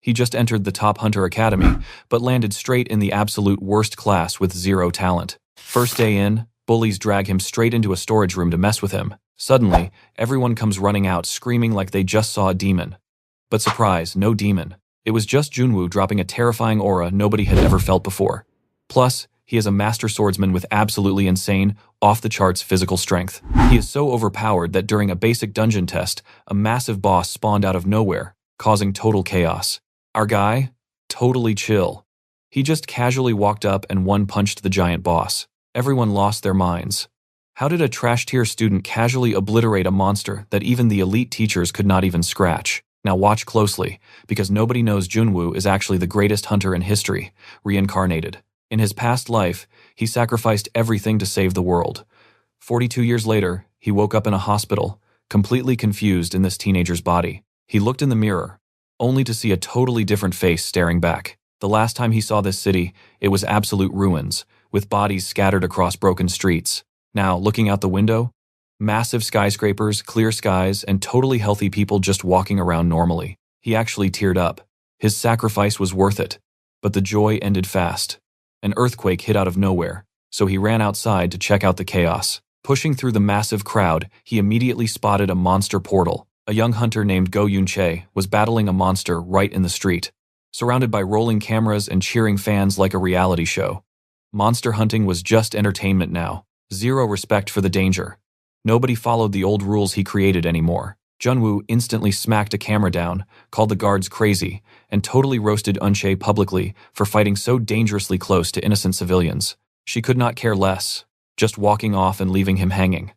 He just entered the top hunter academy, but landed straight in the absolute worst class with zero talent. First day in, bullies drag him straight into a storage room to mess with him. Suddenly, everyone comes running out screaming like they just saw a demon. But surprise, no demon. It was just Junwoo dropping a terrifying aura nobody had ever felt before. Plus, he is a master swordsman with absolutely insane, off-the-charts physical strength. He is so overpowered that during a basic dungeon test, a massive boss spawned out of nowhere, causing total chaos. Our guy? Totally chill. He just casually walked up and one-punched the giant boss. Everyone lost their minds. How did a trash-tier student casually obliterate a monster that even the elite teachers could not even scratch? Now watch closely, because nobody knows Junwoo is actually the greatest hunter in history, reincarnated. In his past life, he sacrificed everything to save the world. 42 years later, he woke up in a hospital, completely confused in this teenager's body. He looked in the mirror, only to see a totally different face staring back. The last time he saw this city, it was absolute ruins, with bodies scattered across broken streets. Now, looking out the window, massive skyscrapers, clear skies, and totally healthy people just walking around normally. He actually teared up. His sacrifice was worth it. But the joy ended fast. An earthquake hit out of nowhere, so he ran outside to check out the chaos. Pushing through the massive crowd, he immediately spotted a monster portal. A young hunter named Go Eunchae was battling a monster right in the street, surrounded by rolling cameras and cheering fans like a reality show. Monster hunting was just entertainment now. Zero respect for the danger. Nobody followed the old rules he created anymore. Junwoo instantly smacked a camera down, called the guards crazy, and totally roasted Eunchae publicly for fighting so dangerously close to innocent civilians. She could not care less, just walking off and leaving him hanging.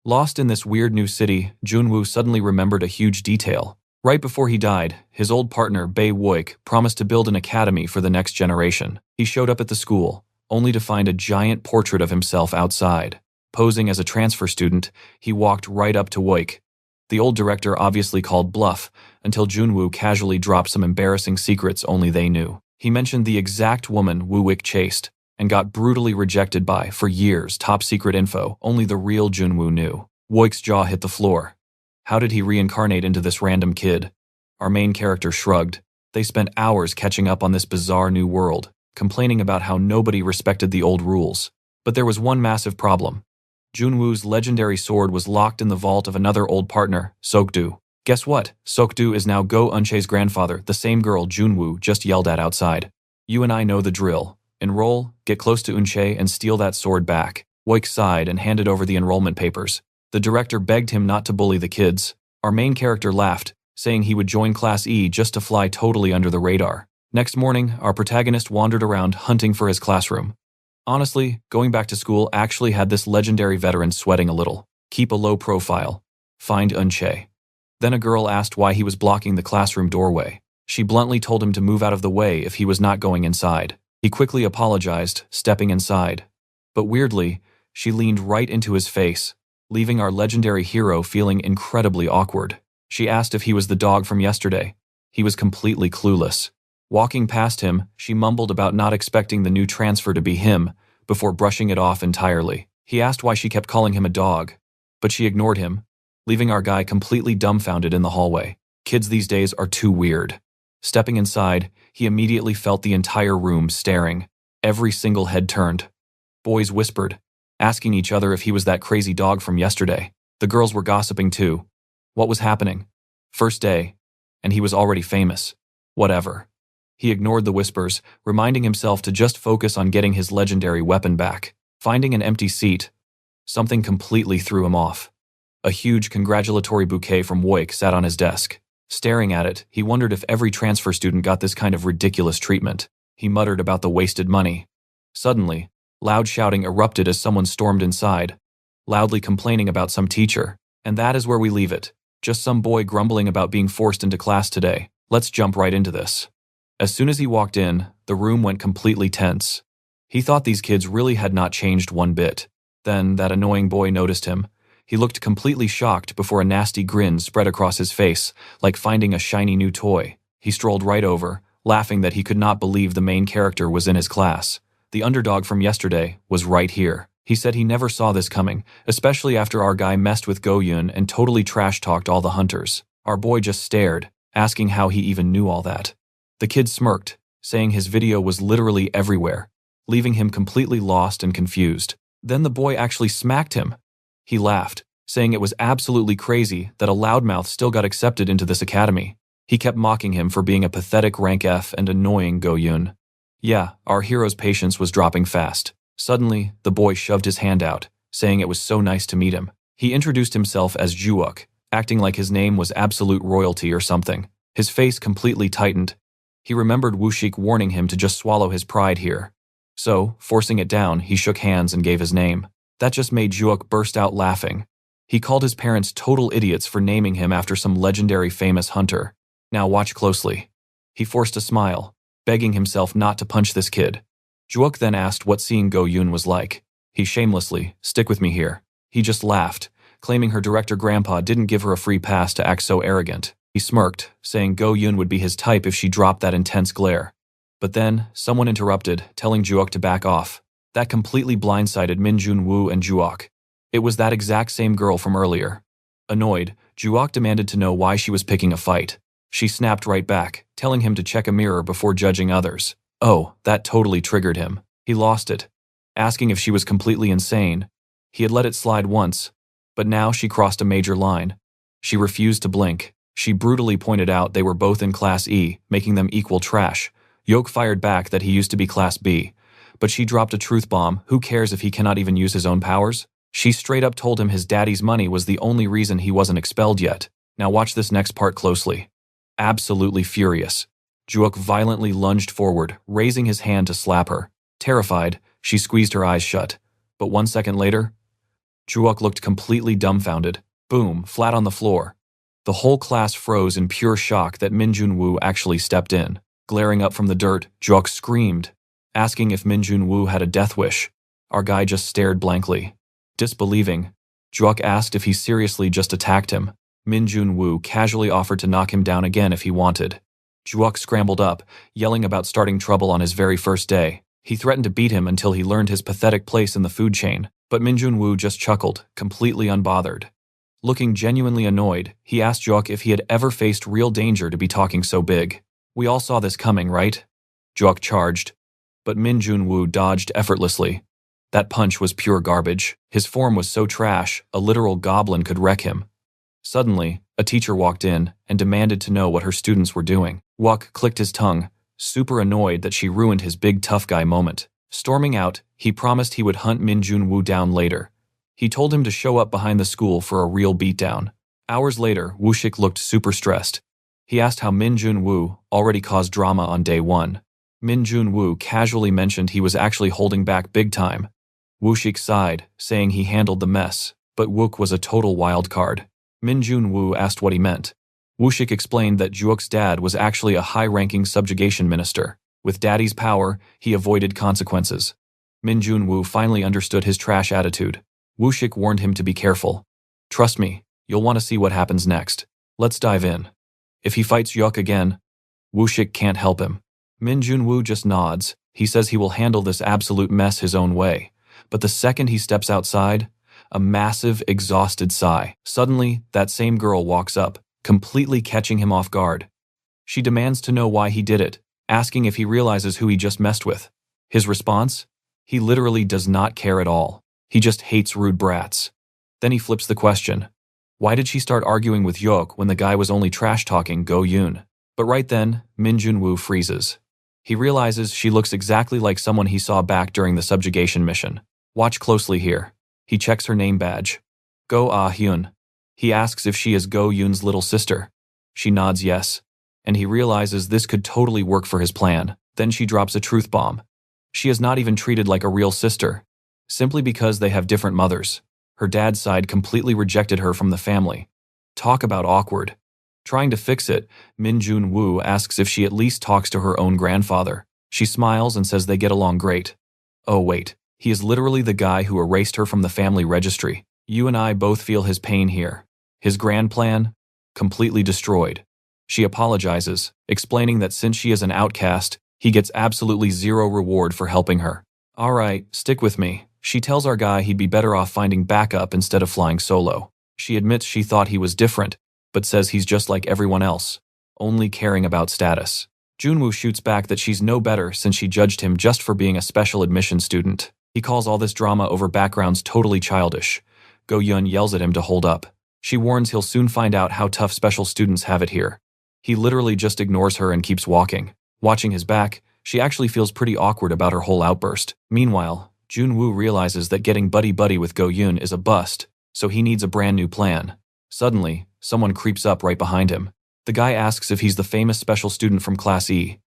Lost in this weird new city, Junwoo suddenly remembered a huge detail. Right before he died, his old partner, Bae Wooik, promised to build an academy for the next generation. He showed up at the school, only to find a giant portrait of himself outside. Posing as a transfer student, he walked right up to Wooik. The old director obviously called bluff, until Junwoo casually dropped some embarrassing secrets only they knew. He mentioned the exact woman Wooik chased, and got brutally rejected by, for years, top-secret info only the real Junwoo knew. Wooik's jaw hit the floor. How did he reincarnate into this random kid? Our main character shrugged. They spent hours catching up on this bizarre new world, complaining about how nobody respected the old rules. But there was one massive problem. Junwoo's legendary sword was locked in the vault of another old partner, Seokdu. Guess what? Seokdu is now Go Eunchae's grandfather, the same girl Junwoo just yelled at outside. You and I know the drill. Enroll, get close to Eunchae, and steal that sword back. Wooik sighed and handed over the enrollment papers. The director begged him not to bully the kids. Our main character laughed, saying he would join Class E just to fly totally under the radar. Next morning, our protagonist wandered around hunting for his classroom. Honestly, going back to school actually had this legendary veteran sweating a little. Keep a low profile. Find Eunchae. Then a girl asked why he was blocking the classroom doorway. She bluntly told him to move out of the way if he was not going inside. He quickly apologized, stepping inside. But weirdly, she leaned right into his face, leaving our legendary hero feeling incredibly awkward. She asked if he was the dog from yesterday. He was completely clueless. Walking past him, she mumbled about not expecting the new transfer to be him, before brushing it off entirely. He asked why she kept calling him a dog, but she ignored him, leaving our guy completely dumbfounded in the hallway. Kids these days are too weird. Stepping inside, he immediately felt the entire room staring. Every single head turned. Boys whispered, asking each other if he was that crazy dog from yesterday. The girls were gossiping too. What was happening? First day, and he was already famous. Whatever. He ignored the whispers, reminding himself to just focus on getting his legendary weapon back. Finding an empty seat, something completely threw him off. A huge congratulatory bouquet from Wooik sat on his desk. Staring at it, he wondered if every transfer student got this kind of ridiculous treatment. He muttered about the wasted money. Suddenly, loud shouting erupted as someone stormed inside, loudly complaining about some teacher. And that is where we leave it. Just some boy grumbling about being forced into class today. Let's jump right into this. As soon as he walked in, the room went completely tense. He thought these kids really had not changed one bit. Then that annoying boy noticed him. He looked completely shocked before a nasty grin spread across his face, like finding a shiny new toy. He strolled right over, laughing that he could not believe the main character was in his class. The underdog from yesterday was right here. He said he never saw this coming, especially after our guy messed with Go Eun and totally trash-talked all the hunters. Our boy just stared, asking how he even knew all that. The kid smirked, saying his video was literally everywhere, leaving him completely lost and confused. Then the boy actually smacked him. He laughed, saying it was absolutely crazy that a loudmouth still got accepted into this academy. He kept mocking him for being a pathetic rank F and annoying Go Eun. Yeah, our hero's patience was dropping fast. Suddenly, the boy shoved his hand out, saying it was so nice to meet him. He introduced himself as Juok, acting like his name was absolute royalty or something. His face completely tightened. He remembered Wooshik warning him to just swallow his pride here. So, forcing it down, he shook hands and gave his name. That just made Juok burst out laughing. He called his parents total idiots for naming him after some legendary famous hunter. Now watch closely. He forced a smile, begging himself not to punch this kid. Juok then asked what seeing Go Eun was like. He shamelessly, stick with me here. He just laughed, claiming her director grandpa didn't give her a free pass to act so arrogant. He smirked, saying Go Eun would be his type if she dropped that intense glare. But then, someone interrupted, telling Juok to back off. That completely blindsided Min Jun Woo and Juok. It was that exact same girl from earlier. Annoyed, Juok demanded to know why she was picking a fight. She snapped right back, telling him to check a mirror before judging others. Oh, that totally triggered him. He lost it, asking if she was completely insane. He had let it slide once, but now she crossed a major line. She refused to blink. She brutally pointed out they were both in Class E, making them equal trash. Juok fired back that he used to be Class B, but she dropped a truth bomb. Who cares if he cannot even use his own powers? She straight up told him his daddy's money was the only reason he wasn't expelled yet. Now watch this next part closely. Absolutely furious, Juok violently lunged forward, raising his hand to slap her. Terrified, she squeezed her eyes shut. But 1 second later, Juok looked completely dumbfounded. Boom, flat on the floor. The whole class froze in pure shock that Min Jun Woo actually stepped in. Glaring up from the dirt, Juok screamed, asking if Min Jun Woo had a death wish. Our guy just stared blankly. Disbelieving, Juok asked if he seriously just attacked him. Min Jun Woo casually offered to knock him down again if he wanted. Juok scrambled up, yelling about starting trouble on his very first day. He threatened to beat him until he learned his pathetic place in the food chain, but Min Jun Woo just chuckled, completely unbothered. Looking genuinely annoyed, he asked Juok if he had ever faced real danger to be talking so big. We all saw this coming, right? Juok charged, but Min Jun Woo dodged effortlessly. That punch was pure garbage. His form was so trash, a literal goblin could wreck him. Suddenly, a teacher walked in and demanded to know what her students were doing. Juok clicked his tongue, super annoyed that she ruined his big tough guy moment. Storming out, he promised he would hunt Min Jun Woo down later. He told him to show up behind the school for a real beatdown. Hours later, Wooshik looked super stressed. He asked how Min Jun Woo already caused drama on day 1. Min Jun Woo casually mentioned he was actually holding back big time. Wooshik sighed, saying he handled the mess, but Wook was a total wild card. Min Jun Woo asked what he meant. Wooshik explained that Juok's dad was actually a high-ranking subjugation minister. With daddy's power, he avoided consequences. Min Jun Woo finally understood his trash attitude. Wooshik warned him to be careful. Trust me, you'll want to see what happens next. Let's dive in. If he fights Juok again, Wooshik can't help him. Min Jun Woo just nods. He says he will handle this absolute mess his own way. But the second he steps outside, a massive, exhausted sigh. Suddenly, that same girl walks up, completely catching him off guard. She demands to know why he did it, asking if he realizes who he just messed with. His response? He literally does not care at all. He just hates rude brats. Then he flips the question. Why did she start arguing with Juok when the guy was only trash-talking Go Eun? But right then, Min Jun Woo freezes. He realizes she looks exactly like someone he saw back during the subjugation mission. Watch closely here. He checks her name badge. Go Hyun. He asks if she is Go Eun's little sister. She nods yes, and he realizes this could totally work for his plan. Then she drops a truth bomb. She is not even treated like a real sister, simply because they have different mothers. Her dad's side completely rejected her from the family. Talk about awkward. Trying to fix it, Min Jun Woo asks if she at least talks to her own grandfather. She smiles and says they get along great. Oh wait, he is literally the guy who erased her from the family registry. You and I both feel his pain here. His grand plan? Completely destroyed. She apologizes, explaining that since she is an outcast, he gets absolutely zero reward for helping her. Alright, stick with me. She tells our guy he'd be better off finding backup instead of flying solo. She admits she thought he was different, but says he's just like everyone else, only caring about status. Junwoo shoots back that she's no better since she judged him just for being a special admission student. He calls all this drama over backgrounds totally childish. Go Eunchae yells at him to hold up. She warns he'll soon find out how tough special students have it here. He literally just ignores her and keeps walking. Watching his back, she actually feels pretty awkward about her whole outburst. Meanwhile, Junwoo realizes that getting buddy-buddy with Go Eunchae is a bust, so he needs a brand new plan. Suddenly, someone creeps up right behind him. The guy asks if he's the famous special student from Class E.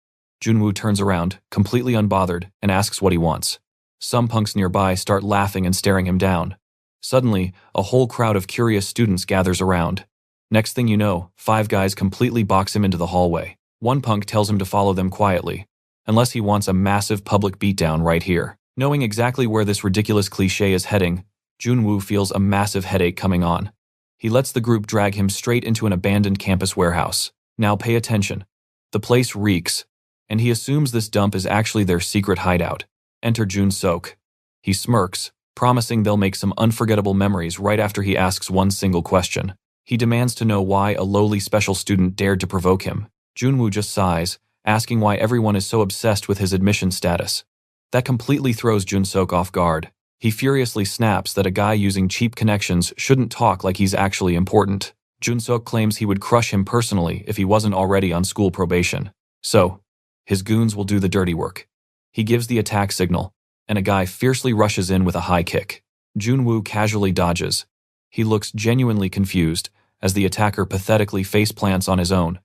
Junwoo turns around, completely unbothered, and asks what he wants. Some punks nearby start laughing and staring him down. Suddenly, a whole crowd of curious students gathers around. Next thing you know, 5 guys completely box him into the hallway. One punk tells him to follow them quietly, unless he wants a massive public beatdown right here. Knowing exactly where this ridiculous cliché is heading, Junwoo feels a massive headache coming on. He lets the group drag him straight into an abandoned campus warehouse. Now pay attention. The place reeks, and he assumes this dump is actually their secret hideout. Enter Jun Sok. He smirks, promising they'll make some unforgettable memories right after he asks one single question. He demands to know why a lowly special student dared to provoke him. Junwoo just sighs, asking why everyone is so obsessed with his admission status. That completely throws Jun Sok off guard. He furiously snaps that a guy using cheap connections shouldn't talk like he's actually important. Jun Sok claims he would crush him personally if he wasn't already on school probation. So, his goons will do the dirty work. He gives the attack signal, and a guy fiercely rushes in with a high kick. Junwoo casually dodges. He looks genuinely confused as the attacker pathetically face-plants on his own.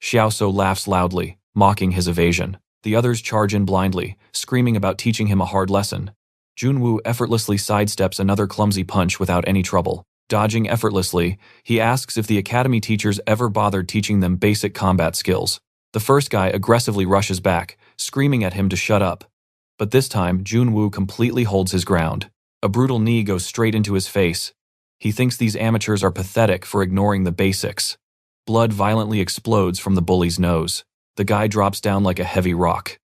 Xiaoso laughs loudly, mocking his evasion. The others charge in blindly, screaming about teaching him a hard lesson. Junwoo effortlessly sidesteps another clumsy punch without any trouble. Dodging effortlessly, he asks if the academy teachers ever bothered teaching them basic combat skills. The first guy aggressively rushes back, screaming at him to shut up. But this time, Junwoo completely holds his ground. A brutal knee goes straight into his face. He thinks these amateurs are pathetic for ignoring the basics. Blood violently explodes from the bully's nose. The guy drops down like a heavy rock.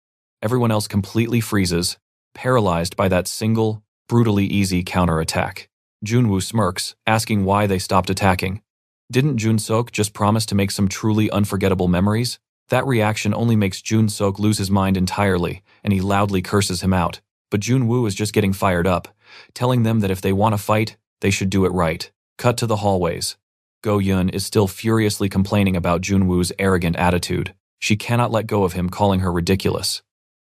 Everyone else completely freezes, paralyzed by that single, brutally easy counterattack. Junwoo smirks, asking why they stopped attacking. Didn't Jun Sok just promise to make some truly unforgettable memories? That reaction only makes Jun Sok lose his mind entirely, and he loudly curses him out. But Junwoo is just getting fired up, telling them that if they want to fight, they should do it right. Cut to the hallways. Go Eunchae is still furiously complaining about Junwoo's arrogant attitude. She cannot let go of him, calling her ridiculous.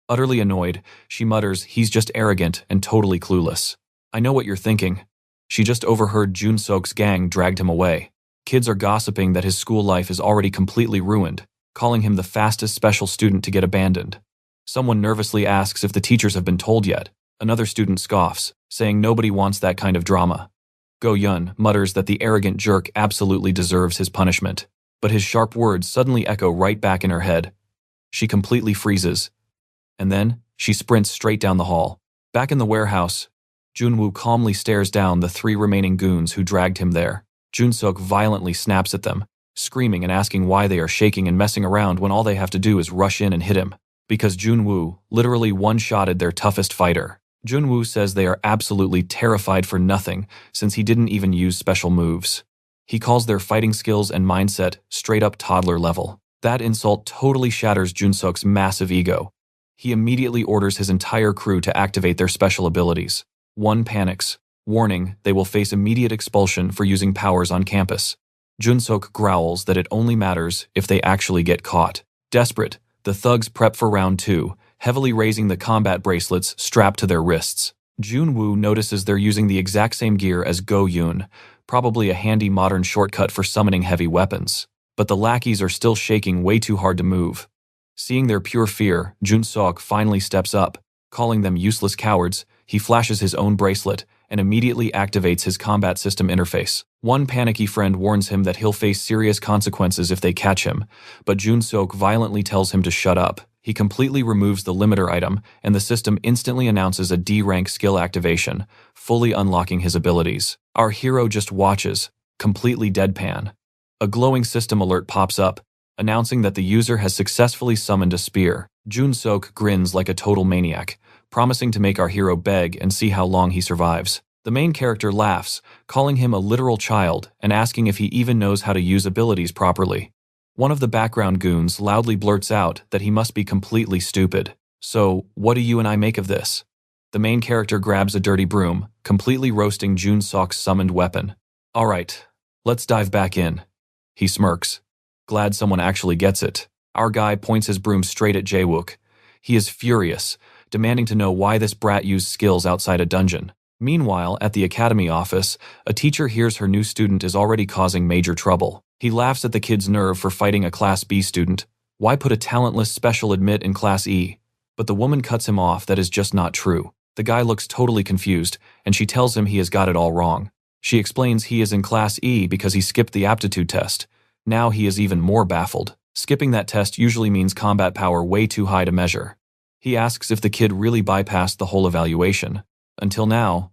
Utterly annoyed, she mutters he's just arrogant and totally clueless. I know what you're thinking. She just overheard Jun Sok's gang dragged him away. Kids are gossiping that his school life is already completely ruined, calling him the fastest special student to get abandoned. Someone nervously asks if the teachers have been told yet. Another student scoffs, saying nobody wants that kind of drama. Go Eunchae mutters that the arrogant jerk absolutely deserves his punishment, but his sharp words suddenly echo right back in her head. She completely freezes, and then she sprints straight down the hall. Back in the warehouse, Junwoo calmly stares down the 3 remaining goons who dragged him there. Jun Sok violently snaps at them, screaming and asking why they are shaking and messing around when all they have to do is rush in and hit him. Because Junwoo literally one-shotted their toughest fighter. Junwoo says they are absolutely terrified for nothing since he didn't even use special moves. He calls their fighting skills and mindset straight-up toddler level. That insult totally shatters Jun Sok's massive ego. He immediately orders his entire crew to activate their special abilities. One panics, warning they will face immediate expulsion for using powers on campus. Jun Sok growls that it only matters if they actually get caught. Desperate, the thugs prep for round 2, heavily raising the combat bracelets strapped to their wrists. Junwoo notices they're using the exact same gear as Go Eunchae, probably a handy modern shortcut for summoning heavy weapons. But the lackeys are still shaking way too hard to move. Seeing their pure fear, Jun Sok finally steps up. Calling them useless cowards, he flashes his own bracelet and immediately activates his combat system interface. One panicky friend warns him that he'll face serious consequences if they catch him, but Jun Sok violently tells him to shut up. He completely removes the limiter item, and the system instantly announces a D-rank skill activation, fully unlocking his abilities. Our hero just watches, completely deadpan. A glowing system alert pops up, announcing that the user has successfully summoned a spear. Jun Sok grins like a total maniac, promising to make our hero beg and see how long he survives. The main character laughs, calling him a literal child and asking if he even knows how to use abilities properly. One of the background goons loudly blurts out that he must be completely stupid. So, what do you and I make of this? The main character grabs a dirty broom, completely roasting Jun Sok's summoned weapon. Alright, let's dive back in. He smirks. Glad someone actually gets it. Our guy points his broom straight at Jae-wook. He is furious, demanding to know why this brat used skills outside a dungeon. Meanwhile, at the academy office, a teacher hears her new student is already causing major trouble. He laughs at the kid's nerve for fighting a Class B student. Why put a talentless special admit in Class E? But the woman cuts him off. That is just not true. The guy looks totally confused, and she tells him he has got it all wrong. She explains he is in Class E because he skipped the aptitude test. Now he is even more baffled. Skipping that test usually means combat power way too high to measure. He asks if the kid really bypassed the whole evaluation. Until now,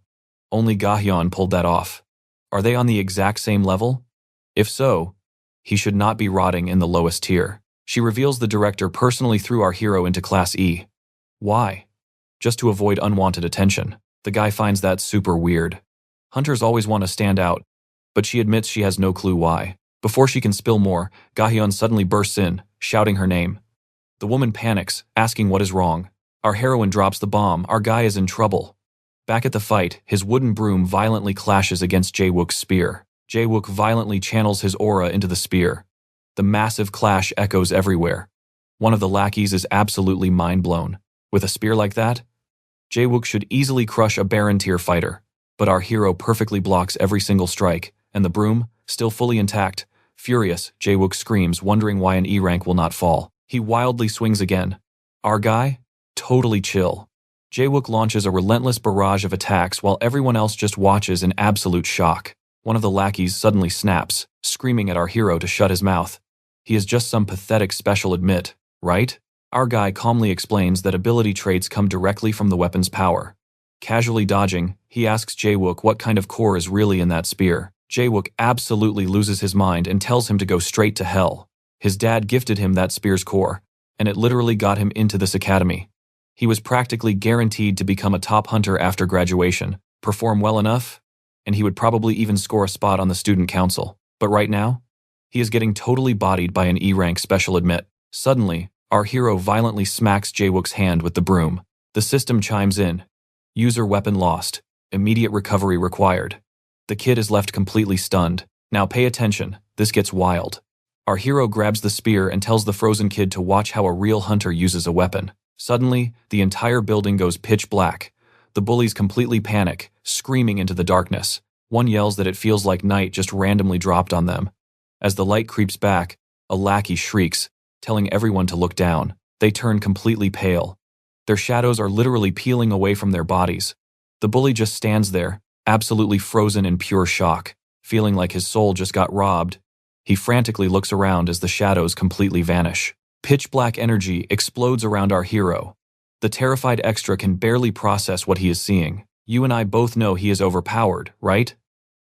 only Go Hyun pulled that off. Are they on the exact same level? If so, he should not be rotting in the lowest tier. She reveals the director personally threw our hero into Class E. Why? Just to avoid unwanted attention. The guy finds that super weird. Hunters always want to stand out, but she admits she has no clue why. Before she can spill more, Go Hyun suddenly bursts in, shouting her name. The woman panics, asking what is wrong. Our heroine drops the bomb. Our guy is in trouble. Back at the fight, his wooden broom violently clashes against Jae-wook's spear. Jae-wook violently channels his aura into the spear. The massive clash echoes everywhere. One of the lackeys is absolutely mind-blown. With a spear like that, Jae-wook should easily crush a Baron tier fighter. But our hero perfectly blocks every single strike, and the broom, still fully intact. Furious, Jae-wook screams, wondering why an E rank will not fall. He wildly swings again. Our guy? Totally chill. Jae-wook launches a relentless barrage of attacks while everyone else just watches in absolute shock. One of the lackeys suddenly snaps, screaming at our hero to shut his mouth. He is just some pathetic special admit, right? Our guy calmly explains that ability traits come directly from the weapon's power. Casually dodging, he asks Jae-wook what kind of core is really in that spear. Jae-wook absolutely loses his mind and tells him to go straight to hell. His dad gifted him that spear's core, and it literally got him into this academy. He was practically guaranteed to become a top hunter after graduation, perform well enough, and he would probably even score a spot on the student council. But right now, he is getting totally bodied by an E-rank special admit. Suddenly, our hero violently smacks Jae-wook's hand with the broom. The system chimes in. User weapon lost. Immediate recovery required. The kid is left completely stunned. Now pay attention, this gets wild. Our hero grabs the spear and tells the frozen kid to watch how a real hunter uses a weapon. Suddenly, the entire building goes pitch black. The bullies completely panic, screaming into the darkness. One yells that it feels like night just randomly dropped on them. As the light creeps back, a lackey shrieks, telling everyone to look down. They turn completely pale. Their shadows are literally peeling away from their bodies. The bully just stands there, absolutely frozen in pure shock, feeling like his soul just got robbed. He frantically looks around as the shadows completely vanish. Pitch black energy explodes around our hero. The terrified extra can barely process what he is seeing. You and I both know he is overpowered, right?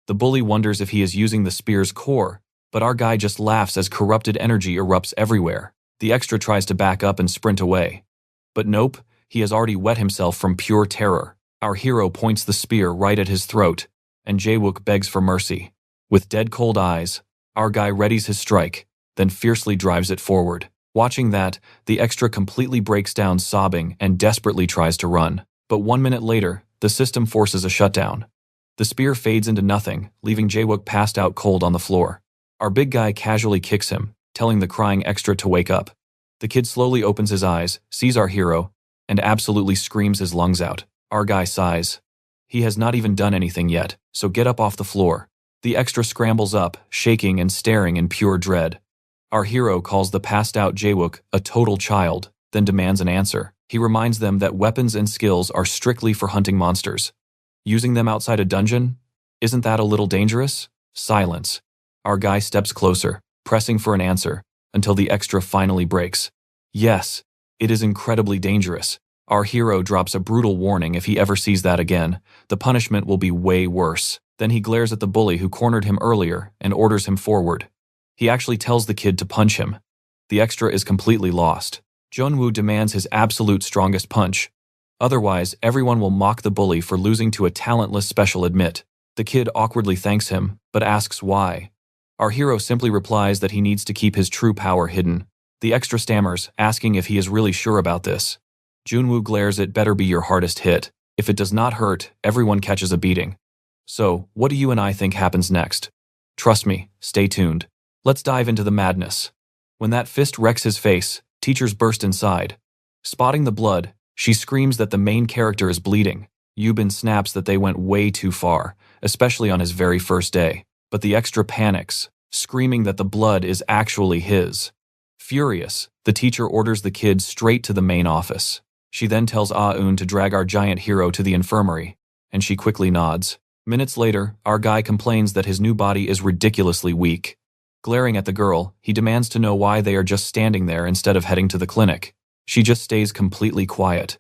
The bully wonders if he is using the spear's core, but our guy just laughs as corrupted energy erupts everywhere. The extra tries to back up and sprint away. But nope, he has already wet himself from pure terror. Our hero points the spear right at his throat, and Jae-wook begs for mercy. With dead cold eyes, our guy readies his strike, then fiercely drives it forward. Watching that, the extra completely breaks down sobbing and desperately tries to run. But 1 minute later, the system forces a shutdown. The spear fades into nothing, leaving Jae-wook passed out cold on the floor. Our big guy casually kicks him, telling the crying extra to wake up. The kid slowly opens his eyes, sees our hero, and absolutely screams his lungs out. Our guy sighs. He has not even done anything yet, so get up off the floor. The extra scrambles up, shaking and staring in pure dread. Our hero calls the passed-out Jae-wook a total child, then demands an answer. He reminds them that weapons and skills are strictly for hunting monsters. Using them outside a dungeon? Isn't that a little dangerous? Silence. Our guy steps closer, pressing for an answer, until the extra finally breaks. Yes, it is incredibly dangerous. Our hero drops a brutal warning if he ever sees that again. The punishment will be way worse. Then he glares at the bully who cornered him earlier and orders him forward. He actually tells the kid to punch him. The extra is completely lost. Junwoo demands his absolute strongest punch. Otherwise, everyone will mock the bully for losing to a talentless special admit. The kid awkwardly thanks him, but asks why. Our hero simply replies that he needs to keep his true power hidden. The extra stammers, asking if he is really sure about this. Junwoo glares, "It better be your hardest hit. If it does not hurt, everyone catches a beating." So, what do you and I think happens next? Trust me, stay tuned. Let's dive into the madness. When that fist wrecks his face, teachers burst inside. Spotting the blood, she screams that the main character is bleeding. Yubin snaps that they went way too far, especially on his very first day. But the extra panics, screaming that the blood is actually his. Furious, the teacher orders the kid straight to the main office. She then tells Ah-eun to drag our giant hero to the infirmary, and she quickly nods. Minutes later, our guy complains that his new body is ridiculously weak. Glaring at the girl, he demands to know why they are just standing there instead of heading to the clinic. She just stays completely quiet.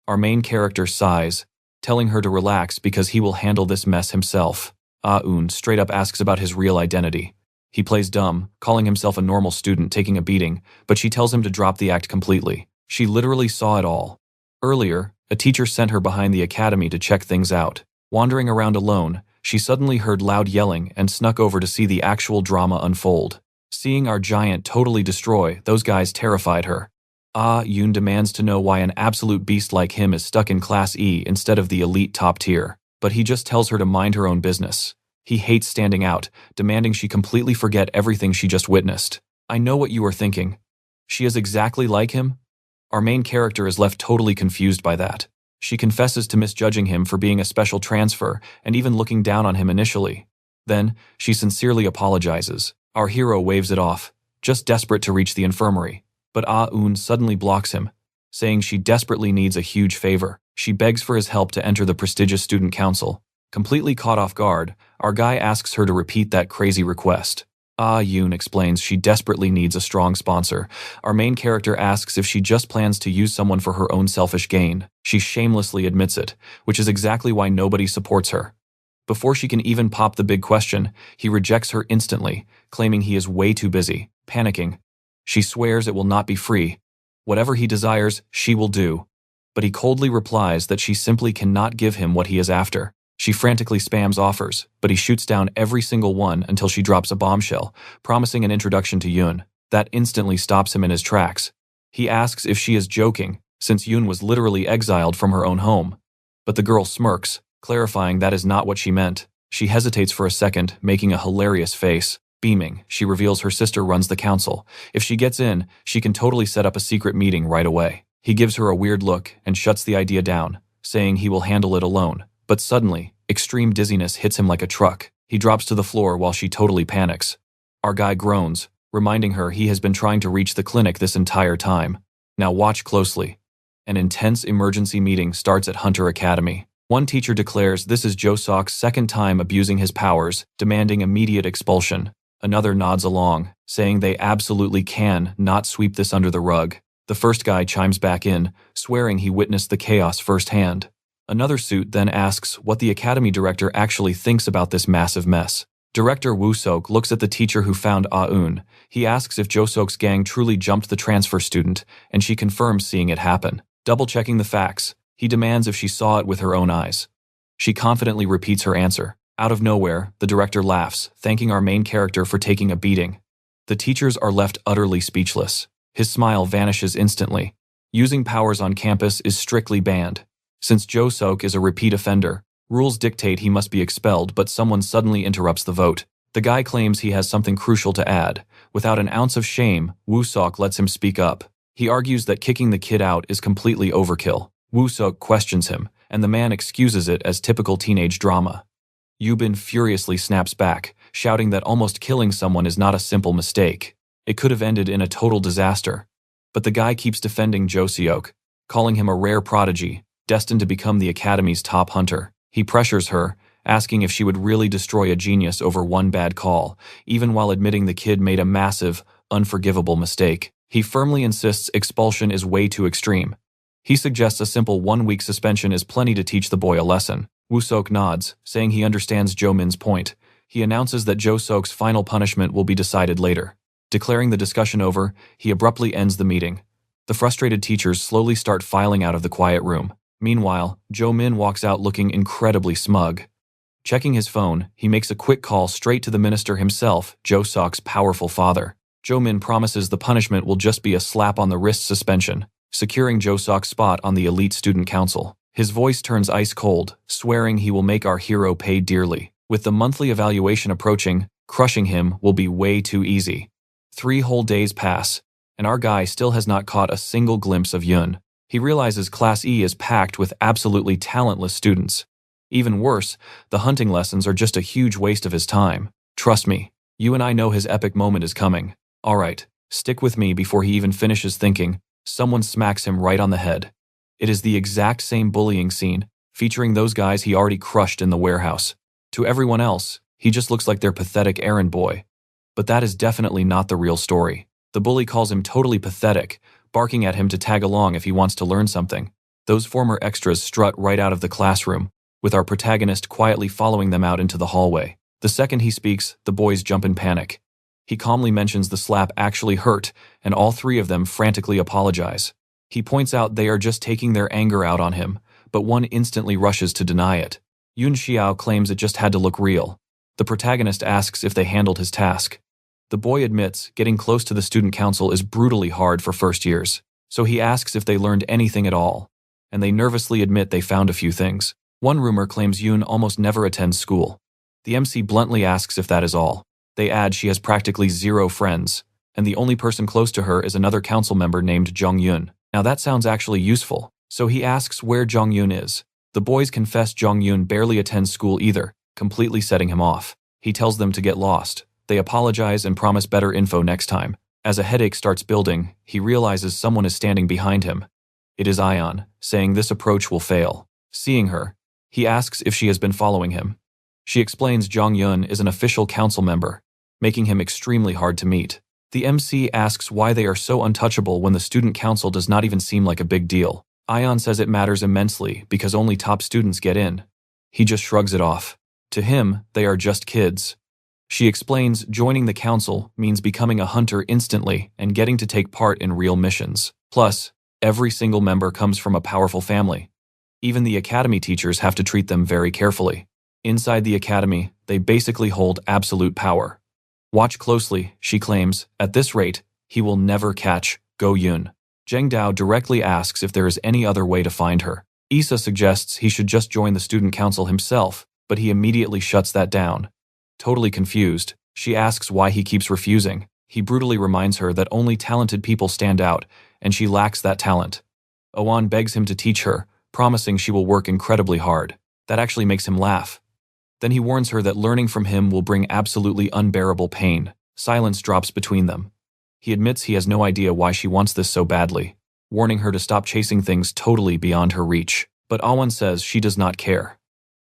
Our main character sighs, telling her to relax because he will handle this mess himself. Ah-eun straight up asks about his real identity. He plays dumb, calling himself a normal student taking a beating, but she tells him to drop the act completely. She literally saw it all. Earlier, a teacher sent her behind the academy to check things out. Wandering around alone, she suddenly heard loud yelling and snuck over to see the actual drama unfold. Seeing our giant totally destroy those guys terrified her. Ah-eun demands to know why an absolute beast like him is stuck in Class E instead of the elite top tier, but he just tells her to mind her own business. He hates standing out, demanding she completely forget everything she just witnessed. I know what you are thinking. She is exactly like him? Our main character is left totally confused by that. She confesses to misjudging him for being a special transfer and even looking down on him initially. Then, she sincerely apologizes. Our hero waves it off, just desperate to reach the infirmary. But Ah-eun suddenly blocks him, saying she desperately needs a huge favor. She begs for his help to enter the prestigious student council. Completely caught off guard, our guy asks her to repeat that crazy request. Ah-eun explains she desperately needs a strong sponsor. Our main character asks if she just plans to use someone for her own selfish gain. She shamelessly admits it, which is exactly why nobody supports her. Before she can even pop the big question, he rejects her instantly, claiming he is way too busy. Panicking, she swears it will not be free. Whatever he desires, she will do. But he coldly replies that she simply cannot give him what he is after. She frantically spams offers, but he shoots down every single one until she drops a bombshell, promising an introduction to Hyun. That instantly stops him in his tracks. He asks if she is joking, since Hyun was literally exiled from her own home. But the girl smirks, clarifying that is not what she meant. She hesitates for a second, making a hilarious face. Beaming, she reveals her sister runs the council. If she gets in, she can totally set up a secret meeting right away. He gives her a weird look and shuts the idea down, saying he will handle it alone. But suddenly, extreme dizziness hits him like a truck. He drops to the floor while she totally panics. Our guy groans, reminding her he has been trying to reach the clinic this entire time. Now watch closely. An intense emergency meeting starts at Hunter Academy. One teacher declares this is Josok's second time abusing his powers, demanding immediate expulsion. Another nods along, saying they absolutely can not sweep this under the rug. The first guy chimes back in, swearing he witnessed the chaos firsthand. Another suit then asks what the academy director actually thinks about this massive mess. Director Woosok looks at the teacher who found Ah-eun. He asks if Josok's gang truly jumped the transfer student, and she confirms seeing it happen. Double-checking the facts, he demands if she saw it with her own eyes. She confidently repeats her answer. Out of nowhere, the director laughs, thanking our main character for taking a beating. The teachers are left utterly speechless. His smile vanishes instantly. Using powers on campus is strictly banned. Since Josok is a repeat offender, rules dictate he must be expelled, but someone suddenly interrupts the vote. The guy claims he has something crucial to add. Without an ounce of shame, Woosok lets him speak up. He argues that kicking the kid out is completely overkill. Woosok questions him, and the man excuses it as typical teenage drama. Yubin furiously snaps back, shouting that almost killing someone is not a simple mistake. It could have ended in a total disaster. But the guy keeps defending Josok, calling him a rare prodigy, destined to become the academy's top hunter. He pressures her, asking if she would really destroy a genius over one bad call, even while admitting the kid made a massive, unforgivable mistake. He firmly insists expulsion is way too extreme. He suggests a simple 1-week suspension is plenty to teach the boy a lesson. Woosok nods, saying he understands Jo Min's point. He announces that Josok's final punishment will be decided later. Declaring the discussion over, he abruptly ends the meeting. The frustrated teachers slowly start filing out of the quiet room. Meanwhile, Jo Min walks out looking incredibly smug. Checking his phone, he makes a quick call straight to the minister himself, Jo Sok's powerful father. Jo Min promises the punishment will just be a slap on the wrist suspension, securing Jo Sok's spot on the elite student council. His voice turns ice cold, swearing he will make our hero pay dearly. With the monthly evaluation approaching, crushing him will be way too easy. 3 whole days pass, and our guy still has not caught a single glimpse of Hyun. He realizes Class E is packed with absolutely talentless students. Even worse, the hunting lessons are just a huge waste of his time. Trust me, you and I know his epic moment is coming. Alright, stick with me. Before he even finishes thinking, someone smacks him right on the head. It is the exact same bullying scene, featuring those guys he already crushed in the warehouse. To everyone else, he just looks like their pathetic errand boy. But that is definitely not the real story. The bully calls him totally pathetic, barking at him to tag along if he wants to learn something. Those former extras strut right out of the classroom, with our protagonist quietly following them out into the hallway. The second he speaks, the boys jump in panic. He calmly mentions the slap actually hurt, and all 3 of them frantically apologize. He points out they are just taking their anger out on him, but one instantly rushes to deny it. Yoon Xiao claims it just had to look real. The protagonist asks if they handled his task. The boy admits getting close to the student council is brutally hard for first years, so he asks if they learned anything at all, and they nervously admit they found a few things. One rumor claims Yoon almost never attends school. The MC bluntly asks if that is all. They add she has practically 0 friends, and the only person close to her is another council member named Jong Yoon. Now that sounds actually useful, so he asks where Jong Yoon is. The boys confess Jong Yoon barely attends school either, completely setting him off. He tells them to get lost. They apologize and promise better info next time. As a headache starts building, he realizes someone is standing behind him. It is Ion, saying this approach will fail. Seeing her, he asks if she has been following him. She explains Jong Yoon is an official council member, making him extremely hard to meet. The MC asks why they are so untouchable when the student council does not even seem like a big deal. Ion says it matters immensely because only top students get in. He just shrugs it off. To him, they are just kids. She explains joining the council means becoming a hunter instantly and getting to take part in real missions. Plus, every single member comes from a powerful family. Even the academy teachers have to treat them very carefully. Inside the academy, they basically hold absolute power. Watch closely, she claims. At this rate, he will never catch Go Yoon. Zheng Dao directly asks if there is any other way to find her. Issa suggests he should just join the student council himself, but he immediately shuts that down. Totally confused, she asks why he keeps refusing. He brutally reminds her that only talented people stand out, and she lacks that talent. Owan begs him to teach her, promising she will work incredibly hard. That actually makes him laugh. Then he warns her that learning from him will bring absolutely unbearable pain. Silence drops between them. He admits he has no idea why she wants this so badly, warning her to stop chasing things totally beyond her reach. But Awan says she does not care.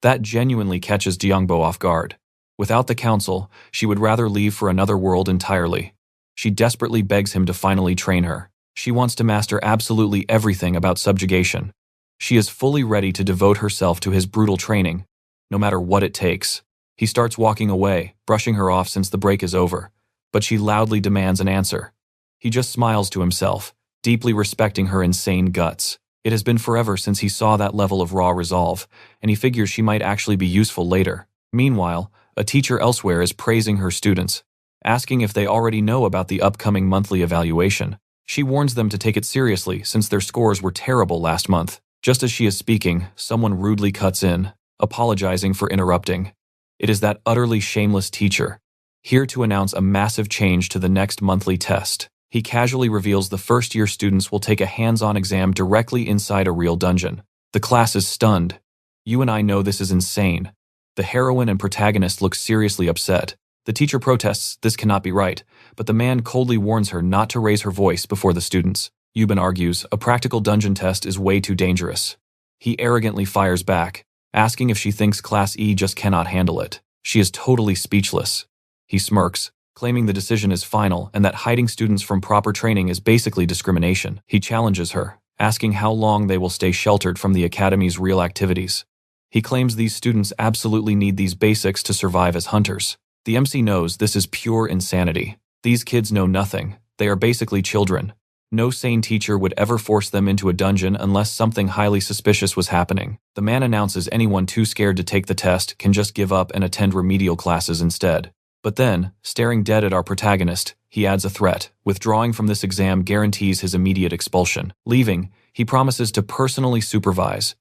That genuinely catches Jeongbo off guard. Without the council, she would rather leave for another world entirely. She desperately begs him to finally train her. She wants to master absolutely everything about subjugation. She is fully ready to devote herself to his brutal training, no matter what it takes. He starts walking away, brushing her off since the break is over, but she loudly demands an answer. He just smiles to himself, deeply respecting her insane guts. It has been forever since he saw that level of raw resolve, and he figures she might actually be useful later. Meanwhile, a teacher elsewhere is praising her students, asking if they already know about the upcoming monthly evaluation. She warns them to take it seriously since their scores were terrible last month. Just as she is speaking, someone rudely cuts in, apologizing for interrupting. It is that utterly shameless teacher, here to announce a massive change to the next monthly test. He casually reveals the first-year students will take a hands-on exam directly inside a real dungeon. The class is stunned. You and I know this is insane. The heroine and protagonist look seriously upset. The teacher protests this cannot be right, but the man coldly warns her not to raise her voice before the students. Yuban argues a practical dungeon test is way too dangerous. He arrogantly fires back, asking if she thinks Class E just cannot handle it. She is totally speechless. He smirks, claiming the decision is final and that hiding students from proper training is basically discrimination. He challenges her, asking how long they will stay sheltered from the academy's real activities. He claims these students absolutely need these basics to survive as hunters. The MC knows this is pure insanity. These kids know nothing. They are basically children. No sane teacher would ever force them into a dungeon unless something highly suspicious was happening. The man announces anyone too scared to take the test can just give up and attend remedial classes instead. But then, staring dead at our protagonist, he adds a threat. Withdrawing from this exam guarantees his immediate expulsion. Leaving, he promises to personally supervise.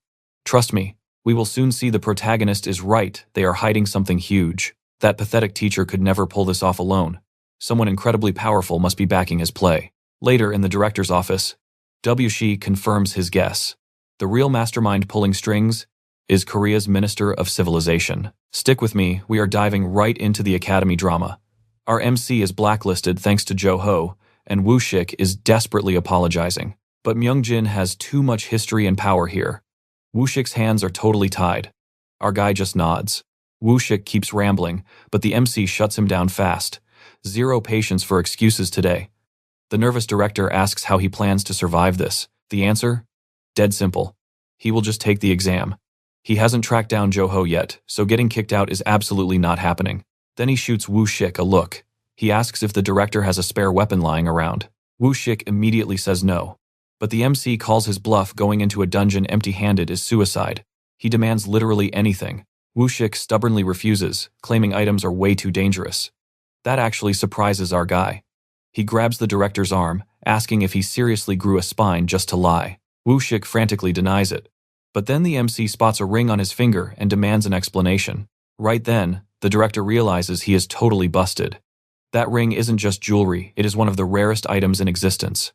Trust me, we will soon see the protagonist is right. They are hiding something huge. That pathetic teacher could never pull this off alone. Someone incredibly powerful must be backing his play. Later, in the director's office, Woo confirms his guess. The real mastermind pulling strings is Korea's Minister of Civilization. Stick with me, we are diving right into the academy drama. Our MC is blacklisted thanks to Jo-ho, and Woo-shik is desperately apologizing. But Myung-jin has too much history and power here. Woo-shik's hands are totally tied. Our guy just nods. Woo-shik keeps rambling, but the MC shuts him down fast. Zero patience for excuses today. The nervous director asks how he plans to survive this. The answer? Dead simple. He will just take the exam. He hasn't tracked down Jo-ho yet, so getting kicked out is absolutely not happening. Then he shoots Woo-shik a look. He asks if the director has a spare weapon lying around. Woo-shik immediately says no. But the MC calls his bluff. Going into a dungeon empty-handed is suicide. He demands literally anything. Woo-shik stubbornly refuses, claiming items are way too dangerous. That actually surprises our guy. He grabs the director's arm, asking if he seriously grew a spine just to lie. Woo-shik frantically denies it. But then the MC spots a ring on his finger and demands an explanation. Right then, the director realizes he is totally busted. That ring isn't just jewelry, it is one of the rarest items in existence.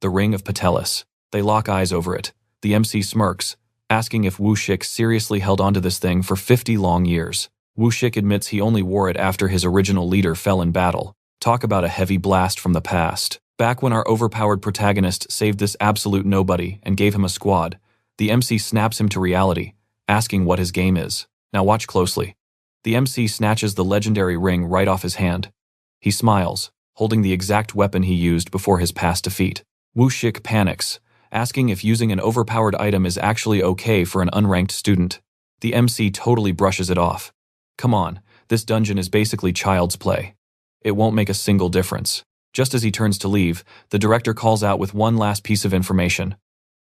The Ring of Patelis. They lock eyes over it. The MC smirks, asking if Woo-shik seriously held onto this thing for 50 long years. Woo-shik admits he only wore it after his original leader fell in battle. Talk about a heavy blast from the past. Back when our overpowered protagonist saved this absolute nobody and gave him a squad, the MC snaps him to reality, asking what his game is. Now watch closely. The MC snatches the legendary ring right off his hand. He smiles, holding the exact weapon he used before his past defeat. Woo-shik panics, asking if using an overpowered item is actually okay for an unranked student. The MC totally brushes it off. Come on, this dungeon is basically child's play. It won't make a single difference. Just as he turns to leave, the director calls out with one last piece of information.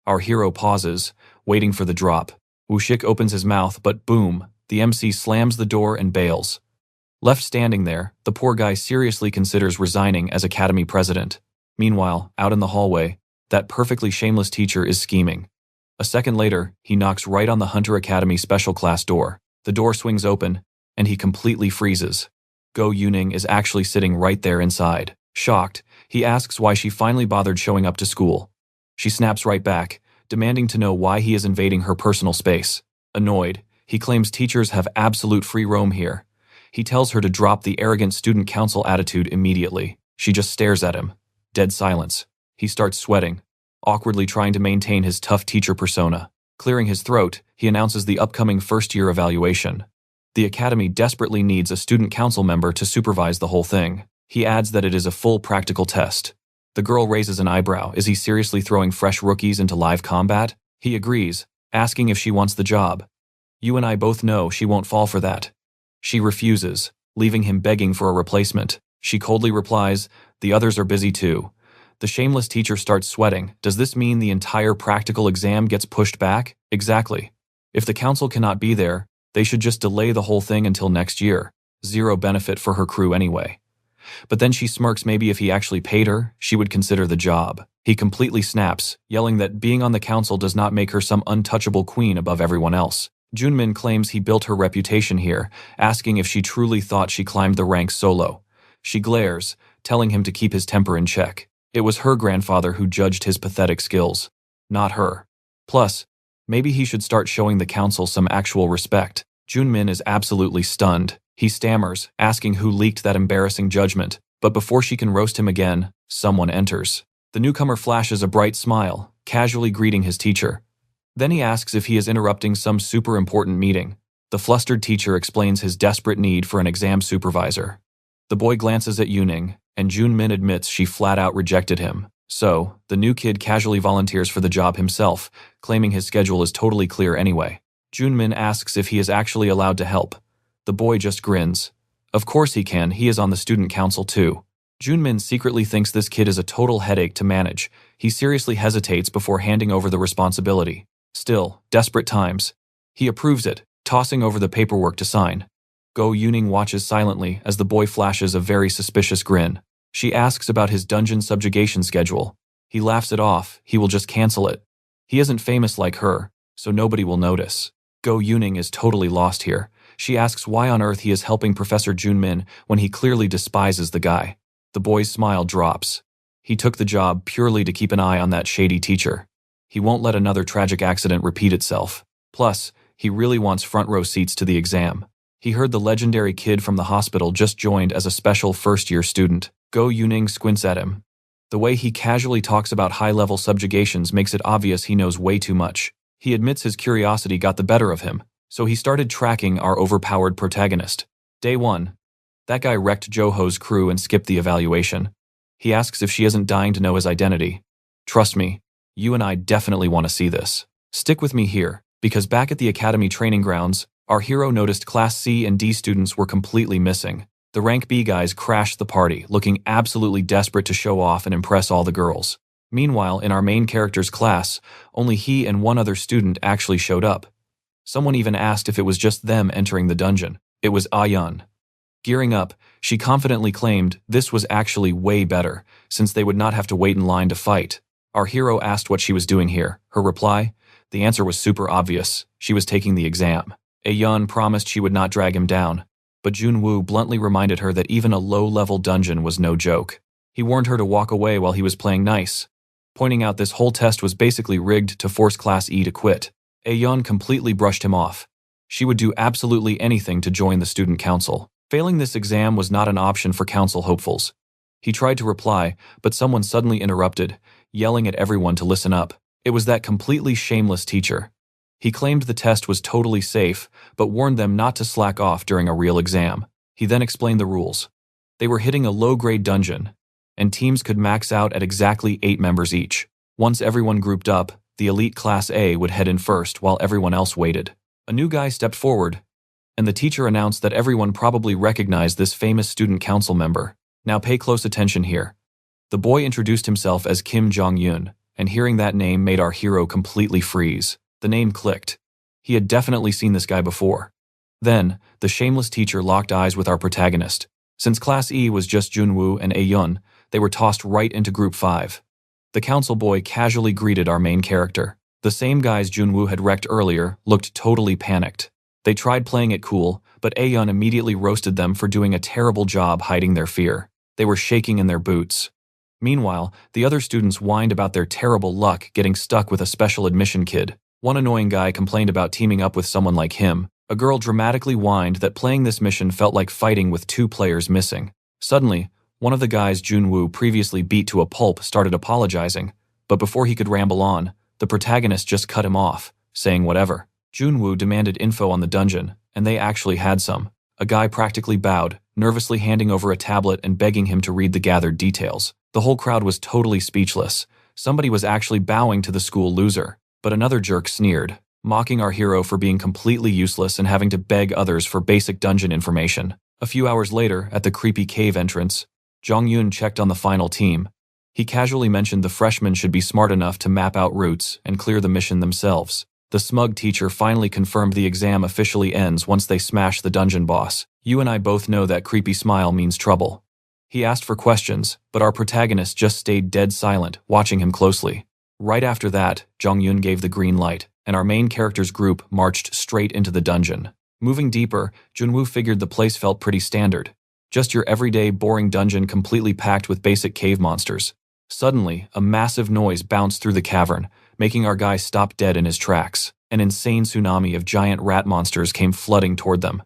Our hero pauses, waiting for the drop. Woo-shik opens his mouth, but boom, the MC slams the door and bails. Left standing there, the poor guy seriously considers resigning as academy president. Meanwhile, out in the hallway, that perfectly shameless teacher is scheming. A second later, he knocks right on the Hunter Academy special class door. The door swings open, and he completely freezes. Go Eunchae is actually sitting right there inside. Shocked, he asks why she finally bothered showing up to school. She snaps right back, demanding to know why he is invading her personal space. Annoyed, he claims teachers have absolute free roam here. He tells her to drop the arrogant student council attitude immediately. She just stares at him. Dead silence. He starts sweating, awkwardly trying to maintain his tough teacher persona. Clearing his throat, he announces the upcoming first-year evaluation. The academy desperately needs a student council member to supervise the whole thing. He adds that it is a full practical test. The girl raises an eyebrow. Is he seriously throwing fresh rookies into live combat? He agrees, asking if she wants the job. You and I both know she won't fall for that. She refuses, leaving him begging for a replacement. She coldly replies, the others are busy too. The shameless teacher starts sweating. Does this mean the entire practical exam gets pushed back? Exactly. If the council cannot be there, they should just delay the whole thing until next year. Zero benefit for her crew anyway. But then she smirks. Maybe if he actually paid her, she would consider the job. He completely snaps, yelling that being on the council does not make her some untouchable queen above everyone else. Junmin claims he built her reputation here, asking if she truly thought she climbed the ranks solo. She glares, telling him to keep his temper in check. It was her grandfather who judged his pathetic skills, not her. Plus, maybe he should start showing the council some actual respect. Junmin is absolutely stunned. He stammers, asking who leaked that embarrassing judgment, but before she can roast him again, someone enters. The newcomer flashes a bright smile, casually greeting his teacher. Then he asks if he is interrupting some super important meeting. The flustered teacher explains his desperate need for an exam supervisor. The boy glances at Eunchae, and Junmin admits she flat-out rejected him. So, the new kid casually volunteers for the job himself, claiming his schedule is totally clear anyway. Junmin asks if he is actually allowed to help. The boy just grins. Of course he can, he is on the student council too. Junmin secretly thinks this kid is a total headache to manage. He seriously hesitates before handing over the responsibility. Still, desperate times. He approves it, tossing over the paperwork to sign. Go Eunchae watches silently as the boy flashes a very suspicious grin. She asks about his dungeon subjugation schedule. He laughs it off, he will just cancel it. He isn't famous like her, so nobody will notice. Go Eunchae is totally lost here. She asks why on earth he is helping Professor Junmin when he clearly despises the guy. The boy's smile drops. He took the job purely to keep an eye on that shady teacher. He won't let another tragic accident repeat itself. Plus, he really wants front row seats to the exam. He heard the legendary kid from the hospital just joined as a special first-year student. Go Eunchae squints at him. The way he casually talks about high-level subjugations makes it obvious he knows way too much. He admits his curiosity got the better of him, so he started tracking our overpowered protagonist. Day 1. That guy wrecked Joho's crew and skipped the evaluation. He asks if she isn't dying to know his identity. Trust me, you and I definitely want to see this. Stick with me here, because back at the academy training grounds, our hero noticed Class C and D students were completely missing. The Rank B guys crashed the party, looking absolutely desperate to show off and impress all the girls. Meanwhile, in our main character's class, only he and one other student actually showed up. Someone even asked if it was just them entering the dungeon. It was Hyun. Gearing up, she confidently claimed this was actually way better, since they would not have to wait in line to fight. Our hero asked what she was doing here. Her reply? The answer was super obvious. She was taking the exam. Hyun promised she would not drag him down, but Junwoo bluntly reminded her that even a low-level dungeon was no joke. He warned her to walk away while he was playing nice, pointing out this whole test was basically rigged to force Class E to quit. Hyun completely brushed him off. She would do absolutely anything to join the student council. Failing this exam was not an option for council hopefuls. He tried to reply, but someone suddenly interrupted, yelling at everyone to listen up. It was that completely shameless teacher. He claimed the test was totally safe, but warned them not to slack off during a real exam. He then explained the rules. They were hitting a low-grade dungeon, and teams could max out at exactly 8 members each. Once everyone grouped up, the elite Class A would head in first while everyone else waited. A new guy stepped forward, and the teacher announced that everyone probably recognized this famous student council member. Now pay close attention here. The boy introduced himself as Kim Jong-un, and hearing that name made our hero completely freeze. The name clicked. He had definitely seen this guy before. Then, the shameless teacher locked eyes with our protagonist. Since Class E was just Junwoo and Hyun, they were tossed right into Group 5. The council boy casually greeted our main character. The same guys Junwoo had wrecked earlier looked totally panicked. They tried playing it cool, but Hyun immediately roasted them for doing a terrible job hiding their fear. They were shaking in their boots. Meanwhile, the other students whined about their terrible luck getting stuck with a special admission kid. One annoying guy complained about teaming up with someone like him. A girl dramatically whined that playing this mission felt like fighting with 2 players missing. Suddenly, one of the guys Junwoo previously beat to a pulp started apologizing, but before he could ramble on, the protagonist just cut him off, saying whatever. Junwoo demanded info on the dungeon, and they actually had some. A guy practically bowed, nervously handing over a tablet and begging him to read the gathered details. The whole crowd was totally speechless. Somebody was actually bowing to the school loser. But another jerk sneered, mocking our hero for being completely useless and having to beg others for basic dungeon information. A few hours later, at the creepy cave entrance, Jong-eun checked on the final team. He casually mentioned the freshmen should be smart enough to map out routes and clear the mission themselves. The smug teacher finally confirmed the exam officially ends once they smash the dungeon boss. You and I both know that creepy smile means trouble. He asked for questions, but our protagonist just stayed dead silent, watching him closely. Right after that, Jong-eun gave the green light, and our main character's group marched straight into the dungeon. Moving deeper, Junwoo figured the place felt pretty standard. Just your everyday, boring dungeon completely packed with basic cave monsters. Suddenly, a massive noise bounced through the cavern, making our guy stop dead in his tracks. An insane tsunami of giant rat monsters came flooding toward them.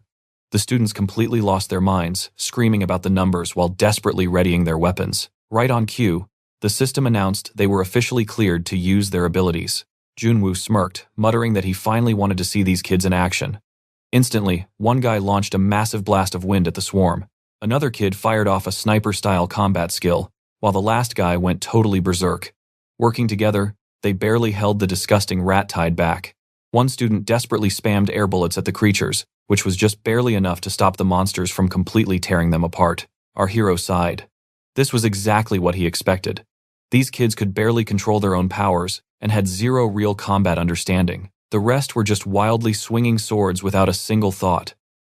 The students completely lost their minds, screaming about the numbers while desperately readying their weapons. Right on cue, the system announced they were officially cleared to use their abilities. Junwoo smirked, muttering that he finally wanted to see these kids in action. Instantly, one guy launched a massive blast of wind at the swarm. Another kid fired off a sniper-style combat skill, while the last guy went totally berserk. Working together, they barely held the disgusting rat tide back. One student desperately spammed air bullets at the creatures, which was just barely enough to stop the monsters from completely tearing them apart. Our hero sighed. This was exactly what he expected. These kids could barely control their own powers and had zero real combat understanding. The rest were just wildly swinging swords without a single thought.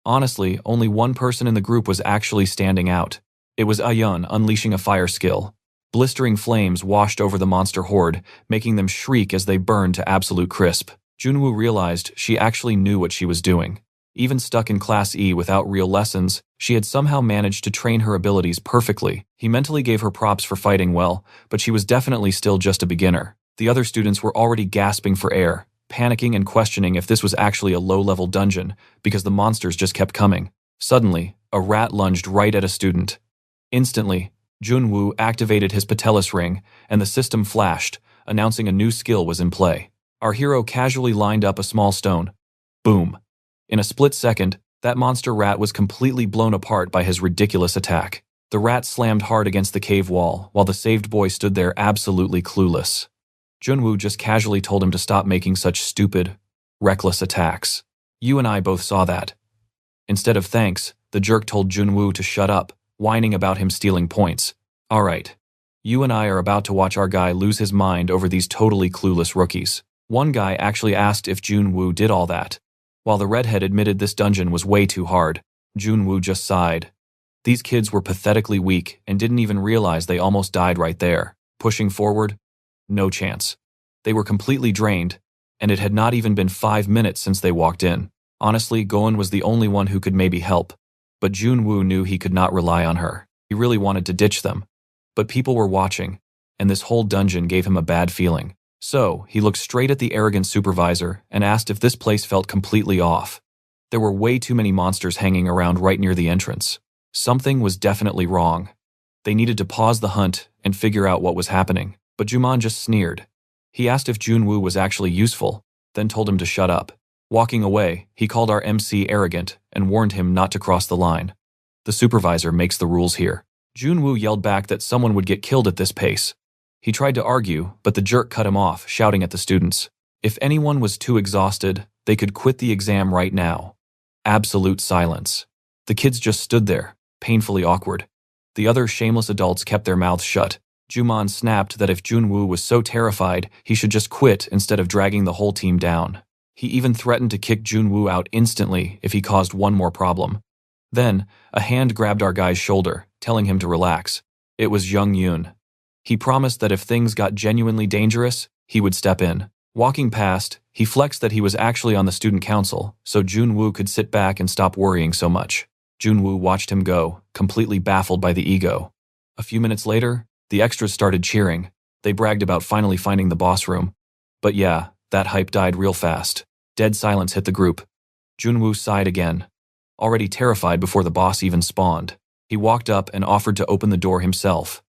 Honestly, only one person in the group was actually standing out. It was Hyun unleashing a fire skill. Blistering flames washed over the monster horde, making them shriek as they burned to absolute crisp. Junwoo realized she actually knew what she was doing. Even stuck in Class E without real lessons, she had somehow managed to train her abilities perfectly. He mentally gave her props for fighting well, but she was definitely still just a beginner. The other students were already gasping for air, panicking and questioning if this was actually a low-level dungeon, because the monsters just kept coming. Suddenly, a rat lunged right at a student. Instantly, Junwoo activated his patelis ring, and the system flashed, announcing a new skill was in play. Our hero casually lined up a small stone. Boom. In a split second, that monster rat was completely blown apart by his ridiculous attack. The rat slammed hard against the cave wall, while the saved boy stood there absolutely clueless. Junwoo just casually told him to stop making such stupid, reckless attacks. You and I both saw that. Instead of thanks, the jerk told Junwoo to shut up, whining about him stealing points. Alright. You and I are about to watch our guy lose his mind over these totally clueless rookies. One guy actually asked if Junwoo did all that. While the redhead admitted this dungeon was way too hard, Junwoo just sighed. These kids were pathetically weak and didn't even realize they almost died right there. Pushing forward? No chance. They were completely drained, and it had not even been 5 minutes since they walked in. Honestly, Goen was the only one who could maybe help, but Junwoo knew he could not rely on her. He really wanted to ditch them. But people were watching, and this whole dungeon gave him a bad feeling. So, he looked straight at the arrogant supervisor and asked if this place felt completely off. There were way too many monsters hanging around right near the entrance. Something was definitely wrong. They needed to pause the hunt and figure out what was happening. But Juman just sneered. He asked if Junwoo was actually useful, then told him to shut up. Walking away, he called our MC arrogant and warned him not to cross the line. The supervisor makes the rules here. Junwoo yelled back that someone would get killed at this pace. He tried to argue, but the jerk cut him off, shouting at the students. If anyone was too exhausted, they could quit the exam right now. Absolute silence. The kids just stood there, painfully awkward. The other shameless adults kept their mouths shut. Juman snapped that if Junwoo was so terrified, he should just quit instead of dragging the whole team down. He even threatened to kick Junwoo out instantly if he caused one more problem. Then, a hand grabbed our guy's shoulder, telling him to relax. It was Jung Yoon. He promised that if things got genuinely dangerous, he would step in. Walking past, he flexed that he was actually on the student council, so Junwoo could sit back and stop worrying so much. Junwoo watched him go, completely baffled by the ego. A few minutes later, the extras started cheering. They bragged about finally finding the boss room. But yeah, that hype died real fast. Dead silence hit the group. Junwoo sighed again. Already terrified before the boss even spawned. He walked up and offered to open the door himself.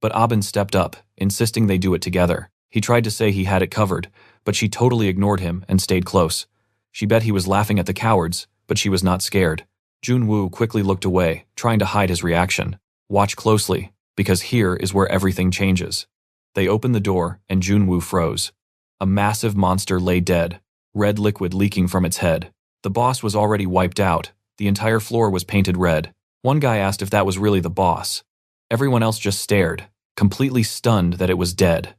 But Abin stepped up, insisting they do it together. He tried to say he had it covered, but she totally ignored him and stayed close. She bet he was laughing at the cowards, but she was not scared. Junwoo quickly looked away, trying to hide his reaction. Watch closely, because here is where everything changes. They opened the door, and Junwoo froze. A massive monster lay dead, red liquid leaking from its head. The boss was already wiped out. The entire floor was painted red. One guy asked if that was really the boss. Everyone else just stared, completely stunned that it was dead.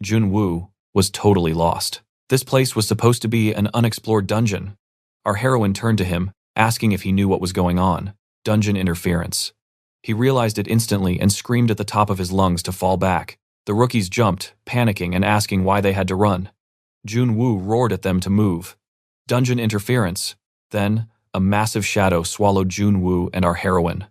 Junwoo was totally lost. This place was supposed to be an unexplored dungeon. Our heroine turned to him, asking if he knew what was going on. Dungeon interference. He realized it instantly and screamed at the top of his lungs to fall back. The rookies jumped, panicking and asking why they had to run. Junwoo roared at them to move. Dungeon interference. Then, a massive shadow swallowed Junwoo and our heroine.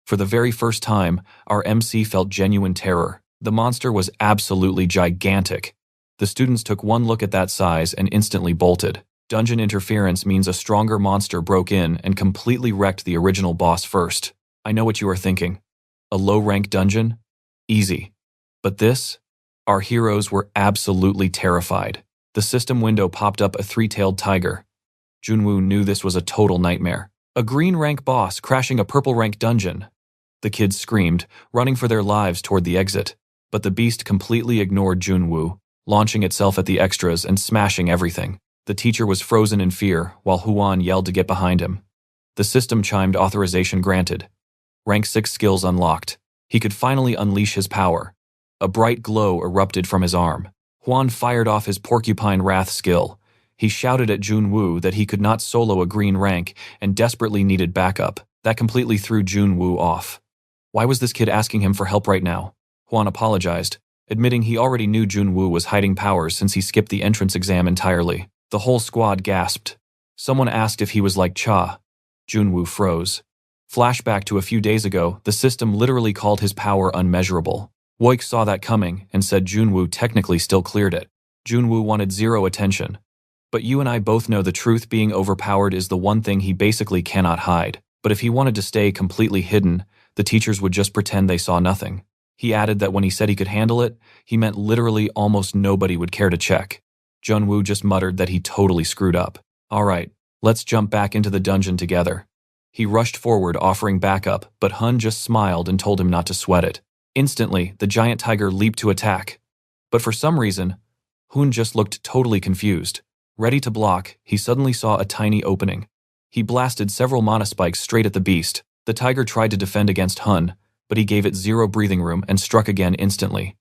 For the very first time, our MC felt genuine terror. The monster was absolutely gigantic. The students took one look at that size and instantly bolted. Dungeon interference means a stronger monster broke in and completely wrecked the original boss first. I know what you are thinking. A low-rank dungeon? Easy. But this? Our heroes were absolutely terrified. The system window popped up a three-tailed tiger. Junwoo knew this was a total nightmare. A green-rank boss crashing a purple-rank dungeon. The kids screamed, running for their lives toward the exit. But the beast completely ignored Junwoo, launching itself at the extras and smashing everything. The teacher was frozen in fear, while Huan yelled to get behind him. The system chimed authorization granted. Rank 6 skills unlocked. He could finally unleash his power. A bright glow erupted from his arm. Hwan fired off his porcupine wrath skill. He shouted at Junwoo that he could not solo a green rank and desperately needed backup. That completely threw Junwoo off. Why was this kid asking him for help right now? Hwan apologized, admitting he already knew Junwoo was hiding powers since he skipped the entrance exam entirely. The whole squad gasped. Someone asked if he was like Cha. Junwoo froze. Flashback to a few days ago, the system literally called his power unmeasurable. Wooik saw that coming and said Junwoo technically still cleared it. Junwoo wanted zero attention. But you and I both know the truth, being overpowered is the one thing he basically cannot hide. But if he wanted to stay completely hidden, the teachers would just pretend they saw nothing. He added that when he said he could handle it, he meant literally almost nobody would care to check. Junwoo just muttered that he totally screwed up. Alright, let's jump back into the dungeon together. He rushed forward offering backup, but Hyun just smiled and told him not to sweat it. Instantly, the giant tiger leaped to attack. But for some reason, Hyun just looked totally confused. Ready to block, he suddenly saw a tiny opening. He blasted several mana spikes straight at the beast. The tiger tried to defend against Hyun, but he gave it zero breathing room and struck again instantly.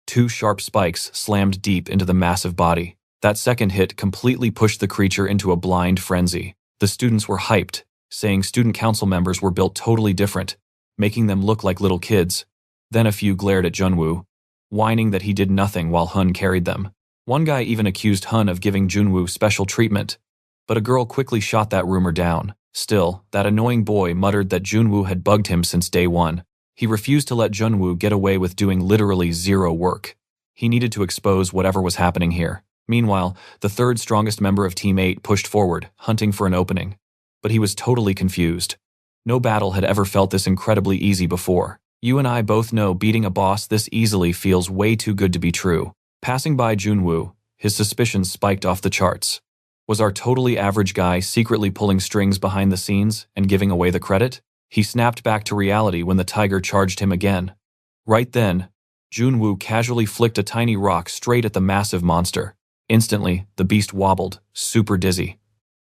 2 sharp spikes slammed deep into the massive body. That second hit completely pushed the creature into a blind frenzy. The students were hyped, saying student council members were built totally different, making them look like little kids. Then a few glared at Junwoo, whining that he did nothing while Hyun carried them. One guy even accused Hyun of giving Junwoo special treatment, but a girl quickly shot that rumor down. Still, that annoying boy muttered that Junwoo had bugged him since day one. He refused to let Junwoo get away with doing literally zero work. He needed to expose whatever was happening here. Meanwhile, the third strongest member of Team 8 pushed forward, hunting for an opening. But he was totally confused. No battle had ever felt this incredibly easy before. You and I both know beating a boss this easily feels way too good to be true. Passing by Junwoo, his suspicions spiked off the charts. Was our totally average guy secretly pulling strings behind the scenes and giving away the credit? He snapped back to reality when the tiger charged him again. Right then, Junwoo casually flicked a tiny rock straight at the massive monster. Instantly, the beast wobbled, super dizzy.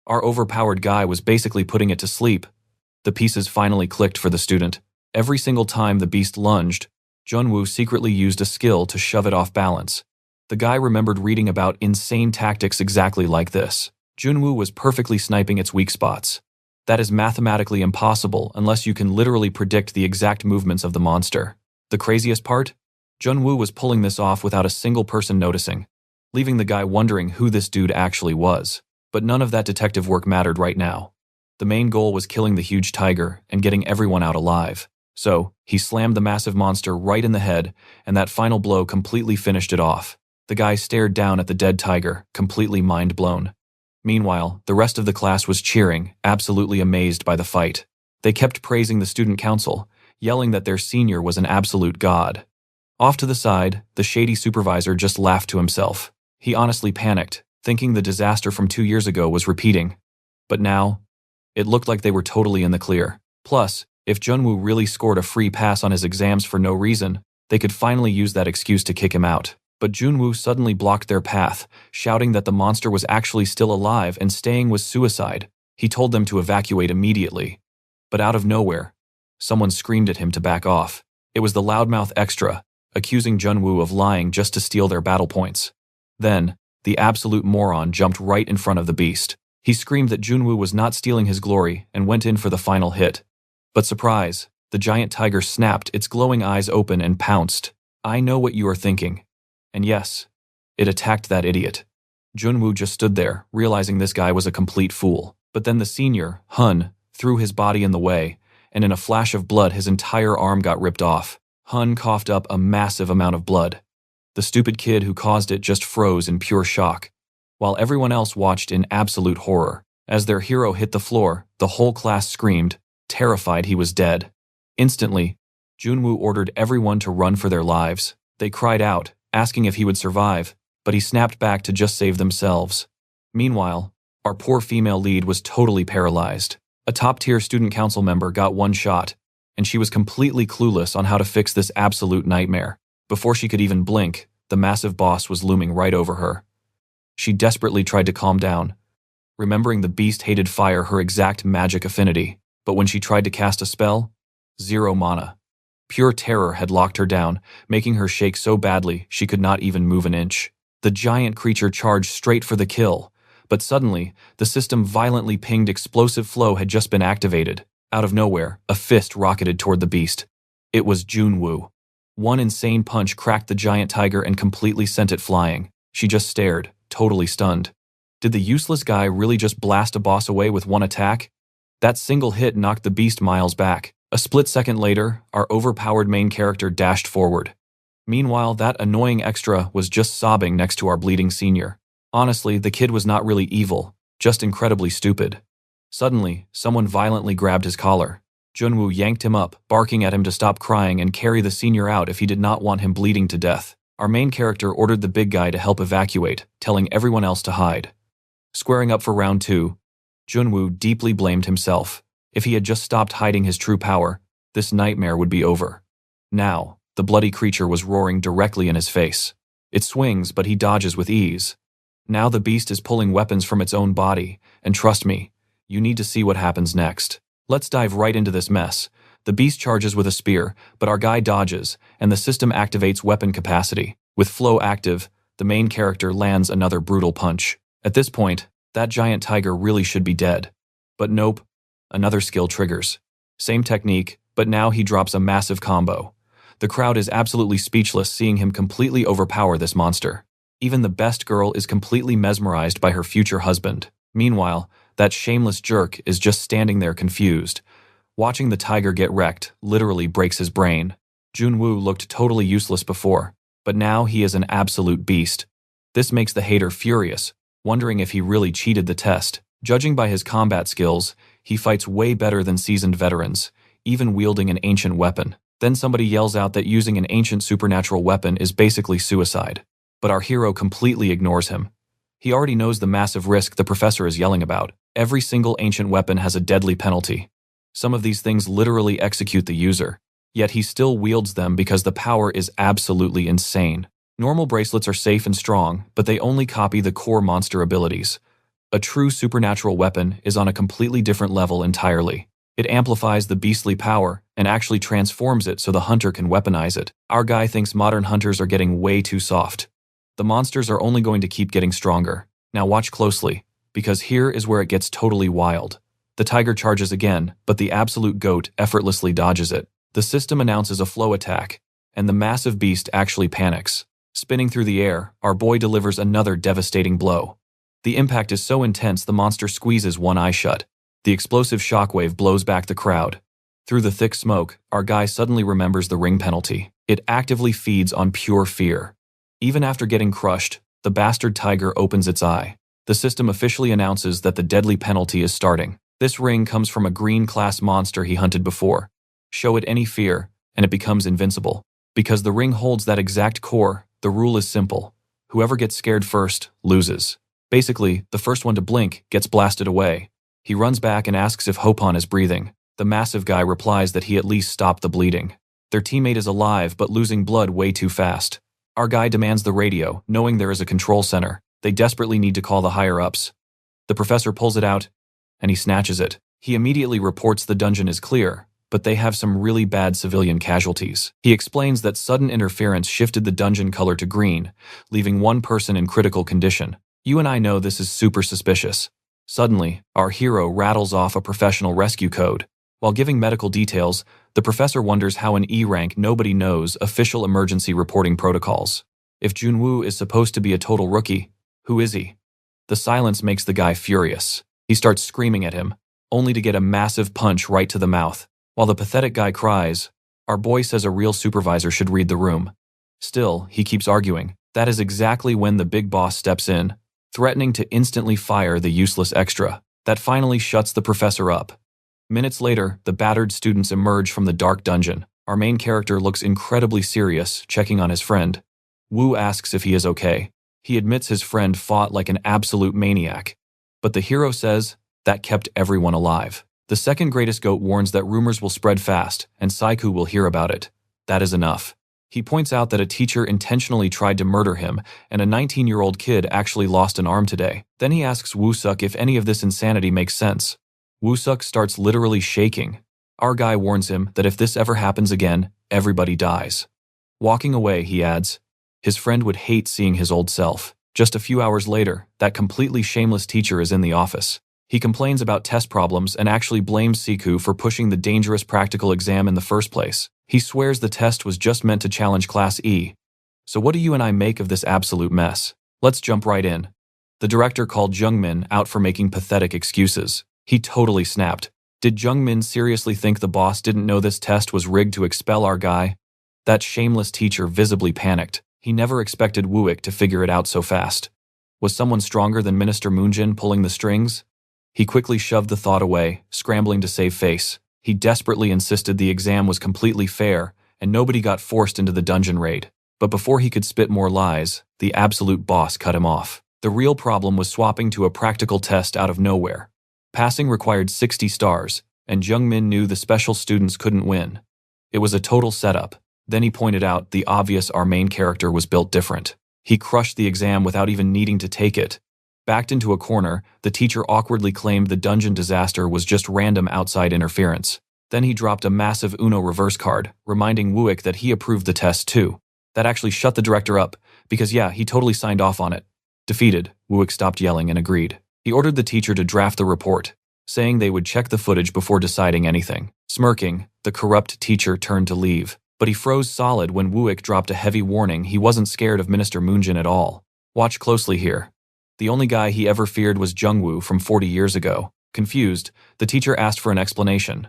Our overpowered guy was basically putting it to sleep. The pieces finally clicked for the student. Every single time the beast lunged, Junwoo secretly used a skill to shove it off balance. The guy remembered reading about insane tactics exactly like this. Junwoo was perfectly sniping its weak spots. That is mathematically impossible unless you can literally predict the exact movements of the monster. The craziest part? Junwoo was pulling this off without a single person noticing, leaving the guy wondering who this dude actually was. But none of that detective work mattered right now. The main goal was killing the huge tiger and getting everyone out alive. So, he slammed the massive monster right in the head, and that final blow completely finished it off. The guy stared down at the dead tiger, completely mind-blown. Meanwhile, the rest of the class was cheering, absolutely amazed by the fight. They kept praising the student council, yelling that their senior was an absolute god. Off to the side, the shady supervisor just laughed to himself. He honestly panicked, thinking the disaster from 2 years ago was repeating. But now, it looked like they were totally in the clear. Plus, if Junwoo really scored a free pass on his exams for no reason, they could finally use that excuse to kick him out. But Junwoo suddenly blocked their path, shouting that the monster was actually still alive and staying was suicide. He told them to evacuate immediately. But out of nowhere, someone screamed at him to back off. It was the loudmouth extra, accusing Junwoo of lying just to steal their battle points. Then, the absolute moron jumped right in front of the beast. He screamed that Junwoo was not stealing his glory and went in for the final hit. But surprise, the giant tiger snapped its glowing eyes open and pounced. I know what you are thinking. And yes, it attacked that idiot. Junwoo just stood there, realizing this guy was a complete fool. But then the senior, Hyun, threw his body in the way, and in a flash of blood his entire arm got ripped off. Hyun coughed up a massive amount of blood. The stupid kid who caused it just froze in pure shock, while everyone else watched in absolute horror. As their hero hit the floor, the whole class screamed, terrified he was dead. Instantly, Junwoo ordered everyone to run for their lives. They cried out, asking if he would survive, but he snapped back to just save themselves. Meanwhile, our poor female lead was totally paralyzed. A top-tier student council member got one shot, and she was completely clueless on how to fix this absolute nightmare. Before she could even blink, the massive boss was looming right over her. She desperately tried to calm down, remembering the beast hated fire her exact magic affinity. But when she tried to cast a spell, 0 mana. Pure terror had locked her down, making her shake so badly she could not even move an inch. The giant creature charged straight for the kill, but suddenly, the system violently pinged explosive flow had just been activated. Out of nowhere, a fist rocketed toward the beast. It was Junwoo. One insane punch cracked the giant tiger and completely sent it flying. She just stared, totally stunned. Did the useless guy really just blast a boss away with one attack? That single hit knocked the beast miles back. A split second later, our overpowered main character dashed forward. Meanwhile, that annoying extra was just sobbing next to our bleeding senior. Honestly, the kid was not really evil, just incredibly stupid. Suddenly, someone violently grabbed his collar. Junwoo yanked him up, barking at him to stop crying and carry the senior out if he did not want him bleeding to death. Our main character ordered the big guy to help evacuate, telling everyone else to hide. Squaring up for round 2, Junwoo deeply blamed himself. If he had just stopped hiding his true power, this nightmare would be over. Now, the bloody creature was roaring directly in his face. It swings, but he dodges with ease. Now the beast is pulling weapons from its own body, and trust me, you need to see what happens next. Let's dive right into this mess. The beast charges with a spear, but our guy dodges, and the system activates weapon capacity. With flow active, the main character lands another brutal punch. At this point, that giant tiger really should be dead. But nope, another skill triggers. Same technique, but now he drops a massive combo. The crowd is absolutely speechless seeing him completely overpower this monster. Even the best girl is completely mesmerized by her future husband. Meanwhile, that shameless jerk is just standing there confused. Watching the tiger get wrecked literally breaks his brain. Junwoo looked totally useless before, but now he is an absolute beast. This makes the hater furious, wondering if he really cheated the test. Judging by his combat skills, he fights way better than seasoned veterans, even wielding an ancient weapon. Then somebody yells out that using an ancient supernatural weapon is basically suicide. But our hero completely ignores him. He already knows the massive risk the professor is yelling about. Every single ancient weapon has a deadly penalty. Some of these things literally execute the user. Yet he still wields them because the power is absolutely insane. Normal bracelets are safe and strong, but they only copy the core monster abilities. A true supernatural weapon is on a completely different level entirely. It amplifies the beastly power and actually transforms it so the hunter can weaponize it. Our guy thinks modern hunters are getting way too soft. The monsters are only going to keep getting stronger. Now watch closely, because here is where it gets totally wild. The tiger charges again, but the absolute goat effortlessly dodges it. The system announces a flow attack, and the massive beast actually panics. Spinning through the air, our boy delivers another devastating blow. The impact is so intense the monster squeezes one eye shut. The explosive shockwave blows back the crowd. Through the thick smoke, our guy suddenly remembers the ring penalty. It actively feeds on pure fear. Even after getting crushed, the bastard tiger opens its eye. The system officially announces that the deadly penalty is starting. This ring comes from a green-class monster he hunted before. Show it any fear, and it becomes invincible. Because the ring holds that exact core, the rule is simple. Whoever gets scared first, loses. Basically, the first one to blink gets blasted away. He runs back and asks if Hopon is breathing. The massive guy replies that he at least stopped the bleeding. Their teammate is alive but losing blood way too fast. Our guy demands the radio, knowing there is a control center. They desperately need to call the higher-ups. The professor pulls it out, and he snatches it. He immediately reports the dungeon is clear, but they have some really bad civilian casualties. He explains that sudden interference shifted the dungeon color to green, leaving one person in critical condition. You and I know this is super suspicious. Suddenly, our hero rattles off a professional rescue code. While giving medical details, the professor wonders how an E-rank nobody knows official emergency reporting protocols. If Junwoo is supposed to be a total rookie, who is he? The silence makes the guy furious. He starts screaming at him, only to get a massive punch right to the mouth. While the pathetic guy cries, our boy says a real supervisor should read the room. Still, he keeps arguing. That is exactly when the big boss steps in, threatening to instantly fire the useless extra. That finally shuts the professor up. Minutes later, the battered students emerge from the dark dungeon. Our main character looks incredibly serious, checking on his friend. Woo asks if he is okay. He admits his friend fought like an absolute maniac. But the hero says that kept everyone alive. The second greatest goat warns that rumors will spread fast, and Saiku will hear about it. That is enough. He points out that a teacher intentionally tried to murder him, and a 19-year-old kid actually lost an arm today. Then he asks Woo-suk if any of this insanity makes sense. Woo-suk starts literally shaking. Our guy warns him that if this ever happens again, everybody dies. Walking away, he adds. His friend would hate seeing his old self. Just a few hours later, that completely shameless teacher is in the office. He complains about test problems and actually blames Siku for pushing the dangerous practical exam in the first place. He swears the test was just meant to challenge Class E. So what do you and I make of this absolute mess? Let's jump right in. The director called Jungmin out for making pathetic excuses. He totally snapped. Did Jungmin seriously think the boss didn't know this test was rigged to expel our guy? That shameless teacher visibly panicked. He never expected Wooik to figure it out so fast. Was someone stronger than Minister Moonjin pulling the strings? He quickly shoved the thought away, scrambling to save face. He desperately insisted the exam was completely fair and nobody got forced into the dungeon raid. But before he could spit more lies, the absolute boss cut him off. The real problem was swapping to a practical test out of nowhere. Passing required 60 stars, and Jungmin knew the special students couldn't win. It was a total setup. Then he pointed out the obvious: our main character was built different. He crushed the exam without even needing to take it. Backed into a corner, the teacher awkwardly claimed the dungeon disaster was just random outside interference. Then he dropped a massive Uno reverse card, reminding Wooik that he approved the test too. That actually shut the director up, because yeah, he totally signed off on it. Defeated, Wooik stopped yelling and agreed. He ordered the teacher to draft the report, saying they would check the footage before deciding anything. Smirking, the corrupt teacher turned to leave. But he froze solid when Wooik dropped a heavy warning he wasn't scared of Minister Moonjin at all. Watch closely here. The only guy he ever feared was Junwoo from 40 years ago. Confused, the teacher asked for an explanation.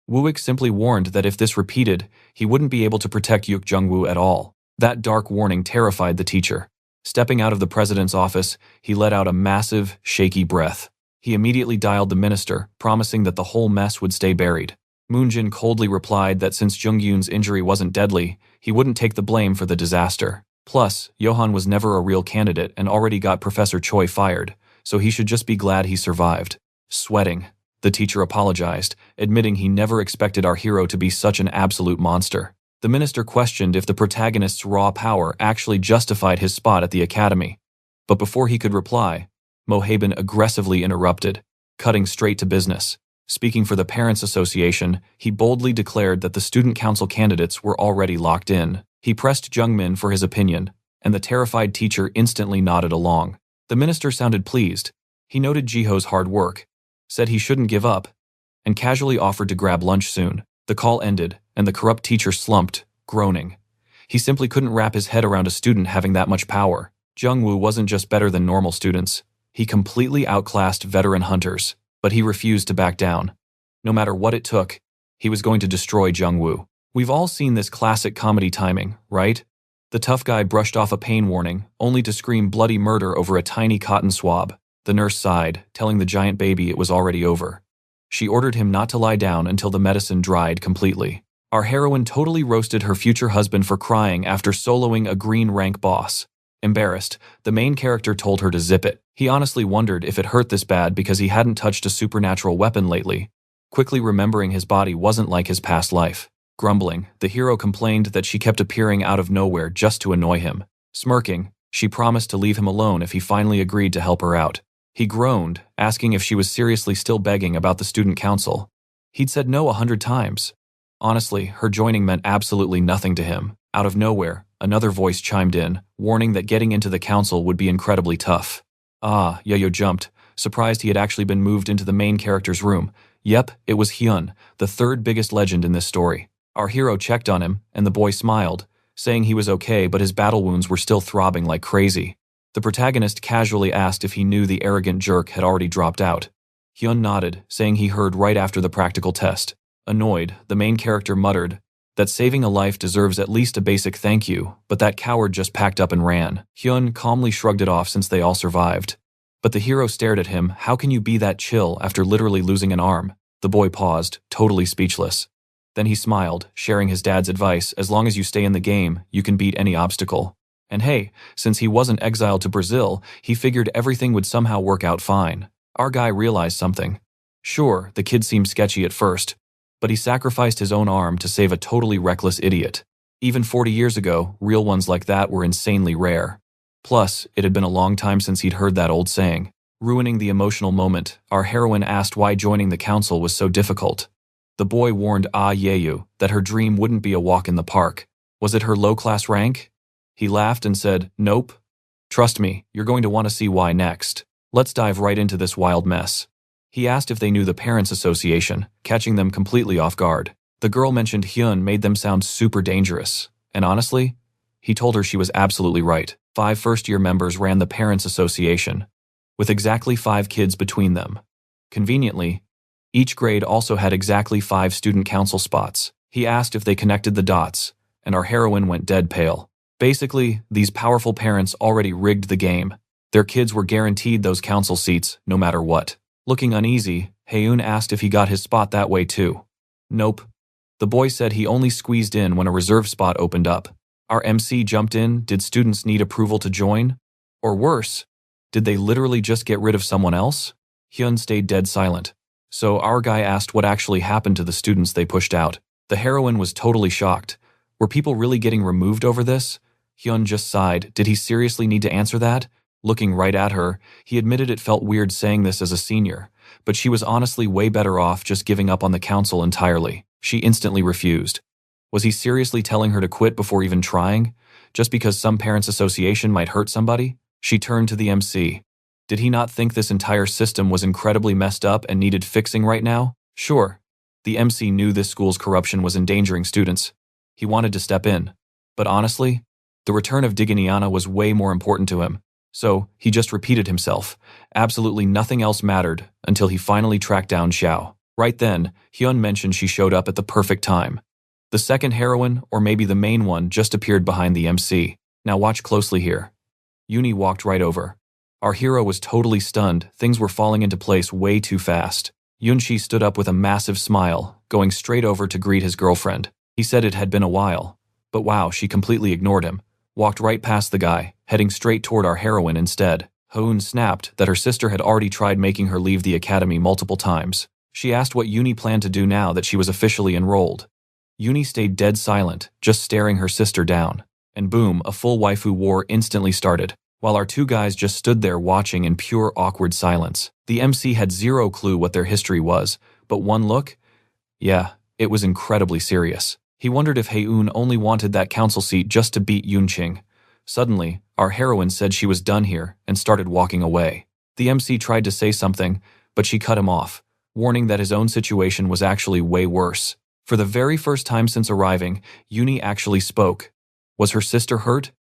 Wooik simply warned that if this repeated, he wouldn't be able to protect Junwoo at all. That dark warning terrified the teacher. Stepping out of the president's office, he let out a massive, shaky breath. He immediately dialed the minister, promising that the whole mess would stay buried. Moonjin coldly replied that since Jungyoon's injury wasn't deadly, he wouldn't take the blame for the disaster. Plus, Johan was never a real candidate and already got Professor Choi fired, so he should just be glad he survived. Sweating, the teacher apologized, admitting he never expected our hero to be such an absolute monster. The minister questioned if the protagonist's raw power actually justified his spot at the academy. But before he could reply, Mohaben aggressively interrupted, cutting straight to business. Speaking for the Parents Association, he boldly declared that the student council candidates were already locked in. He pressed Jungmin for his opinion, and the terrified teacher instantly nodded along. The minister sounded pleased. He noted Jiho's hard work, said he shouldn't give up, and casually offered to grab lunch soon. The call ended, and the corrupt teacher slumped, groaning. He simply couldn't wrap his head around a student having that much power. Junwoo wasn't just better than normal students. He completely outclassed veteran hunters, but he refused to back down. No matter what it took, he was going to destroy Junwoo. We've all seen this classic comedy timing, right? The tough guy brushed off a pain warning, only to scream bloody murder over a tiny cotton swab. The nurse sighed, telling the giant baby it was already over. She ordered him not to lie down until the medicine dried completely. Our heroine totally roasted her future husband for crying after soloing a green rank boss. Embarrassed, the main character told her to zip it. He honestly wondered if it hurt this bad because he hadn't touched a supernatural weapon lately, quickly remembering his body wasn't like his past life. Grumbling, the hero complained that she kept appearing out of nowhere just to annoy him. Smirking, she promised to leave him alone if he finally agreed to help her out. He groaned, asking if she was seriously still begging about the student council. He'd said no 100 times. Honestly, her joining meant absolutely nothing to him. Out of nowhere, another voice chimed in, warning that getting into the council would be incredibly tough. Ah, Yo-Yo jumped, surprised he had actually been moved into the main character's room. Yep, it was Hyun, the third biggest legend in this story. Our hero checked on him, and the boy smiled, saying he was okay but his battle wounds were still throbbing like crazy. The protagonist casually asked if he knew the arrogant jerk had already dropped out. Hyun nodded, saying he heard right after the practical test. Annoyed, the main character muttered that saving a life deserves at least a basic thank you, but that coward just packed up and ran. Hyun calmly shrugged it off since they all survived. But the hero stared at him. How can you be that chill after literally losing an arm? The boy paused, totally speechless. Then he smiled, sharing his dad's advice: as long as you stay in the game, you can beat any obstacle. And hey, since he wasn't exiled to Brazil, he figured everything would somehow work out fine. Our guy realized something. Sure, the kid seemed sketchy at first, but he sacrificed his own arm to save a totally reckless idiot. Even 40 years ago, real ones like that were insanely rare. Plus, it had been a long time since he'd heard that old saying. Ruining the emotional moment, our heroine asked why joining the council was so difficult. The boy warned Yeyu that her dream wouldn't be a walk in the park. Was it her low-class rank? He laughed and said, "Nope. Trust me, you're going to want to see why next. Let's dive right into this wild mess." He asked if they knew the Parents Association, catching them completely off guard. The girl mentioned Hyun made them sound super dangerous, and honestly, he told her she was absolutely right. 5 first-year members ran the Parents Association, with exactly 5 kids between them. Conveniently, each grade also had exactly 5 student council spots. He asked if they connected the dots, and our heroine went dead pale. Basically, these powerful parents already rigged the game. Their kids were guaranteed those council seats, no matter what. Looking uneasy, Hyun asked if he got his spot that way too. Nope. The boy said he only squeezed in when a reserve spot opened up. Our MC jumped in. Did students need approval to join? Or worse, did they literally just get rid of someone else? Hyun stayed dead silent. So our guy asked what actually happened to the students they pushed out. The heroine was totally shocked. Were people really getting removed over this? Hyun just sighed. Did he seriously need to answer that? Looking right at her, he admitted it felt weird saying this as a senior, but she was honestly way better off just giving up on the council entirely. She instantly refused. Was he seriously telling her to quit before even trying? Just because some parents' association might hurt somebody? She turned to the MC. Did he not think this entire system was incredibly messed up and needed fixing right now? Sure. The MC knew this school's corruption was endangering students. He wanted to step in. But honestly, the return of Diginiana was way more important to him. So, he just repeated himself. Absolutely nothing else mattered until he finally tracked down Xiao. Right then, Hyun mentioned she showed up at the perfect time. The second heroine, or maybe the main one, just appeared behind the MC. Now watch closely here. Uni walked right over. Our hero was totally stunned. Things were falling into place way too fast. Eunchae stood up with a massive smile, going straight over to greet his girlfriend. He said it had been a while. But wow, she completely ignored him. Walked right past the guy, heading straight toward our heroine instead. Hyun snapped that her sister had already tried making her leave the academy multiple times. She asked what Uni planned to do now that she was officially enrolled. Uni stayed dead silent, just staring her sister down. And boom, a full waifu war instantly started, while our 2 guys just stood there watching in pure awkward silence. The MC had zero clue what their history was, but one look? Yeah, it was incredibly serious. He wondered if Hyun only wanted that council seat just to beat Eunchae. Suddenly, our heroine said she was done here and started walking away. The MC tried to say something, but she cut him off, warning that his own situation was actually way worse. For the very first time since arriving, Uni actually spoke. Was her sister hurt?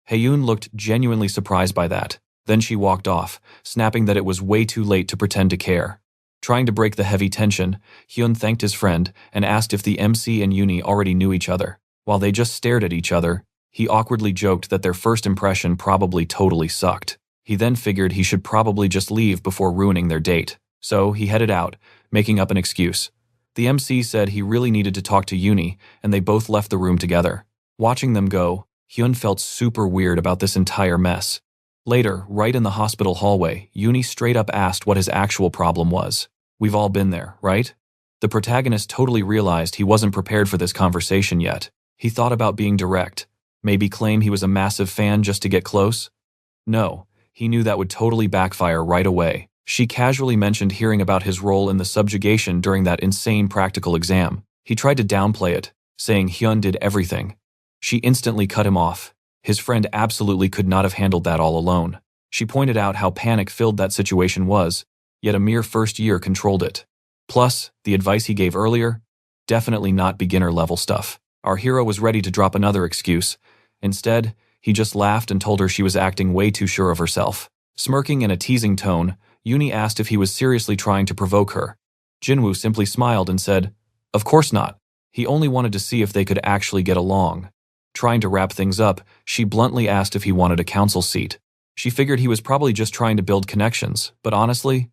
Hyun looked genuinely surprised by that. Then she walked off, snapping that it was way too late to pretend to care. Trying to break the heavy tension, Hyun thanked his friend and asked if the MC and Uni already knew each other. While they just stared at each other, he awkwardly joked that their first impression probably totally sucked. He then figured he should probably just leave before ruining their date. So he headed out, making up an excuse. The MC said he really needed to talk to Uni, and they both left the room together. Watching them go, Hyun felt super weird about this entire mess. Later, right in the hospital hallway, Uni straight up asked what his actual problem was. We've all been there, right? The protagonist totally realized he wasn't prepared for this conversation yet. He thought about being direct. Maybe claim he was a massive fan just to get close? No, he knew that would totally backfire right away. She casually mentioned hearing about his role in the subjugation during that insane practical exam. He tried to downplay it, saying Hyun did everything. She instantly cut him off. His friend absolutely could not have handled that all alone. She pointed out how panic-filled that situation was, yet a mere first year controlled it. Plus, the advice he gave earlier, definitely not beginner-level stuff. Our hero was ready to drop another excuse. Instead, he just laughed and told her she was acting way too sure of herself. Smirking in a teasing tone, Uni asked if he was seriously trying to provoke her. Junwoo simply smiled and said, "Of course not. He only wanted to see if they could actually get along." Trying to wrap things up, she bluntly asked if he wanted a council seat. She figured he was probably just trying to build connections, but honestly,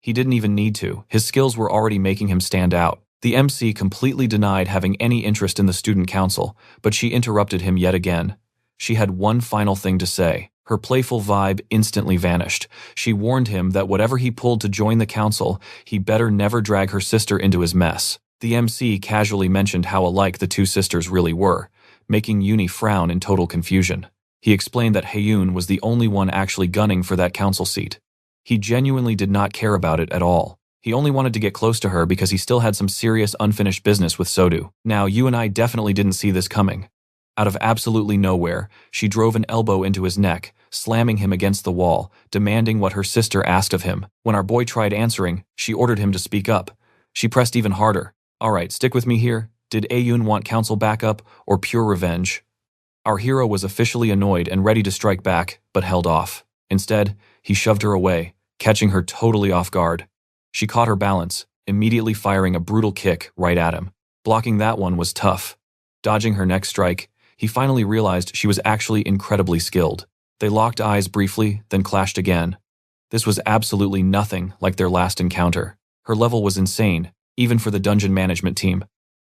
he didn't even need to. His skills were already making him stand out. The MC completely denied having any interest in the student council, but she interrupted him yet again. She had one final thing to say. Her playful vibe instantly vanished. She warned him that whatever he pulled to join the council, he better never drag her sister into his mess. The MC casually mentioned how alike the 2 sisters really were, making Uni frown in total confusion. He explained that Hyun was the only one actually gunning for that council seat. He genuinely did not care about it at all. He He only wanted to get close to her because he still had some serious unfinished business with Sodu. Now, you and I definitely didn't see this coming. Out of absolutely nowhere, she drove an elbow into his neck, slamming him against the wall, demanding what her sister asked of him. When our boy tried answering, she ordered him to speak up. She pressed even harder. All right, stick with me here. Did Hyun want council backup or pure revenge? Our hero was officially annoyed and ready to strike back, but held off. Instead, he shoved her away, catching her totally off guard. She caught her balance, immediately firing a brutal kick right at him. Blocking that one was tough. Dodging her next strike, he finally realized she was actually incredibly skilled. They locked eyes briefly, then clashed again. This was absolutely nothing like their last encounter. Her level was insane, even for the dungeon management team.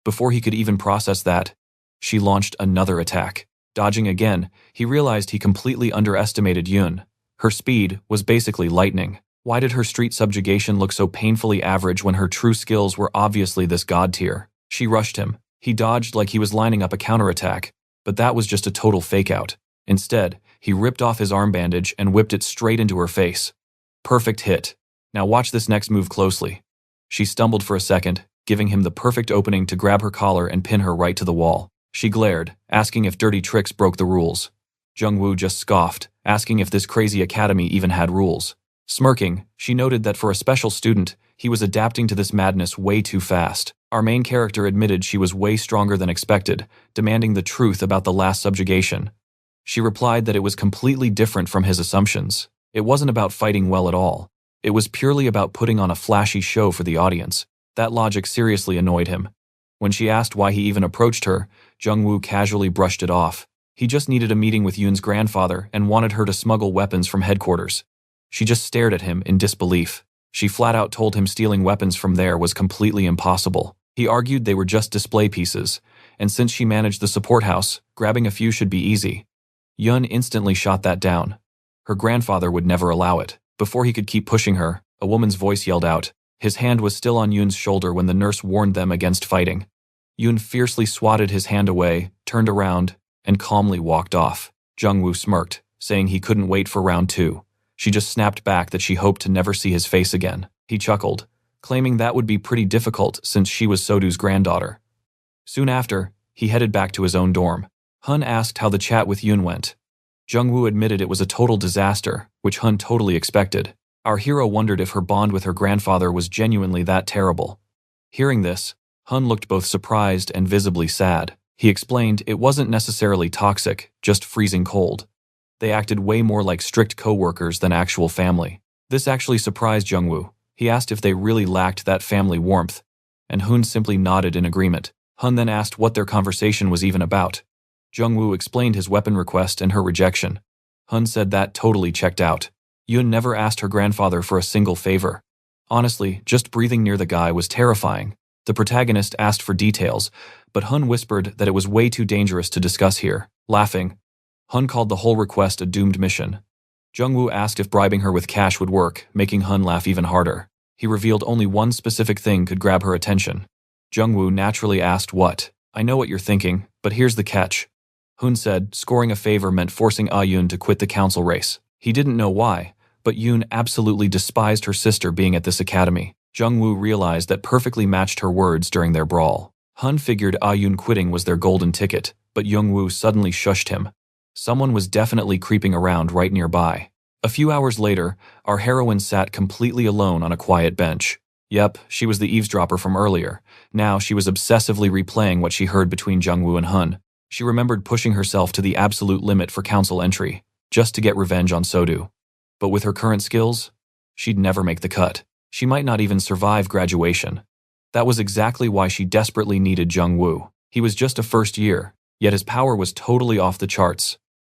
Before he could even process that, she launched another attack. Dodging again, he realized he completely underestimated Hyun. Her speed was basically lightning. Why did her street subjugation look so painfully average when her true skills were obviously this god tier? She rushed him. He dodged like he was lining up a counterattack, but that was just a total fake-out. Instead, he ripped off his arm bandage and whipped it straight into her face. Perfect hit. Now watch this next move closely. She stumbled for a second, giving him the perfect opening to grab her collar and pin her right to the wall. She glared, asking if dirty tricks broke the rules. Junwoo just scoffed, asking if this crazy academy even had rules. Smirking, she noted that for a special student, he was adapting to this madness way too fast. Our main character admitted she was way stronger than expected, demanding the truth about the last subjugation. She replied that it was completely different from his assumptions. It wasn't about fighting well at all. It was purely about putting on a flashy show for the audience. That logic seriously annoyed him. When she asked why he even approached her, Junwoo casually brushed it off. He just needed a meeting with Yoon's grandfather and wanted her to smuggle weapons from headquarters. She just stared at him in disbelief. She flat out told him stealing weapons from there was completely impossible. He argued they were just display pieces, and since she managed the support house, grabbing a few should be easy. Hyun instantly shot that down. Her grandfather would never allow it. Before he could keep pushing her, a woman's voice yelled out. His hand was still on Yoon's shoulder when the nurse warned them against fighting. Hyun fiercely swatted his hand away, turned around, and calmly walked off. Junwoo smirked, saying he couldn't wait for round 2. She just snapped back that she hoped to never see his face again. He chuckled, claiming that would be pretty difficult since she was Sodu's granddaughter. Soon after, he headed back to his own dorm. Hyun asked how the chat with Hyun went. Junwoo admitted it was a total disaster, which Hyun totally expected. Our hero wondered if her bond with her grandfather was genuinely that terrible. Hearing this, Hyun looked both surprised and visibly sad. He explained it wasn't necessarily toxic, just freezing cold. They acted way more like strict co-workers than actual family. This actually surprised Junwoo. He asked if they really lacked that family warmth, and Hyun simply nodded in agreement. Hyun then asked what their conversation was even about. Junwoo explained his weapon request and her rejection. Hyun said that totally checked out. Hyun never asked her grandfather for a single favor. Honestly, just breathing near the guy was terrifying. The protagonist asked for details, but Hyun whispered that it was way too dangerous to discuss here. Laughing, Hyun called the whole request a doomed mission. Junwoo asked if bribing her with cash would work, making Hyun laugh even harder. He revealed only one specific thing could grab her attention. Junwoo naturally asked what. I know what you're thinking, but here's the catch. Hyun said scoring a favor meant forcing Hyun to quit the council race. He didn't know why, but Hyun absolutely despised her sister being at this academy. Junwoo realized that perfectly matched her words during their brawl. Hyun figured Hyun quitting was their golden ticket, but Junwoo suddenly shushed him. Someone was definitely creeping around right nearby. A few hours later, our heroine sat completely alone on a quiet bench. Yep, she was the eavesdropper from earlier. Now she was obsessively replaying what she heard between Junwoo and Hyun. She remembered pushing herself to the absolute limit for council entry, just to get revenge on Sodu. But with her current skills, she'd never make the cut. She might not even survive graduation. That was exactly why she desperately needed Junwoo. He was just a first year, yet his power was totally off the charts.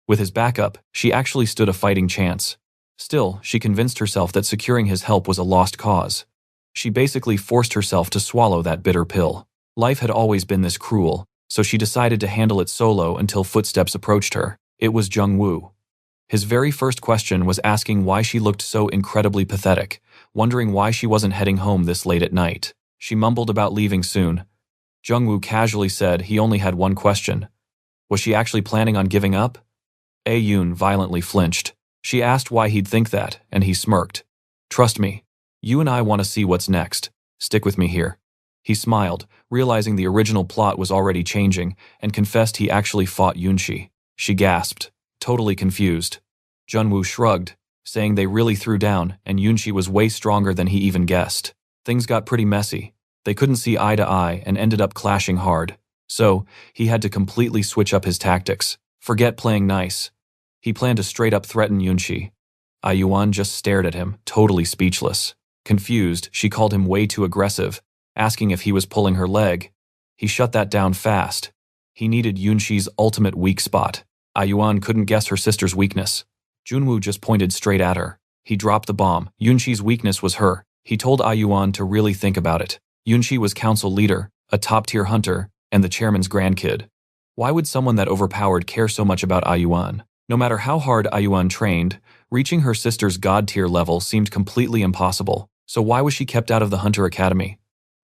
With his backup, she actually stood a fighting chance. Still, she convinced herself that securing his help was a lost cause. She basically forced herself to swallow that bitter pill. Life had always been this cruel, so she decided to handle it solo until footsteps approached her. It was Junwoo. His very first question was asking why she looked so incredibly pathetic, wondering why she wasn't heading home this late at night. She mumbled about leaving soon. Junwoo casually said he only had one question. Was she actually planning on giving up? Hyun violently flinched. She asked why he'd think that, and he smirked. Trust me, You and I want to see what's next. Stick with me here. He smiled, realizing the original plot was already changing, and confessed he actually fought Eunchae. She gasped, totally confused. Junwoo shrugged, saying they really threw down, and Eunchae was way stronger than he even guessed. Things got pretty messy. They couldn't see eye to eye and ended up clashing hard. So, he had to completely switch up his tactics. Forget playing nice. He planned to straight up threaten Eunchae. Hyun just stared at him, totally speechless. Confused, she called him way too aggressive, asking if he was pulling her leg. He shut that down fast. He needed Eunchae's ultimate weak spot. Hyun couldn't guess her sister's weakness. Junwoo just pointed straight at her. He dropped the bomb. Eunchae's weakness was her. He told Hyun to really think about it. Eunchae was council leader, a top-tier hunter, and the chairman's grandkid. Why would someone that overpowered care so much about Hyun? No matter how hard Hyun trained, reaching her sister's god-tier level seemed completely impossible. So why was she kept out of the Hunter Academy?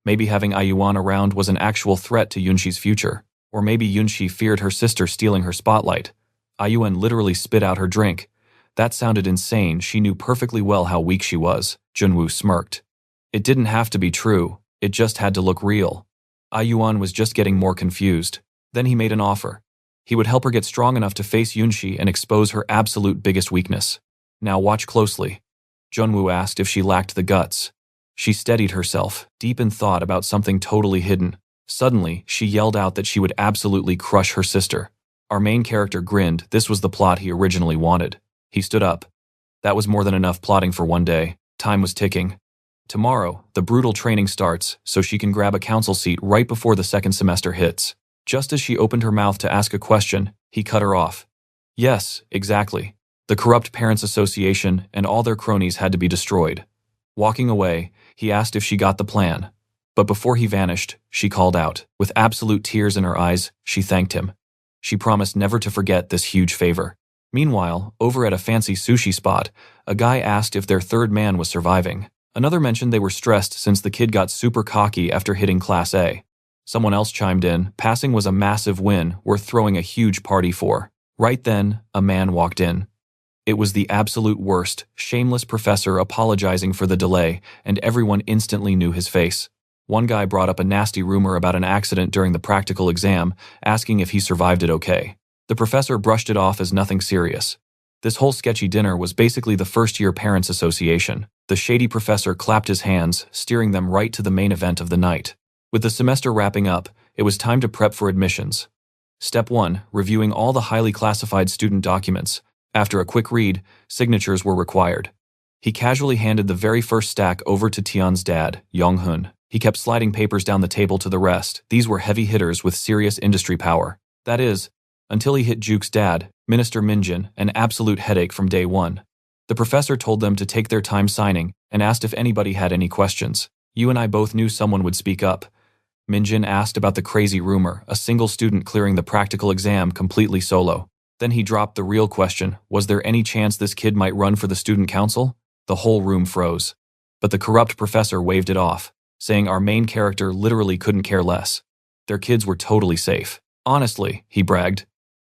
Maybe having Hyun around was an actual threat to Eunchae's future. Or maybe Eunchae feared her sister stealing her spotlight. Hyun literally spit out her drink. That sounded insane. She knew perfectly well how weak she was. Junwoo smirked. It didn't have to be true. It just had to look real. Hyun was just getting more confused. Then he made an offer. He would help her get strong enough to face Eunchae and expose her absolute biggest weakness. Now watch closely. Junwoo asked if she lacked the guts. She steadied herself, deep in thought about something totally hidden. Suddenly, she yelled out that she would absolutely crush her sister. Our main character grinned. This was the plot he originally wanted. He stood up. That was more than enough plotting for one day. Time was ticking. Tomorrow, the brutal training starts, so she can grab a council seat right before the second semester hits. Just as she opened her mouth to ask a question, he cut her off. Yes, exactly. The corrupt Parents Association and all their cronies had to be destroyed. Walking away, he asked if she got the plan. But before he vanished, she called out. With absolute tears in her eyes, she thanked him. She promised never to forget this huge favor. Meanwhile, over at a fancy sushi spot, a guy asked if their third man was surviving. Another mentioned they were stressed since the kid got super cocky after hitting Class A. Someone else chimed in, passing was a massive win worth throwing a huge party for. Right then, a man walked in. It was the absolute worst, shameless professor apologizing for the delay, and everyone instantly knew his face. One guy brought up a nasty rumor about an accident during the practical exam, asking if he survived it okay. The professor brushed it off as nothing serious. This whole sketchy dinner was basically the first-year Parents Association. The shady professor clapped his hands, steering them right to the main event of the night. With the semester wrapping up, it was time to prep for admissions. Step 1, reviewing all the highly classified student documents. After a quick read, signatures were required. He casually handed the very first stack over to Tion's dad, Yong-hun. He kept sliding papers down the table to the rest. These were heavy hitters with serious industry power. That is, until he hit Juok's dad, Minister Min Jun, an absolute headache from day one. The professor told them to take their time signing and asked if anybody had any questions. You and I both knew someone would speak up. Min Jun asked about the crazy rumor, a single student clearing the practical exam completely solo. Then he dropped the real question, was there any chance this kid might run for the student council? The whole room froze. But the corrupt professor waved it off, saying our main character literally couldn't care less. Their kids were totally safe. Honestly, he bragged.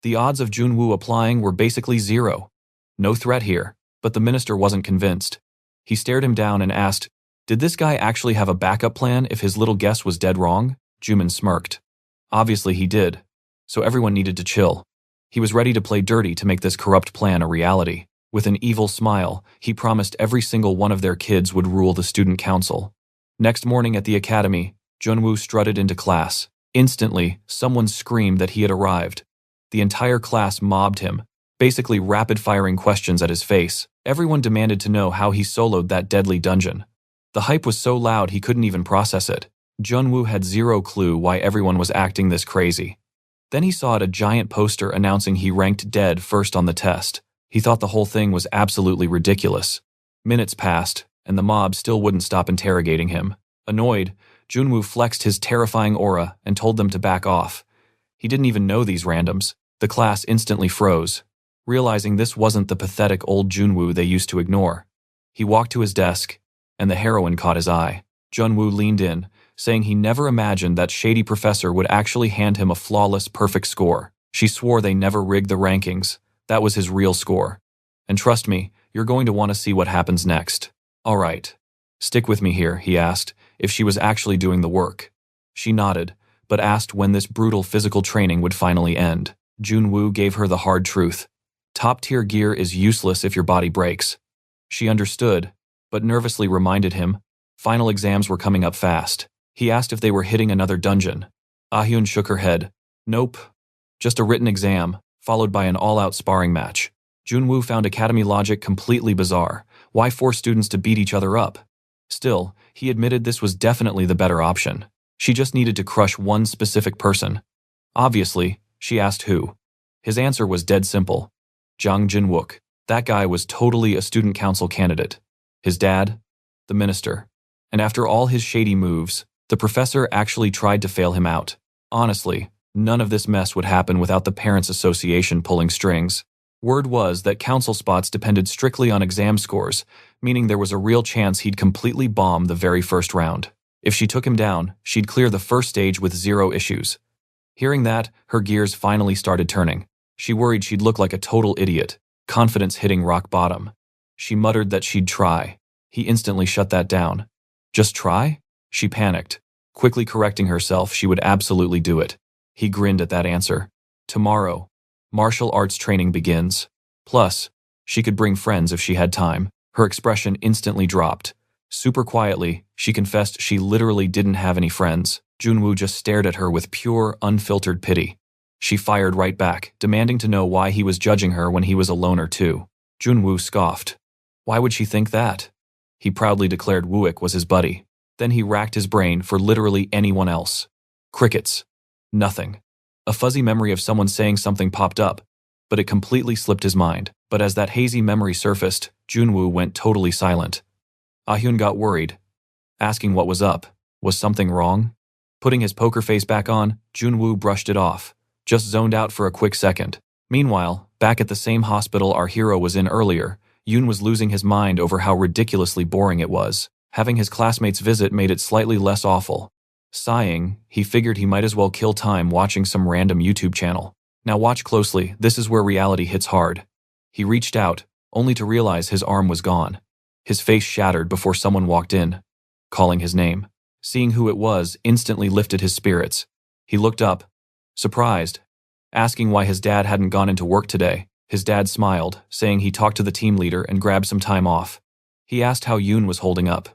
The odds of Junwoo applying were basically zero. No threat here, but the minister wasn't convinced. He stared him down and asked, did this guy actually have a backup plan if his little guess was dead wrong? Juman smirked. Obviously he did, so everyone needed to chill. He was ready to play dirty to make this corrupt plan a reality. With an evil smile, he promised every single one of their kids would rule the student council. Next morning at the academy, Junwoo strutted into class. Instantly, someone screamed that he had arrived. The entire class mobbed him, basically rapid-firing questions at his face. Everyone demanded to know how he soloed that deadly dungeon. The hype was so loud he couldn't even process it. Junwoo had zero clue why everyone was acting this crazy. Then he saw a giant poster announcing he ranked dead first on the test. He thought the whole thing was absolutely ridiculous. Minutes passed, and the mob still wouldn't stop interrogating him. Annoyed, Junwoo flexed his terrifying aura and told them to back off. He didn't even know these randoms. The class instantly froze, realizing this wasn't the pathetic old Junwoo they used to ignore. He walked to his desk, and the heroine caught his eye. Junwoo leaned in, saying he never imagined that shady professor would actually hand him a flawless, perfect score. She swore they never rigged the rankings. That was his real score. And trust me, you're going to want to see what happens next. All right. Stick with me here, he asked, if she was actually doing the work. She nodded, but asked when this brutal physical training would finally end. Junwoo gave her the hard truth. Top-tier gear is useless if your body breaks. She understood, but nervously reminded him. Final exams were coming up fast. He asked if they were hitting another dungeon. Hyun shook her head. Nope. Just a written exam, followed by an all-out sparring match. Junwoo found academy logic completely bizarre. Why force students to beat each other up? Still, he admitted this was definitely the better option. She just needed to crush one specific person. Obviously, she asked who. His answer was dead simple. Jang Jin-wook. That guy was totally a student council candidate. His dad? The minister. And after all his shady moves, the professor actually tried to fail him out. Honestly, none of this mess would happen without the Parents' Association pulling strings. Word was that council spots depended strictly on exam scores, meaning there was a real chance he'd completely bomb the very first round. If she took him down, she'd clear the first stage with 0 issues. Hearing that, her gears finally started turning. She worried she'd look like a total idiot, confidence hitting rock bottom. She muttered that she'd try. He instantly shut that down. Just try? She panicked, quickly correcting herself she would absolutely do it. He grinned at that answer. Tomorrow, martial arts training begins. Plus, she could bring friends if she had time. Her expression instantly dropped. Super quietly, she confessed she literally didn't have any friends. Junwoo just stared at her with pure, unfiltered pity. She fired right back, demanding to know why he was judging her when he was a loner too. Junwoo scoffed. Why would she think that? He proudly declared Wooik was his buddy. Then he racked his brain for literally anyone else. Crickets. Nothing. A fuzzy memory of someone saying something popped up, but it completely slipped his mind. But as that hazy memory surfaced, Junwoo went totally silent. Hyun got worried, asking what was up. Was something wrong? Putting his poker face back on, Junwoo brushed it off, just zoned out for a quick second. Meanwhile, back at the same hospital our hero was in earlier, Hyun was losing his mind over how ridiculously boring it was. Having his classmates visit made it slightly less awful. Sighing, he figured he might as well kill time watching some random YouTube channel. Now watch closely, this is where reality hits hard. He reached out, only to realize his arm was gone. His face shattered before someone walked in, calling his name. Seeing who it was instantly lifted his spirits. He looked up, surprised, asking why his dad hadn't gone into work today. His dad smiled, saying he talked to the team leader and grabbed some time off. He asked how Hyun was holding up.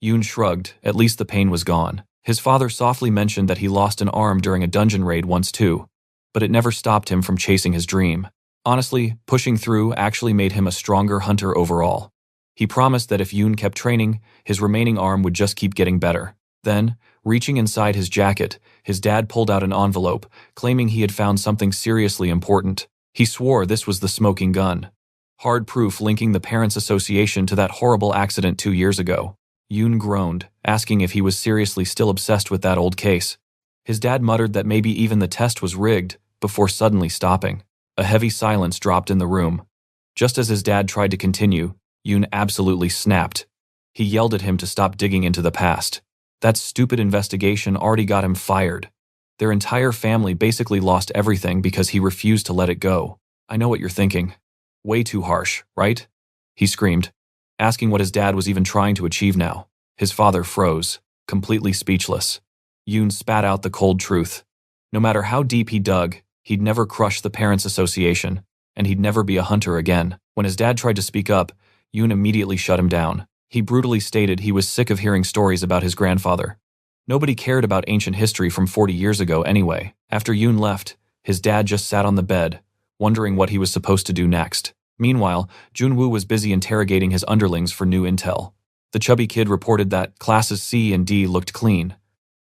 Hyun shrugged, at least the pain was gone. His father softly mentioned that he lost an arm during a dungeon raid once too, but it never stopped him from chasing his dream. Honestly, pushing through actually made him a stronger hunter overall. He promised that if Hyun kept training, his remaining arm would just keep getting better. Then, reaching inside his jacket, his dad pulled out an envelope, claiming he had found something seriously important. He swore this was the smoking gun. Hard proof linking the Parents' Association to that horrible accident 2 years ago. Hyun groaned, asking if he was seriously still obsessed with that old case. His dad muttered that maybe even the test was rigged, before suddenly stopping. A heavy silence dropped in the room. Just as his dad tried to continue, Hyun absolutely snapped. He yelled at him to stop digging into the past. That stupid investigation already got him fired. Their entire family basically lost everything because he refused to let it go. I know what you're thinking. Way too harsh, right? He screamed, asking what his dad was even trying to achieve now. His father froze, completely speechless. Hyun spat out the cold truth. No matter how deep he dug, he'd never crush the Parents' Association, and he'd never be a hunter again. When his dad tried to speak up, Hyun immediately shut him down. He brutally stated he was sick of hearing stories about his grandfather. Nobody cared about ancient history from 40 years ago anyway. After Hyun left, his dad just sat on the bed, wondering what he was supposed to do next. Meanwhile, Junwoo was busy interrogating his underlings for new intel. The chubby kid reported that classes C and D looked clean.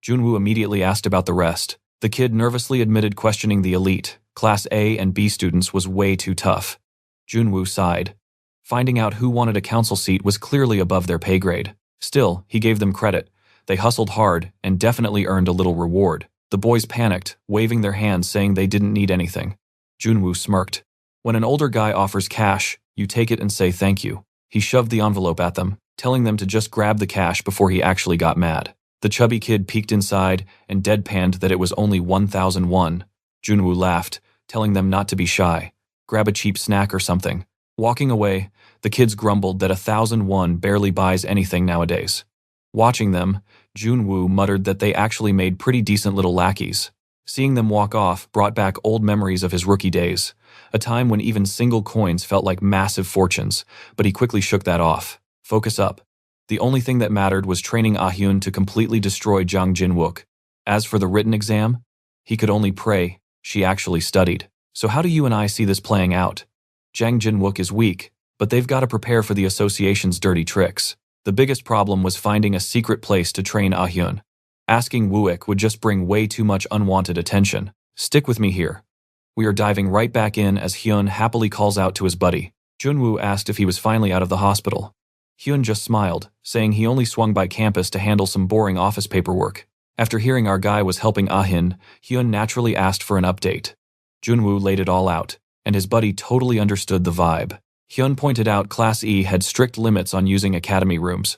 Junwoo immediately asked about the rest. The kid nervously admitted questioning the elite, Class A and B students was way too tough. Junwoo sighed. Finding out who wanted a council seat was clearly above their pay grade. Still, he gave them credit. They hustled hard and definitely earned a little reward. The boys panicked, waving their hands saying they didn't need anything. Junwoo smirked. When an older guy offers cash, you take it and say thank you. He shoved the envelope at them, telling them to just grab the cash before he actually got mad. The chubby kid peeked inside and deadpanned that it was only 1,001. Junwoo laughed, telling them not to be shy. Grab a cheap snack or something. Walking away, the The kids grumbled that 1,001 barely buys anything nowadays. Watching them, Junwoo muttered that they actually made pretty decent little lackeys. Seeing them walk off brought back old memories of his rookie days, a time when even single coins felt like massive fortunes, but he quickly shook that off. Focus up. The only thing that mattered was training Hyun to completely destroy Jang Jin-wook. As for the written exam, he could only pray she actually studied. So how do you and I see this playing out? Jang Jin-wook is weak, but they've got to prepare for the association's dirty tricks. The biggest problem was finding a secret place to train Hyun. Asking Wooik would just bring way too much unwanted attention. Stick with me here. We are diving right back in as Hyun happily calls out to his buddy. Junwoo asked if he was finally out of the hospital. Hyun just smiled, saying he only swung by campus to handle some boring office paperwork. After hearing our guy was helping Hyun, Hyun naturally asked for an update. Junwoo laid it all out, and his buddy totally understood the vibe. Hyun pointed out Class E had strict limits on using academy rooms.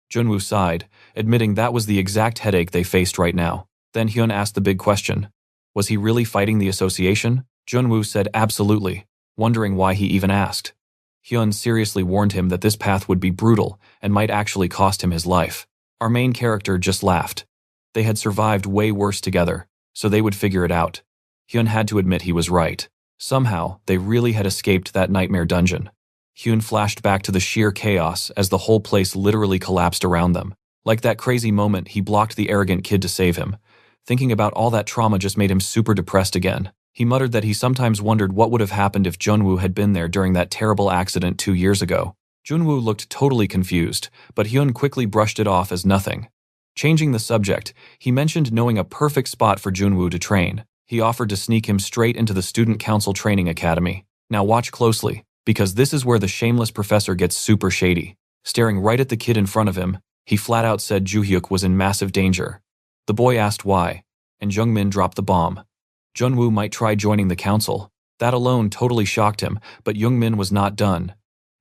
Junwoo sighed, admitting that was the exact headache they faced right now. Then Hyun asked the big question. Was he really fighting the association? Junwoo said absolutely, wondering why he even asked. Hyun seriously warned him that this path would be brutal and might actually cost him his life. Our main character just laughed. They had survived way worse together, so they would figure it out. Hyun had to admit he was right. Somehow, they really had escaped that nightmare dungeon. Hyun flashed back to the sheer chaos as the whole place literally collapsed around them. Like that crazy moment he blocked the arrogant kid to save him. Thinking about all that trauma just made him super depressed again. He muttered that he sometimes wondered what would have happened if Junwoo had been there during that terrible accident 2 years ago. Junwoo looked totally confused, but Hyun quickly brushed it off as nothing. Changing the subject, he mentioned knowing a perfect spot for Junwoo to train. He offered to sneak him straight into the Student Council Training Academy. Now watch closely, because this is where the shameless professor gets super shady. Staring right at the kid in front of him, he flat out said Juhyuk was in massive danger. The boy asked why, and Jungmin dropped the bomb. Junwoo might try joining the council. That alone totally shocked him, but Jungmin was not done.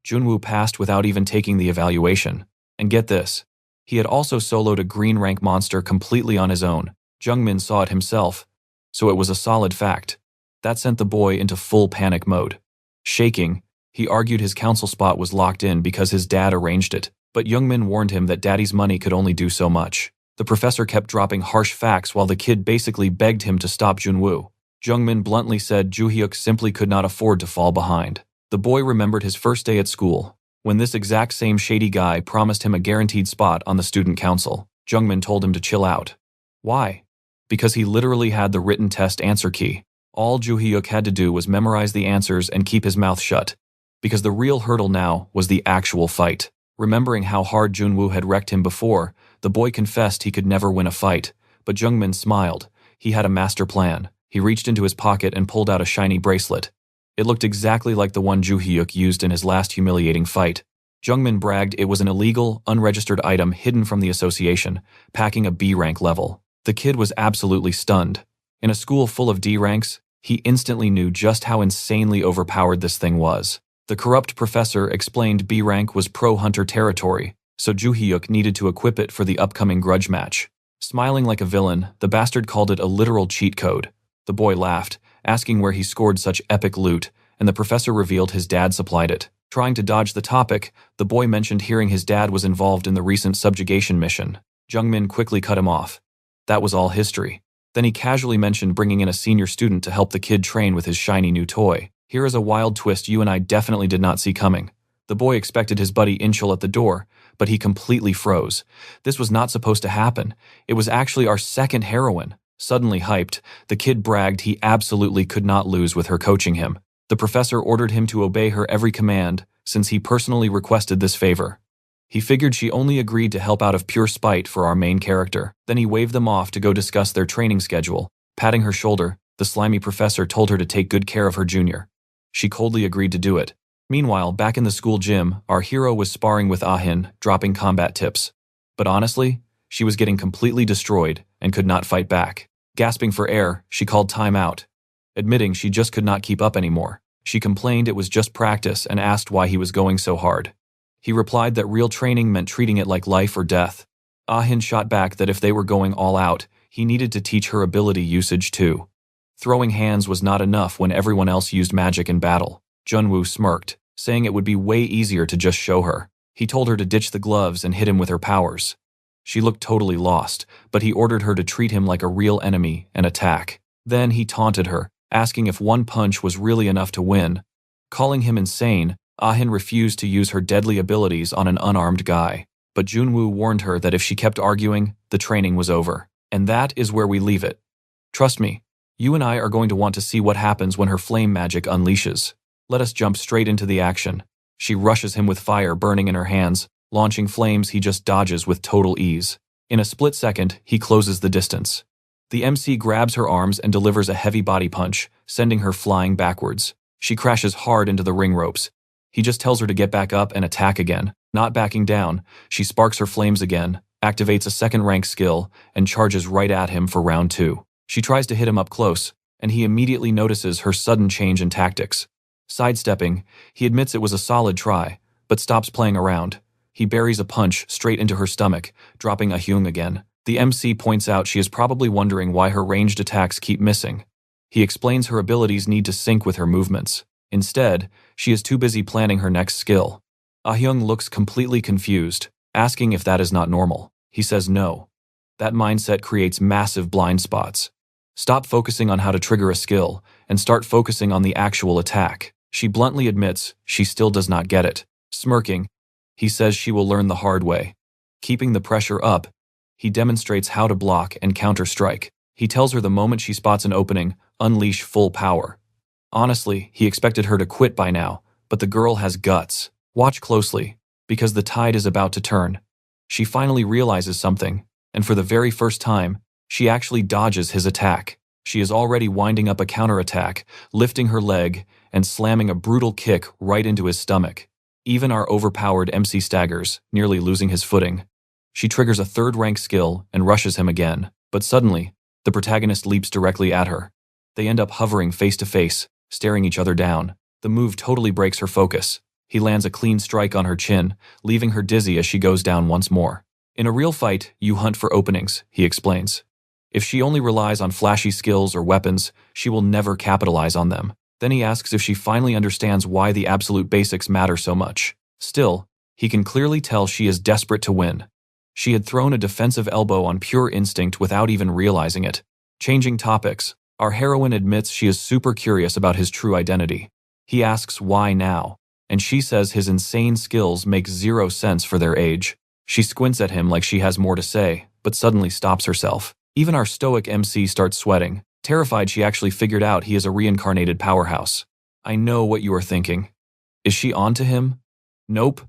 Junwoo passed without even taking the evaluation. And get this, he had also soloed a green rank monster completely on his own. Jungmin saw it himself, so it was a solid fact. That sent the boy into full panic mode. Shaking, he argued his council spot was locked in because his dad arranged it, but Jungmin warned him that daddy's money could only do so much. The professor kept dropping harsh facts while the kid basically begged him to stop Junwoo. Jungmin bluntly said Juhyuk simply could not afford to fall behind. The boy remembered his first day at school, when this exact same shady guy promised him a guaranteed spot on the student council. Jungmin told him to chill out. Why? Because he literally had the written test answer key. All Juhyuk had to do was memorize the answers and keep his mouth shut. Because the real hurdle now was the actual fight. Remembering how hard Junwoo had wrecked him before, the boy confessed he could never win a fight, but Jungmin smiled. He had a master plan. He reached into his pocket and pulled out a shiny bracelet. It looked exactly like the one Juhyuk used in his last humiliating fight. Jungmin bragged it was an illegal, unregistered item hidden from the association, packing a B rank level. The kid was absolutely stunned. In a school full of D ranks, he instantly knew just how insanely overpowered this thing was. The corrupt professor explained B rank was pro-hunter territory, so Juhyuk needed to equip it for the upcoming grudge match. Smiling like a villain, the bastard called it a literal cheat code. The boy laughed, asking where he scored such epic loot, and the professor revealed his dad supplied it. Trying to dodge the topic, the boy mentioned hearing his dad was involved in the recent subjugation mission. Jungmin quickly cut him off. That was all history. Then he casually mentioned bringing in a senior student to help the kid train with his shiny new toy. Here is a wild twist you and I definitely did not see coming. The boy expected his buddy Inchul at the door, but he completely froze. This was not supposed to happen. It was actually our second heroine. Suddenly hyped, the kid bragged he absolutely could not lose with her coaching him. The professor ordered him to obey her every command, since he personally requested this favor. He figured she only agreed to help out of pure spite for our main character. Then he waved them off to go discuss their training schedule. Patting her shoulder, the slimy professor told her to take good care of her junior. She coldly agreed to do it. Meanwhile, back in the school gym, our hero was sparring with Hyun, dropping combat tips. But honestly, she was getting completely destroyed and could not fight back. Gasping for air, she called time out. Admitting she just could not keep up anymore. She complained it was just practice and asked why he was going so hard. He replied that real training meant treating it like life or death. Hyun shot back that if they were going all out, he needed to teach her ability usage too. Throwing hands was not enough when everyone else used magic in battle. Junwoo smirked, saying it would be way easier to just show her. He told her to ditch the gloves and hit him with her powers. She looked totally lost, but he ordered her to treat him like a real enemy and attack. Then he taunted her, asking if one punch was really enough to win. Calling him insane, Ah-hin refused to use her deadly abilities on an unarmed guy. But Junwoo warned her that if she kept arguing, the training was over. And that is where we leave it. Trust me, you and I are going to want to see what happens when her flame magic unleashes. Let us jump straight into the action. She rushes him with fire burning in her hands, launching flames he just dodges with total ease. In a split second, he closes the distance. The MC grabs her arms and delivers a heavy body punch, sending her flying backwards. She crashes hard into the ring ropes. He just tells her to get back up and attack again. Not backing down, she sparks her flames again, activates a second-rank skill, and charges right at him for round 2. She tries to hit him up close, and he immediately notices her sudden change in tactics. Sidestepping, he admits it was a solid try, but stops playing around. He buries a punch straight into her stomach, dropping a Hyun again. The MC points out she is probably wondering why her ranged attacks keep missing. He explains her abilities need to sync with her movements. Instead, she is too busy planning her next skill. Ah-hyung looks completely confused, asking if that is not normal. He says no. That mindset creates massive blind spots. Stop focusing on how to trigger a skill, and start focusing on the actual attack. She bluntly admits she still does not get it. Smirking, he says she will learn the hard way. Keeping the pressure up, he demonstrates how to block and counter-strike. He tells her the moment she spots an opening, unleash full power. Honestly, he expected her to quit by now, but the girl has guts. Watch closely, because the tide is about to turn. She finally realizes something, and for the very first time, she actually dodges his attack. She is already winding up a counterattack, lifting her leg, and slamming a brutal kick right into his stomach. Even our overpowered MC staggers, nearly losing his footing. She triggers a third-rank skill and rushes him again, but suddenly, the protagonist leaps directly at her. They end up hovering face-to-face, staring each other down. The move totally breaks her focus. He lands a clean strike on her chin, leaving her dizzy as she goes down once more. In a real fight, you hunt for openings, he explains. If she only relies on flashy skills or weapons, she will never capitalize on them. Then he asks if she finally understands why the absolute basics matter so much. Still, he can clearly tell she is desperate to win. She had thrown a defensive elbow on pure instinct without even realizing it. Changing topics, our heroine admits she is super curious about his true identity. He asks why now, and she says his insane skills make zero sense for their age. She squints at him like she has more to say, but suddenly stops herself. Even our stoic MC starts sweating, terrified she actually figured out he is a reincarnated powerhouse. I know what you are thinking. Is she on to him? Nope.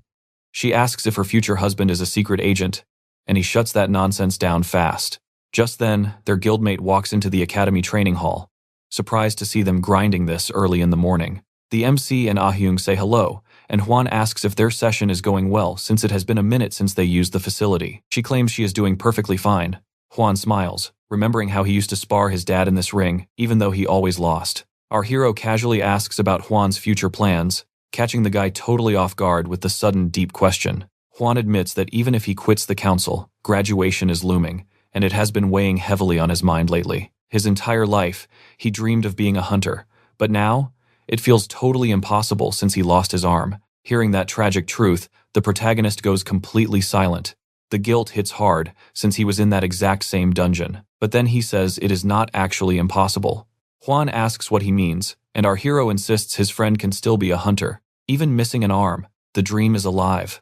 She asks if her future husband is a secret agent, and he shuts that nonsense down fast. Just then, their guildmate walks into the academy training hall, surprised to see them grinding this early in the morning. The MC and Ah-hyung say hello, and Hwan asks if their session is going well since it has been a minute since they used the facility. She claims she is doing perfectly fine. Hwan smiles, remembering how he used to spar his dad in this ring, even though he always lost. Our hero casually asks about Hwan's future plans, catching the guy totally off guard with the sudden deep question. Hwan admits that even if he quits the council, graduation is looming, and it has been weighing heavily on his mind lately. His entire life, he dreamed of being a hunter, but now, it feels totally impossible since he lost his arm. Hearing that tragic truth, the protagonist goes completely silent. The guilt hits hard, since he was in that exact same dungeon. But then he says it is not actually impossible. Hwan asks what he means, and our hero insists his friend can still be a hunter. Even missing an arm, the dream is alive.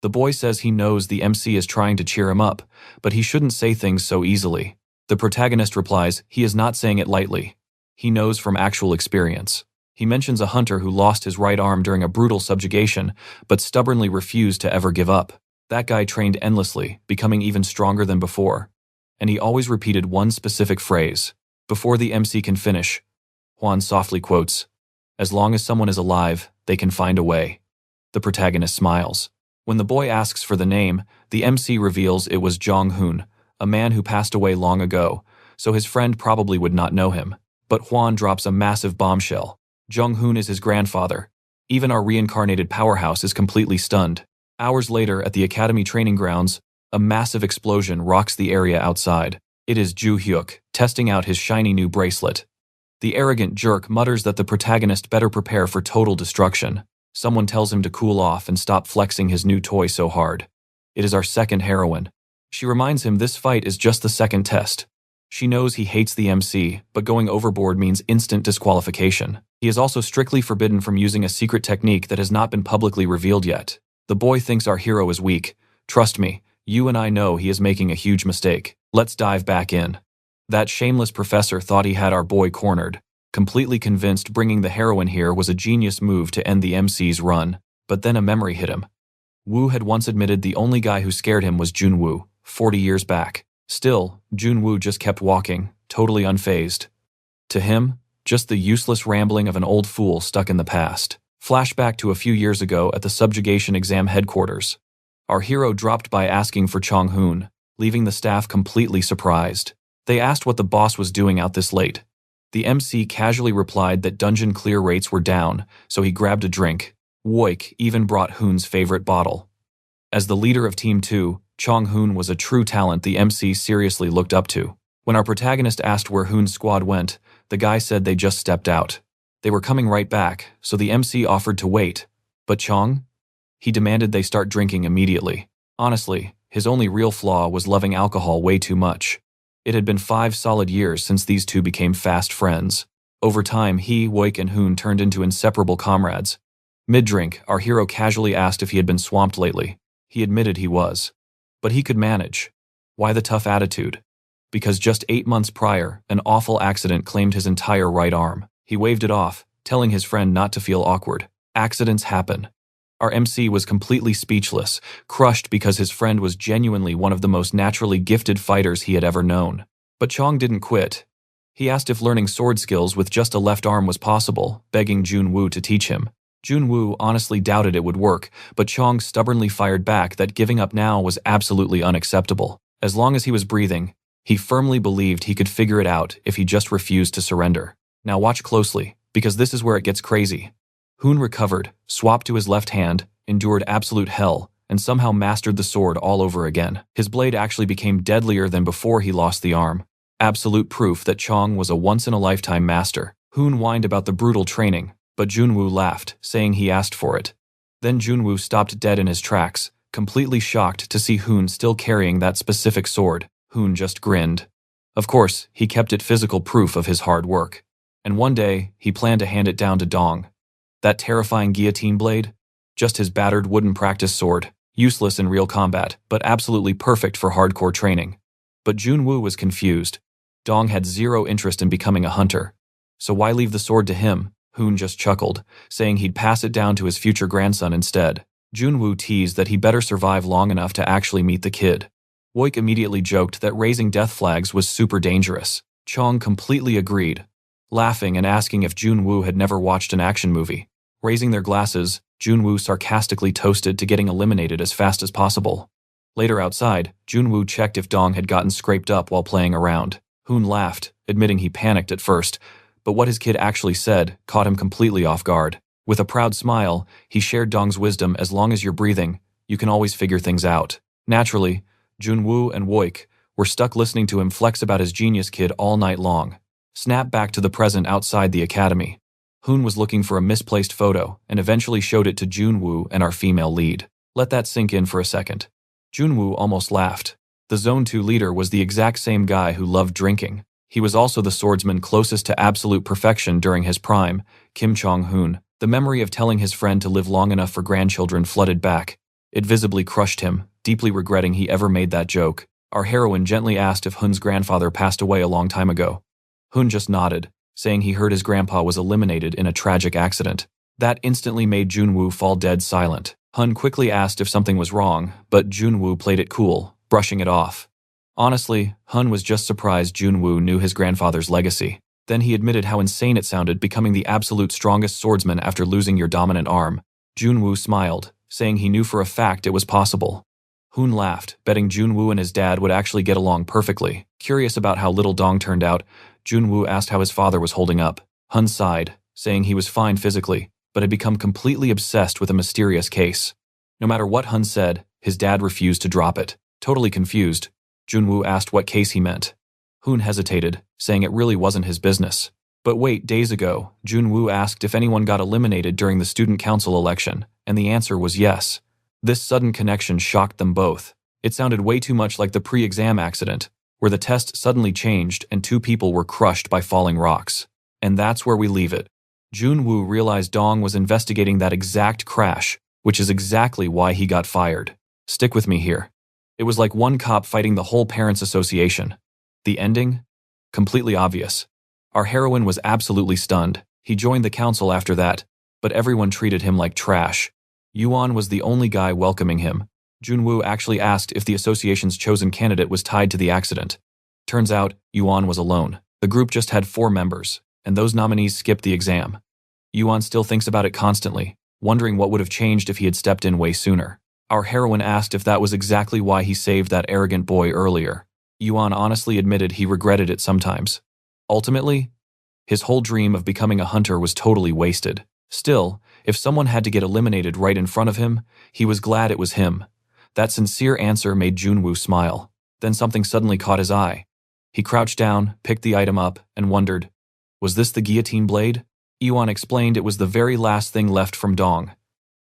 The boy says he knows the MC is trying to cheer him up, but he shouldn't say things so easily. The protagonist replies he is not saying it lightly. He knows from actual experience. He mentions a hunter who lost his right arm during a brutal subjugation, but stubbornly refused to ever give up. That guy trained endlessly, becoming even stronger than before. And he always repeated one specific phrase. Before the MC can finish, Hwan softly quotes, "As long as someone is alive, they can find a way." The protagonist smiles. When the boy asks for the name, the MC reveals it was Jong-hoon, a man who passed away long ago, so his friend probably would not know him. But Hwan drops a massive bombshell. Jong-hoon is his grandfather. Even our reincarnated powerhouse is completely stunned. Hours later, at the academy training grounds, a massive explosion rocks the area outside. It is Juok, testing out his shiny new bracelet. The arrogant jerk mutters that the protagonist better prepare for total destruction. Someone tells him to cool off and stop flexing his new toy so hard. It is our second heroine. She reminds him this fight is just the second test. She knows he hates the MC, but going overboard means instant disqualification. He is also strictly forbidden from using a secret technique that has not been publicly revealed yet. The boy thinks our hero is weak. Trust me, you and I know he is making a huge mistake. Let's dive back in. That shameless professor thought he had our boy cornered, completely convinced bringing the heroine here was a genius move to end the MC's run. But then a memory hit him. Woo had once admitted the only guy who scared him was Junwoo, 40 years back. Still, Junwoo just kept walking, totally unfazed. To him, just the useless rambling of an old fool stuck in the past. Flashback to a few years ago at the subjugation exam headquarters. Our hero dropped by asking for Chong-hoon, leaving the staff completely surprised. They asked what the boss was doing out this late. The MC casually replied that dungeon clear rates were down, so he grabbed a drink. Wooik even brought Hoon's favorite bottle. As the leader of Team 2, Chong-hoon was a true talent the MC seriously looked up to. When our protagonist asked where Hoon's squad went, the guy said they just stepped out. They were coming right back, so the MC offered to wait. But Chong? He demanded they start drinking immediately. Honestly, his only real flaw was loving alcohol way too much. It had been 5 solid years since these two became fast friends. Over time, he, Wooik, and Hoon turned into inseparable comrades. Mid-drink, our hero casually asked if he had been swamped lately. He admitted he was. But he could manage. Why the tough attitude? Because just 8 months prior, an awful accident claimed his entire right arm. He waved it off, telling his friend not to feel awkward. Accidents happen. Our MC was completely speechless, crushed because his friend was genuinely one of the most naturally gifted fighters he had ever known. But Chong didn't quit. He asked if learning sword skills with just a left arm was possible, begging Junwoo to teach him. Junwoo honestly doubted it would work, but Chong stubbornly fired back that giving up now was absolutely unacceptable. As long as he was breathing, he firmly believed he could figure it out if he just refused to surrender. Now watch closely, because this is where it gets crazy. Hoon recovered, swapped to his left hand, endured absolute hell, and somehow mastered the sword all over again. His blade actually became deadlier than before he lost the arm. Absolute proof that Chong was a once-in-a-lifetime master. Hoon whined about the brutal training, but Junwoo laughed, saying he asked for it. Then Junwoo stopped dead in his tracks, completely shocked to see Hoon still carrying that specific sword. Hoon just grinned. Of course, he kept it physical proof of his hard work. And one day, he planned to hand it down to Dong. That terrifying guillotine blade? Just his battered wooden practice sword, useless in real combat, but absolutely perfect for hardcore training. But Junwoo was confused. Dong had zero interest in becoming a hunter. So why leave the sword to him? Hoon just chuckled, saying he'd pass it down to his future grandson instead. Junwoo teased that he better survive long enough to actually meet the kid. Wooik immediately joked that raising death flags was super dangerous. Chong completely agreed, laughing and asking if Junwoo had never watched an action movie. Raising their glasses, Junwoo sarcastically toasted to getting eliminated as fast as possible. Later outside, Junwoo checked if Dong had gotten scraped up while playing around. Hoon laughed, admitting he panicked at first, but what his kid actually said caught him completely off guard. With a proud smile, he shared Dong's wisdom: as long as you're breathing, you can always figure things out. Naturally, Junwoo and Wooik were stuck listening to him flex about his genius kid all night long. Snap back to the present outside the academy. Hoon was looking for a misplaced photo and eventually showed it to Junwoo and our female lead. Let that sink in for a second. Junwoo almost laughed. The Zone 2 leader was the exact same guy who loved drinking. He was also the swordsman closest to absolute perfection during his prime, Kim Chong-hoon. The memory of telling his friend to live long enough for grandchildren flooded back. It visibly crushed him, deeply regretting he ever made that joke. Our heroine gently asked if Hoon's grandfather passed away a long time ago. Hoon just nodded, saying he heard his grandpa was eliminated in a tragic accident. That instantly made Junwoo fall dead silent. Hun quickly asked if something was wrong, but Junwoo played it cool, brushing it off. Honestly, Hun was just surprised Junwoo knew his grandfather's legacy. Then he admitted how insane it sounded becoming the absolute strongest swordsman after losing your dominant arm. Junwoo smiled, saying he knew for a fact it was possible. Hoon laughed, betting Junwoo and his dad would actually get along perfectly. Curious about how little Dong turned out, Junwoo asked how his father was holding up. Hun sighed, saying he was fine physically, but had become completely obsessed with a mysterious case. No matter what Hun said, his dad refused to drop it. Totally confused, Junwoo asked what case he meant. Hoon hesitated, saying it really wasn't his business. But wait, days ago, Junwoo asked if anyone got eliminated during the student council election, and the answer was yes. This sudden connection shocked them both. It sounded way too much like the pre-exam accident, where the test suddenly changed and two people were crushed by falling rocks. And that's where we leave it. Junwoo realized Dong was investigating that exact crash, which is exactly why he got fired. Stick with me here. It was like one cop fighting the whole parents' association. The ending? Completely obvious. Our heroine was absolutely stunned. He joined the council after that, but everyone treated him like trash. Yuan was the only guy welcoming him. Junwoo actually asked if the association's chosen candidate was tied to the accident. Turns out, Yuan was alone. The group just had 4 members, and those nominees skipped the exam. Yuan still thinks about it constantly, wondering what would have changed if he had stepped in way sooner. Our heroine asked if that was exactly why he saved that arrogant boy earlier. Yuan honestly admitted he regretted it sometimes. Ultimately, his whole dream of becoming a hunter was totally wasted. Still, if someone had to get eliminated right in front of him, he was glad it was him. That sincere answer made Junwoo smile. Then something suddenly caught his eye. He crouched down, picked the item up, and wondered, was this the guillotine blade? Yuan explained it was the very last thing left from Dong.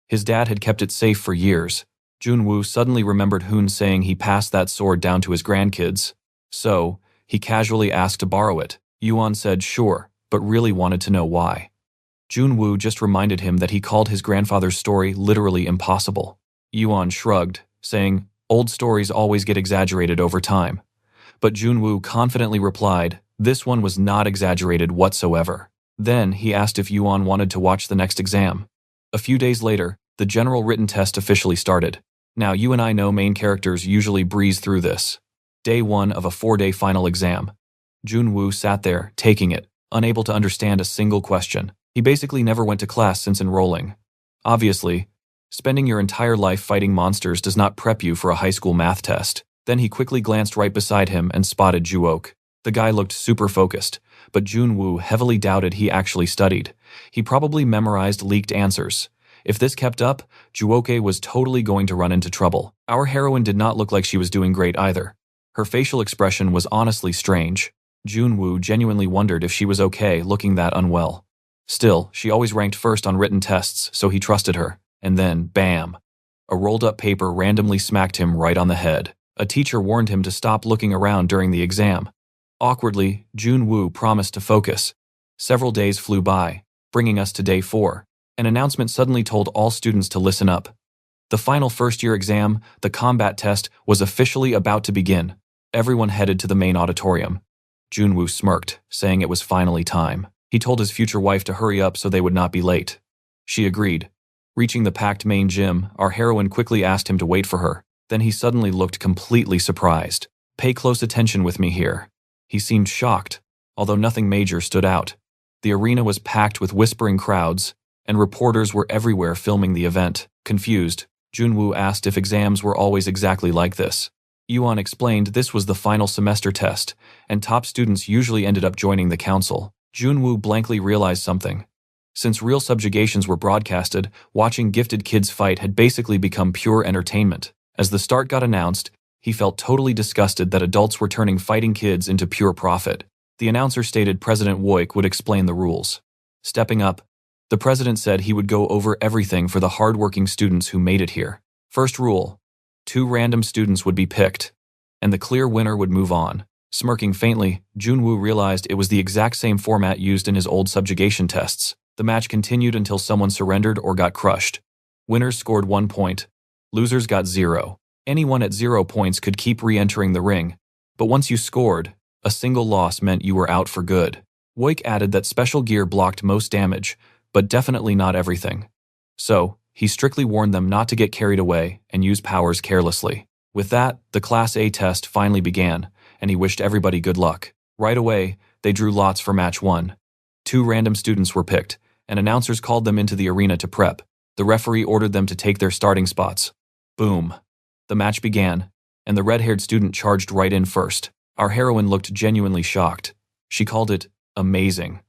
His dad had kept it safe for years. Junwoo suddenly remembered Hyun saying he passed that sword down to his grandkids. So, he casually asked to borrow it. Yuan said sure, but really wanted to know why. Junwoo just reminded him that he called his grandfather's story literally impossible. Yuan shrugged, saying, old stories always get exaggerated over time. But Junwoo confidently replied, this one was not exaggerated whatsoever. Then he asked if Yuan wanted to watch the next exam. A few days later, the general written test officially started. Now you and I know main characters usually breeze through this. Day 1 of a 4-day final exam. Junwoo sat there, taking it, unable to understand a single question. He basically never went to class since enrolling. Obviously, spending your entire life fighting monsters does not prep you for a high school math test. Then he quickly glanced right beside him and spotted Juok. The guy looked super focused, but Junwoo heavily doubted he actually studied. He probably memorized leaked answers. If this kept up, Juok was totally going to run into trouble. Our heroine did not look like she was doing great either. Her facial expression was honestly strange. Junwoo genuinely wondered if she was okay looking that unwell. Still, she always ranked first on written tests, so he trusted her. And then, bam! A rolled-up paper randomly smacked him right on the head. A teacher warned him to stop looking around during the exam. Awkwardly, Junwoo promised to focus. Several days flew by, bringing us to day 4. An announcement suddenly told all students to listen up. The final first-year exam, the combat test, was officially about to begin. Everyone headed to the main auditorium. Junwoo smirked, saying it was finally time. He told his future wife to hurry up so they would not be late. She agreed. Reaching the packed main gym, our heroine quickly asked him to wait for her. Then he suddenly looked completely surprised. Pay close attention with me here. He seemed shocked, although nothing major stood out. The arena was packed with whispering crowds, and reporters were everywhere filming the event. Confused, Junwoo asked if exams were always exactly like this. Yuan explained this was the final semester test, and top students usually ended up joining the council. Junwoo blankly realized something. Since real subjugations were broadcasted, watching gifted kids fight had basically become pure entertainment. As the start got announced, he felt totally disgusted that adults were turning fighting kids into pure profit. The announcer stated President Wooik would explain the rules. Stepping up, the president said he would go over everything for the hardworking students who made it here. First rule, 2 random students would be picked, and the clear winner would move on. Smirking faintly, Junwoo realized it was the exact same format used in his old subjugation tests. The match continued until someone surrendered or got crushed. Winners scored 1 point. Losers got 0. Anyone at 0 points could keep re-entering the ring, but once you scored, a single loss meant you were out for good. Wooik added that special gear blocked most damage, but definitely not everything. So, he strictly warned them not to get carried away and use powers carelessly. With that, the Class A test finally began, and he wished everybody good luck. Right away, they drew lots for match 1. 2 random students were picked, and announcers called them into the arena to prep. The referee ordered them to take their starting spots. Boom. The match began, and the red-haired student charged right in first. Our heroine looked genuinely shocked. She called it amazing.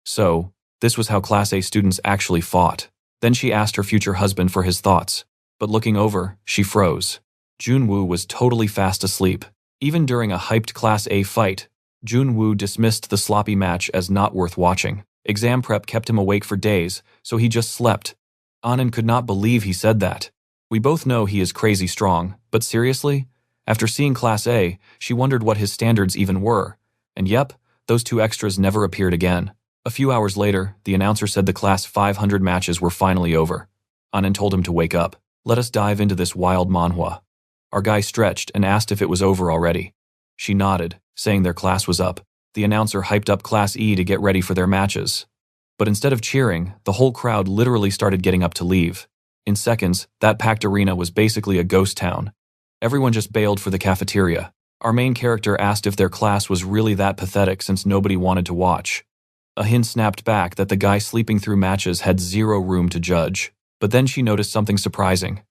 So, this was how Class A students actually fought. Then she asked her future husband for his thoughts, but looking over, she froze. Junwoo was totally fast asleep. Even during a hyped Class A fight, Junwoo dismissed the sloppy match as not worth watching. Exam prep kept him awake for days, so he just slept. Anan could not believe he said that. We both know he is crazy strong, but seriously? After seeing Class A, she wondered what his standards even were. And yep, those 2 extras never appeared again. A few hours later, the announcer said the Class 500 matches were finally over. Anan told him to wake up. Let us dive into this wild manhwa. Our guy stretched and asked if it was over already. She nodded, saying their class was up. The announcer hyped up Class E to get ready for their matches. But instead of cheering, the whole crowd literally started getting up to leave. In seconds, that packed arena was basically a ghost town. Everyone just bailed for the cafeteria. Our main character asked if their class was really that pathetic since nobody wanted to watch. Hyun snapped back that the guy sleeping through matches had zero room to judge. But then she noticed something surprising.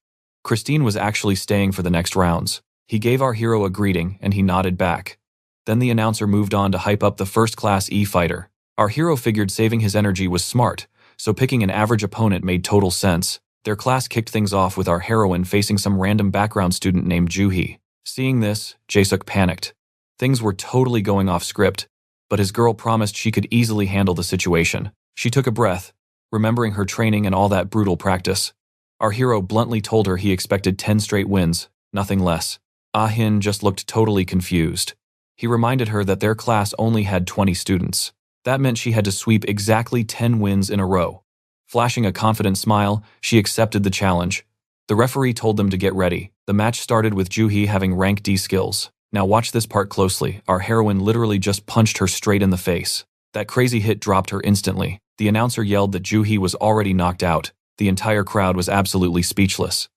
Christine was actually staying for the next rounds. He gave our hero a greeting and he nodded back. Then the announcer moved on to hype up the first Class E fighter. Our hero figured saving his energy was smart, so picking an average opponent made total sense. Their class kicked things off with our heroine facing some random background student named Juhee. Seeing this, Jae-suk panicked. Things were totally going off script, but his girl promised she could easily handle the situation. She took a breath, remembering her training and all that brutal practice. Our hero bluntly told her he expected 10 straight wins, nothing less. Hyun just looked totally confused. He reminded her that their class only had 20 students. That meant she had to sweep exactly 10 wins in a row. Flashing a confident smile, she accepted the challenge. The referee told them to get ready. The match started with Juhee having rank D skills. Now watch this part closely. Our heroine literally just punched her straight in the face. That crazy hit dropped her instantly. The announcer yelled that Juhee was already knocked out. The entire crowd was absolutely speechless.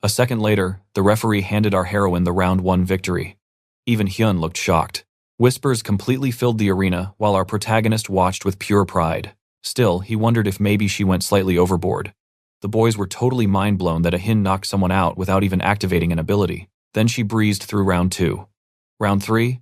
A second later, the referee handed our heroine the round 1 victory. Even Hyun looked shocked. Whispers completely filled the arena while our protagonist watched with pure pride. Still, he wondered if maybe she went slightly overboard. The boys were totally mind-blown that Hyun knocked someone out without even activating an ability. Then she breezed through round 2. Round 3?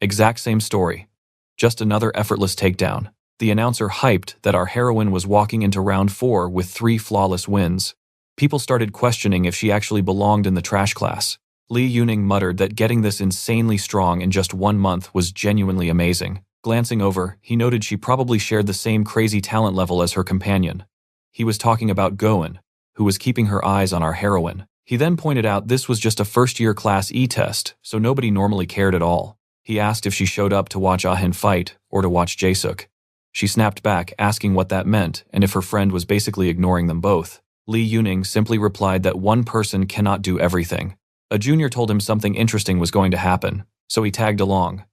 Exact same story. Just another effortless takedown. The announcer hyped that our heroine was walking into round 4 with 3 flawless wins. People started questioning if she actually belonged in the trash class. Lee Yuning muttered that getting this insanely strong in just 1 month was genuinely amazing. Glancing over, he noted she probably shared the same crazy talent level as her companion. He was talking about Go Eunchae, who was keeping her eyes on our heroine. He then pointed out this was just a first-year Class E test, so nobody normally cared at all. He asked if she showed up to watch Hyun fight or to watch Jae-suk. She snapped back, asking what that meant and if her friend was basically ignoring them both. Lee Yuning simply replied that one person cannot do everything. A junior told him something interesting was going to happen, so he tagged along.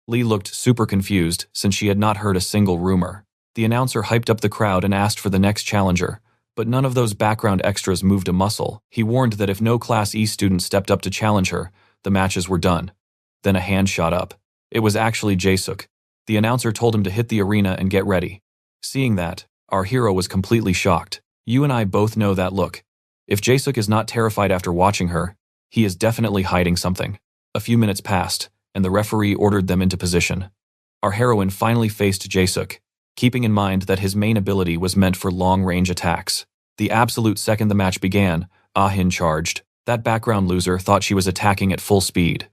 Lee looked super confused since she had not heard a single rumor. The announcer hyped up the crowd and asked for the next challenger, but none of those background extras moved a muscle. He warned that if no Class E student stepped up to challenge her, the matches were done. Then a hand shot up. It was actually Jae-suk. The announcer told him to hit the arena and get ready. Seeing that, our hero was completely shocked. You and I both know that look. If Jae-suk is not terrified after watching her, he is definitely hiding something. A few minutes passed, and the referee ordered them into position. Our heroine finally faced Jae-suk, keeping in mind that his main ability was meant for long-range attacks. The absolute second the match began, Hyun charged. That background loser thought she was attacking at full speed.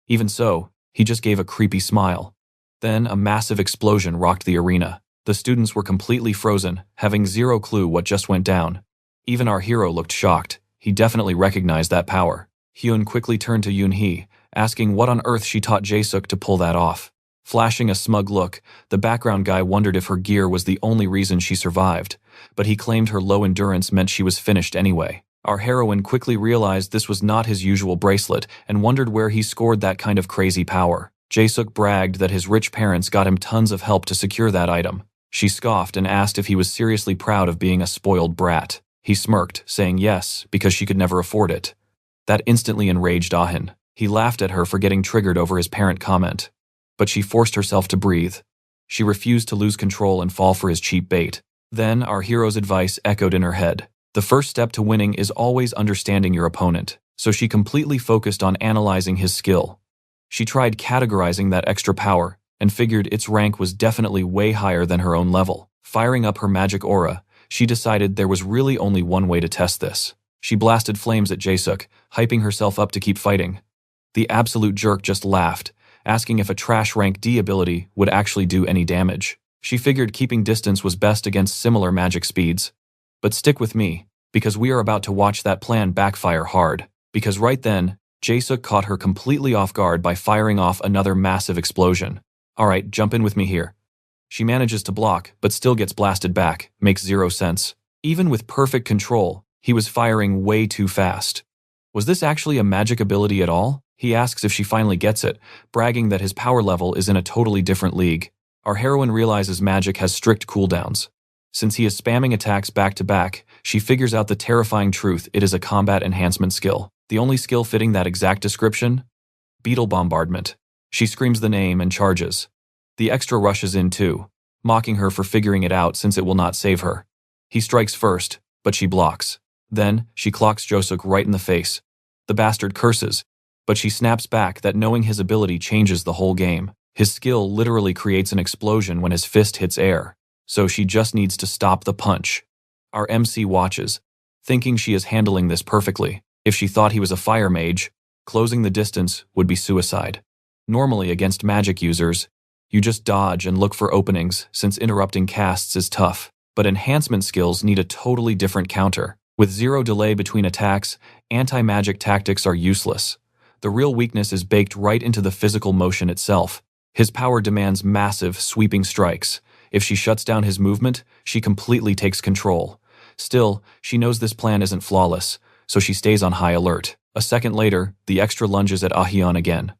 Even so, he just gave a creepy smile. Then a massive explosion rocked the arena. The students were completely frozen, having zero clue what just went down. Even our hero looked shocked. He definitely recognized that power. Hyun quickly turned to Yoon-hee, asking what on earth she taught Jae-suk to pull that off. Flashing a smug look, the background guy wondered if her gear was the only reason she survived, but he claimed her low endurance meant she was finished anyway. Our heroine quickly realized this was not his usual bracelet and wondered where he scored that kind of crazy power. Jae-suk bragged that his rich parents got him tons of help to secure that item. She scoffed and asked if he was seriously proud of being a spoiled brat. He smirked, saying yes, because she could never afford it. That instantly enraged Hyun. He laughed at her for getting triggered over his parent comment. But she forced herself to breathe. She refused to lose control and fall for his cheap bait. Then our hero's advice echoed in her head. The first step to winning is always understanding your opponent, so she completely focused on analyzing his skill. She tried categorizing that extra power and figured its rank was definitely way higher than her own level. Firing up her magic aura, she decided there was really only one way to test this. She blasted flames at Jae-suk, hyping herself up to keep fighting. The absolute jerk just laughed, asking if a trash rank D ability would actually do any damage. She figured keeping distance was best against similar magic speeds. But stick with me, because we are about to watch that plan backfire hard. Because right then, Jae-suk caught her completely off guard by firing off another massive explosion. Alright, jump in with me here. She manages to block, but still gets blasted back. Makes zero sense. Even with perfect control, he was firing way too fast. Was this actually a magic ability at all? He asks if she finally gets it, bragging that his power level is in a totally different league. Our heroine realizes magic has strict cooldowns. Since he is spamming attacks back to back, she figures out the terrifying truth: it is a combat enhancement skill. The only skill fitting that exact description? Beetle Bombardment. She screams the name and charges. The extra rushes in too, mocking her for figuring it out since it will not save her. He strikes first, but she blocks. Then, she clocks Jae-suk right in the face. The bastard curses, but she snaps back that knowing his ability changes the whole game. His skill literally creates an explosion when his fist hits air, so she just needs to stop the punch. Our MC watches, thinking she is handling this perfectly. If she thought he was a fire mage, closing the distance would be suicide. Normally against magic users, you just dodge and look for openings since interrupting casts is tough, but enhancement skills need a totally different counter. With zero delay between attacks, anti-magic tactics are useless. The real weakness is baked right into the physical motion itself. His power demands massive, sweeping strikes. If she shuts down his movement, she completely takes control. Still, she knows this plan isn't flawless, so she stays on high alert. A second later, the extra lunges at Hyun again.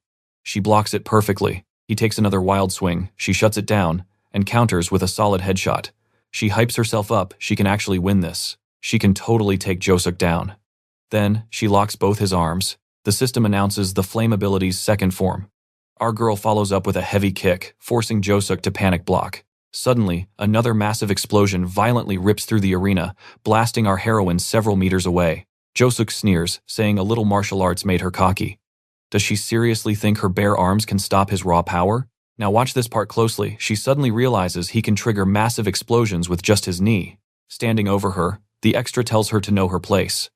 She blocks it perfectly. He takes another wild swing, she shuts it down, and counters with a solid headshot. She hypes herself up, she can actually win this. She can totally take Jae-suk down. Then, she locks both his arms. The system announces the flame ability's second form. Our girl follows up with a heavy kick, forcing Jae-suk to panic block. Suddenly, another massive explosion violently rips through the arena, blasting our heroine several meters away. Jae-suk sneers, saying a little martial arts made her cocky. Does she seriously think her bare arms can stop his raw power? Now watch this part closely. She suddenly realizes he can trigger massive explosions with just his knee. Standing over her, the extra tells her to know her place.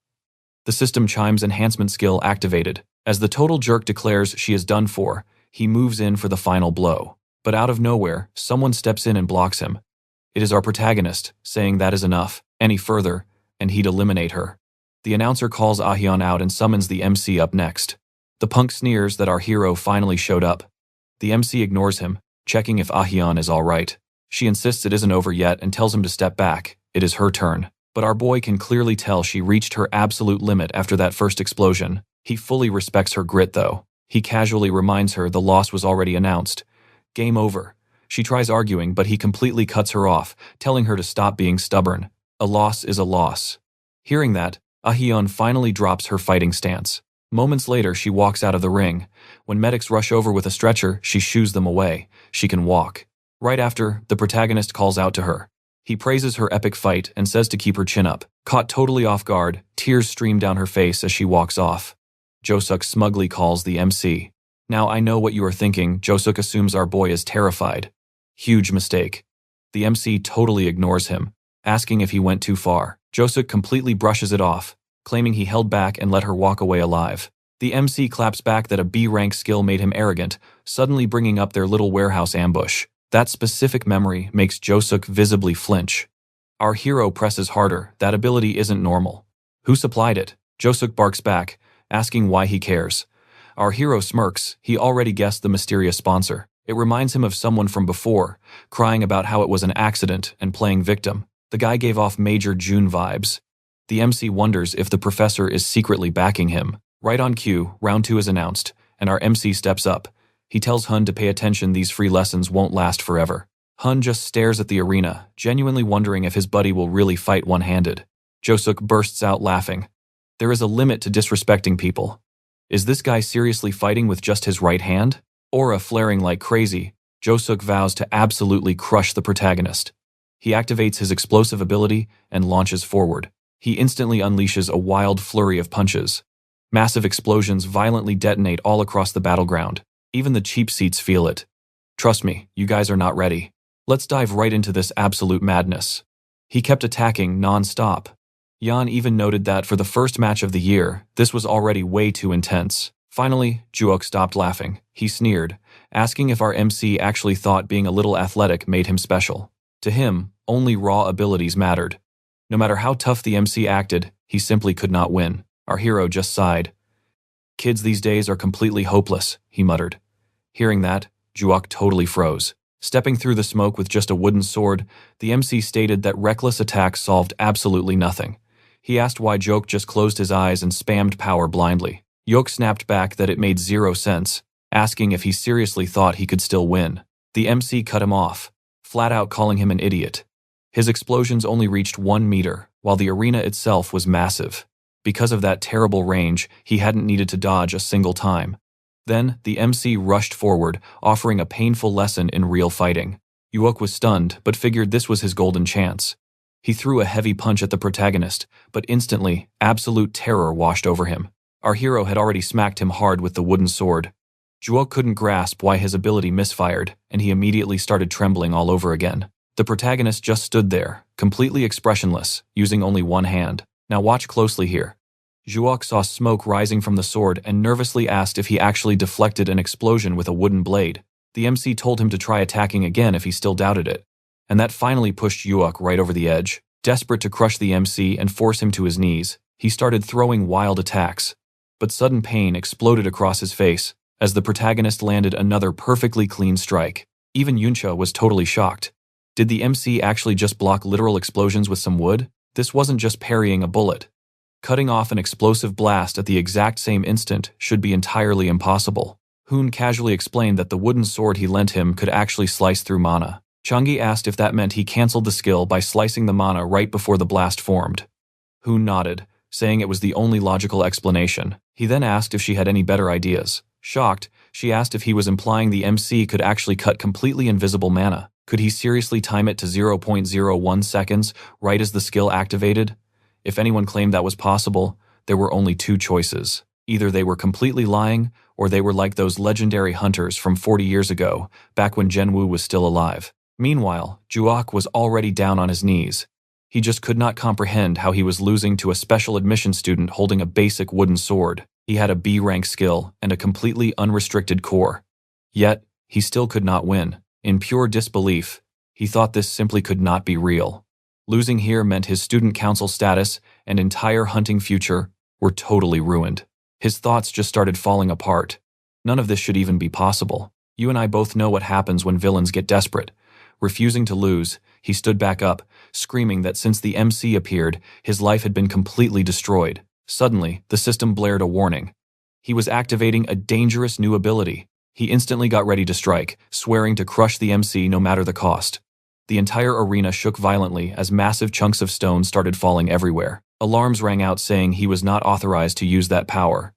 The system chimes enhancement skill activated. As the total jerk declares she is done for, he moves in for the final blow. But out of nowhere, someone steps in and blocks him. It is our protagonist, saying that is enough. Any further, and he'd eliminate her. The announcer calls Hyun out and summons the MC up next. The punk sneers that our hero finally showed up. The MC ignores him, checking if Hyun is alright. She insists it isn't over yet and tells him to step back. It is her turn. But our boy can clearly tell she reached her absolute limit after that first explosion. He fully respects her grit though. He casually reminds her the loss was already announced. Game over. She tries arguing, but he completely cuts her off, telling her to stop being stubborn. A loss is a loss. Hearing that, Hyun finally drops her fighting stance. Moments later, she walks out of the ring. When medics rush over with a stretcher, she shoos them away. She can walk. Right after, the protagonist calls out to her. He praises her epic fight and says to keep her chin up. Caught totally off guard, tears stream down her face as she walks off. Jae-suk smugly calls the MC. Now I know what you are thinking. Jae-suk assumes our boy is terrified. Huge mistake. The MC totally ignores him, asking if he went too far. Jae-suk completely brushes it off, claiming he held back and let her walk away alive. The MC claps back that a B-rank skill made him arrogant, suddenly bringing up their little warehouse ambush. That specific memory makes Jae-suk visibly flinch. Our hero presses harder. That ability isn't normal. Who supplied it? Jae-suk barks back, asking why he cares. Our hero smirks. He already guessed the mysterious sponsor. It reminds him of someone from before, crying about how it was an accident and playing victim. The guy gave off Major June vibes. The MC wonders if the professor is secretly backing him. Right on cue, round 2 is announced, and our MC steps up. He tells Hyun to pay attention, these free lessons won't last forever. Hyun just stares at the arena, genuinely wondering if his buddy will really fight one-handed. Jae-suk bursts out laughing. There is a limit to disrespecting people. Is this guy seriously fighting with just his right hand? Aura flaring like crazy, Jae-suk vows to absolutely crush the protagonist. He activates his explosive ability and launches forward. He instantly unleashes a wild flurry of punches. Massive explosions violently detonate all across the battleground. Even the cheap seats feel it. Trust me, you guys are not ready. Let's dive right into this absolute madness. He kept attacking non-stop. Hyun even noted that for the first match of the year, this was already way too intense. Finally, Juok stopped laughing. He sneered, asking if our MC actually thought being a little athletic made him special. To him, only raw abilities mattered. No matter how tough the MC acted, he simply could not win. Our hero just sighed. "Kids these days are completely hopeless," he muttered. Hearing that, Juok totally froze. Stepping through the smoke with just a wooden sword, the MC stated that reckless attacks solved absolutely nothing. He asked why Juok just closed his eyes and spammed power blindly. Juok snapped back that it made zero sense, asking if he seriously thought he could still win. The MC cut him off, flat out calling him an idiot. His explosions only reached 1 meter, while the arena itself was massive. Because of that terrible range, he hadn't needed to dodge a single time. Then, the MC rushed forward, offering a painful lesson in real fighting. Juok was stunned, but figured this was his golden chance. He threw a heavy punch at the protagonist, but instantly, absolute terror washed over him. Our hero had already smacked him hard with the wooden sword. Juok couldn't grasp why his ability misfired, and he immediately started trembling all over again. The protagonist just stood there, completely expressionless, using only one hand. Now watch closely here. Juok saw smoke rising from the sword and nervously asked if he actually deflected an explosion with a wooden blade. The MC told him to try attacking again if he still doubted it. And that finally pushed Juok right over the edge. Desperate to crush the MC and force him to his knees, he started throwing wild attacks. But sudden pain exploded across his face as the protagonist landed another perfectly clean strike. Even Eunchae was totally shocked. Did the MC actually just block literal explosions with some wood? This wasn't just parrying a bullet. Cutting off an explosive blast at the exact same instant should be entirely impossible. Hyun casually explained that the wooden sword he lent him could actually slice through mana. Changi asked if that meant he cancelled the skill by slicing the mana right before the blast formed. Hyun nodded, saying it was the only logical explanation. He then asked if she had any better ideas. Shocked, she asked if he was implying the MC could actually cut completely invisible mana. Could he seriously time it to 0.01 seconds right as the skill activated? If anyone claimed that was possible, there were only two choices. Either they were completely lying, or they were like those legendary hunters from 40 years ago, back when Junwoo was still alive. Meanwhile, Juok was already down on his knees. He just could not comprehend how he was losing to a special admission student holding a basic wooden sword. He had a B-rank skill and a completely unrestricted core. Yet, he still could not win. In pure disbelief, he thought this simply could not be real. Losing here meant his student council status and entire hunting future were totally ruined. His thoughts just started falling apart. None of this should even be possible. You and I both know what happens when villains get desperate. Refusing to lose, he stood back up, screaming that since the MC appeared, his life had been completely destroyed. Suddenly, the system blared a warning. He was activating a dangerous new ability. He instantly got ready to strike, swearing to crush the MC no matter the cost. The entire arena shook violently as massive chunks of stone started falling everywhere. Alarms rang out saying he was not authorized to use that power.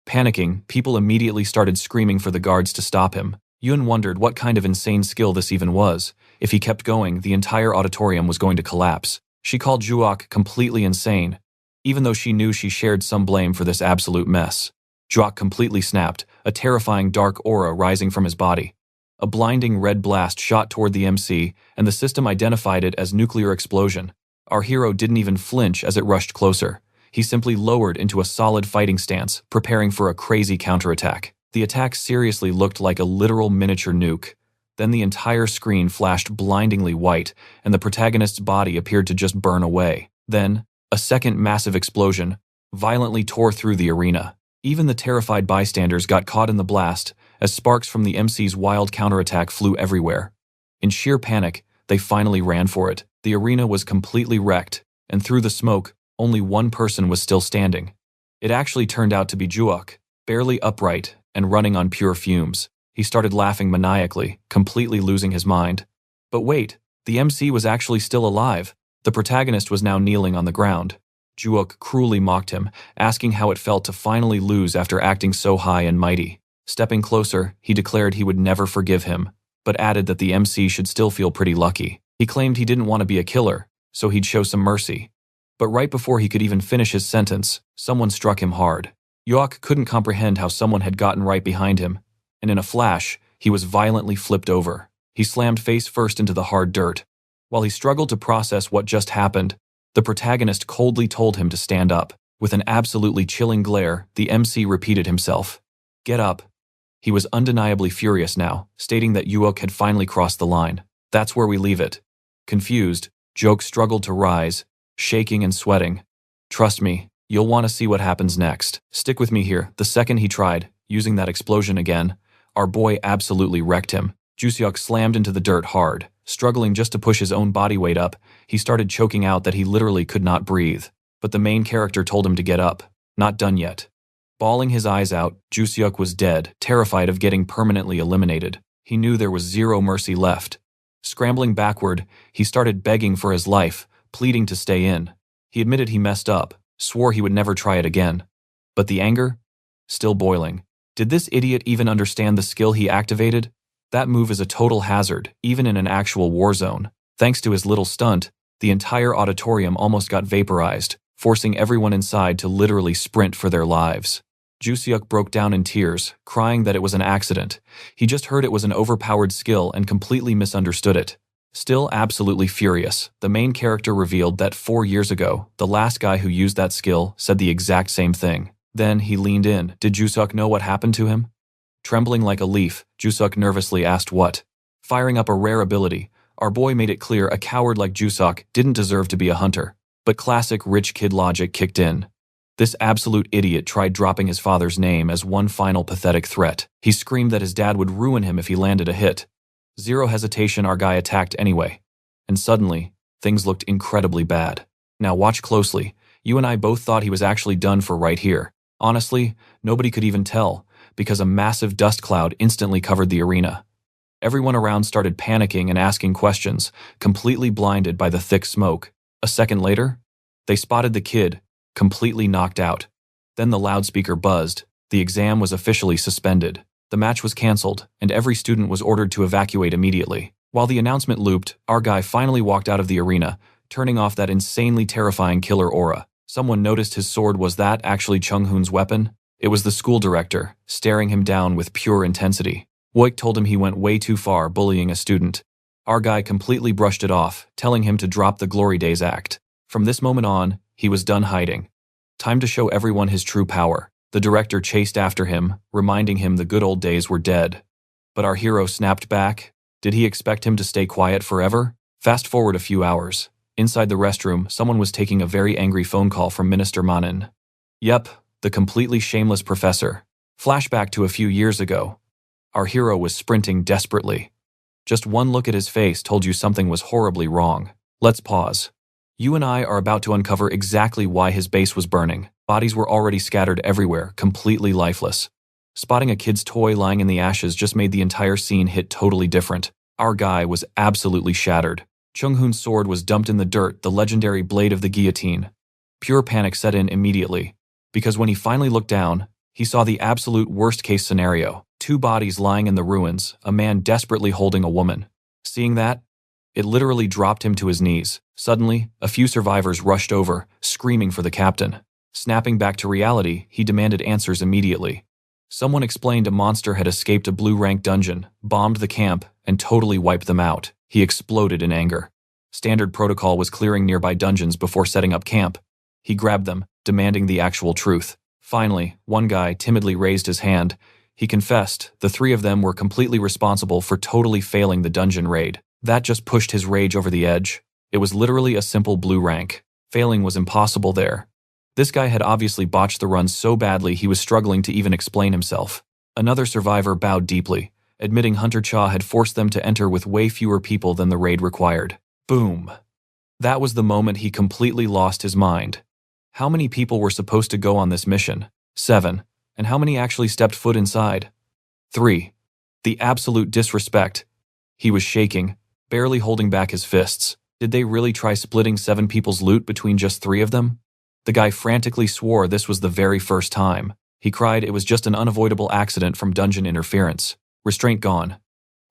Panicking, people immediately started screaming for the guards to stop him. Hyun wondered what kind of insane skill this even was. If he kept going, the entire auditorium was going to collapse. She called Juok completely insane, even though she knew she shared some blame for this absolute mess. Juok completely snapped, a terrifying dark aura rising from his body. A blinding red blast shot toward the MC, and the system identified it as nuclear explosion. Our hero didn't even flinch as it rushed closer. He simply lowered into a solid fighting stance, preparing for a crazy counterattack. The attack seriously looked like a literal miniature nuke. Then the entire screen flashed blindingly white, and the protagonist's body appeared to just burn away. Then, a second massive explosion violently tore through the arena. Even the terrified bystanders got caught in the blast, as sparks from the MC's wild counterattack flew everywhere. In sheer panic, they finally ran for it. The arena was completely wrecked, and through the smoke, only one person was still standing. It actually turned out to be Juok, barely upright and running on pure fumes. He started laughing maniacally, completely losing his mind. But wait, the MC was actually still alive. The protagonist was now kneeling on the ground. Juok cruelly mocked him, asking how it felt to finally lose after acting so high and mighty. Stepping closer, he declared he would never forgive him, but added that the MC should still feel pretty lucky. He claimed he didn't want to be a killer, so he'd show some mercy. But right before he could even finish his sentence, someone struck him hard. Juok couldn't comprehend how someone had gotten right behind him, and in a flash, he was violently flipped over. He slammed face first into the hard dirt. While he struggled to process what just happened, the protagonist coldly told him to stand up. With an absolutely chilling glare, the MC repeated himself. Get up. He was undeniably furious now, stating that Juok had finally crossed the line. That's where we leave it. Confused, Juok struggled to rise, shaking and sweating. Trust me, you'll want to see what happens next. Stick with me here. The second he tried, using that explosion again, our boy absolutely wrecked him. Juseok slammed into the dirt hard. Struggling just to push his own body weight up, he started choking out that he literally could not breathe. But the main character told him to get up. Not done yet. Bawling his eyes out, Juseok was dead, terrified of getting permanently eliminated. He knew there was zero mercy left. Scrambling backward, he started begging for his life, pleading to stay in. He admitted he messed up, swore he would never try it again. But the anger? Still boiling. Did this idiot even understand the skill he activated? That move is a total hazard, even in an actual war zone. Thanks to his little stunt, the entire auditorium almost got vaporized, forcing everyone inside to literally sprint for their lives. Juseok broke down in tears, crying that it was an accident. He just heard it was an overpowered skill and completely misunderstood it. Still absolutely furious, the main character revealed that 4 years ago, the last guy who used that skill said the exact same thing. Then he leaned in. Did Juseok know what happened to him? Trembling like a leaf, Juseok nervously asked what. Firing up a rare ability, our boy made it clear a coward like Juseok didn't deserve to be a hunter. But classic rich kid logic kicked in. This absolute idiot tried dropping his father's name as one final pathetic threat. He screamed that his dad would ruin him if he landed a hit. Zero hesitation, our guy attacked anyway. And suddenly, things looked incredibly bad. Now watch closely. You and I both thought he was actually done for right here. Honestly, nobody could even tell, because a massive dust cloud instantly covered the arena. Everyone around started panicking and asking questions, completely blinded by the thick smoke. A second later, they spotted the kid, completely knocked out. Then the loudspeaker buzzed. The exam was officially suspended. The match was canceled, and every student was ordered to evacuate immediately. While the announcement looped, our guy finally walked out of the arena, turning off that insanely terrifying killer aura. Someone noticed his sword. Was that actually Chung-hoon's weapon? It was the school director, staring him down with pure intensity. Wooik told him he went way too far bullying a student. Our guy completely brushed it off, telling him to drop the Glory Days act. From this moment on, he was done hiding. Time to show everyone his true power. The director chased after him, reminding him the good old days were dead. But our hero snapped back. Did he expect him to stay quiet forever? Fast forward a few hours. Inside the restroom, someone was taking a very angry phone call from Minister Manin. Yep, the completely shameless professor. Flashback to a few years ago. Our hero was sprinting desperately. Just one look at his face told you something was horribly wrong. Let's pause. You and I are about to uncover exactly why his base was burning. Bodies were already scattered everywhere, completely lifeless. Spotting a kid's toy lying in the ashes just made the entire scene hit totally different. Our guy was absolutely shattered. Chung-hoon's sword was dumped in the dirt, the legendary blade of the guillotine. Pure panic set in immediately, because when he finally looked down, he saw the absolute worst-case scenario. 2 bodies lying in the ruins, a man desperately holding a woman. Seeing that, it literally dropped him to his knees. Suddenly, a few survivors rushed over, screaming for the captain. Snapping back to reality, he demanded answers immediately. Someone explained a monster had escaped a blue-rank dungeon, bombed the camp, and totally wiped them out. He exploded in anger. Standard protocol was clearing nearby dungeons before setting up camp. He grabbed them, demanding the actual truth. Finally, one guy timidly raised his hand. He confessed the 3 of them were completely responsible for totally failing the dungeon raid. That just pushed his rage over the edge. It was literally a simple blue rank. Failing was impossible there. This guy had obviously botched the run so badly he was struggling to even explain himself. Another survivor bowed deeply, admitting Hunter Cha had forced them to enter with way fewer people than the raid required. Boom. That was the moment he completely lost his mind. How many people were supposed to go on this mission? 7. And how many actually stepped foot inside? 3. The absolute disrespect. He was shaking, barely holding back his fists. Did they really try splitting 7 people's loot between just 3 of them? The guy frantically swore this was the very first time. He cried it was just an unavoidable accident from dungeon interference. Restraint gone.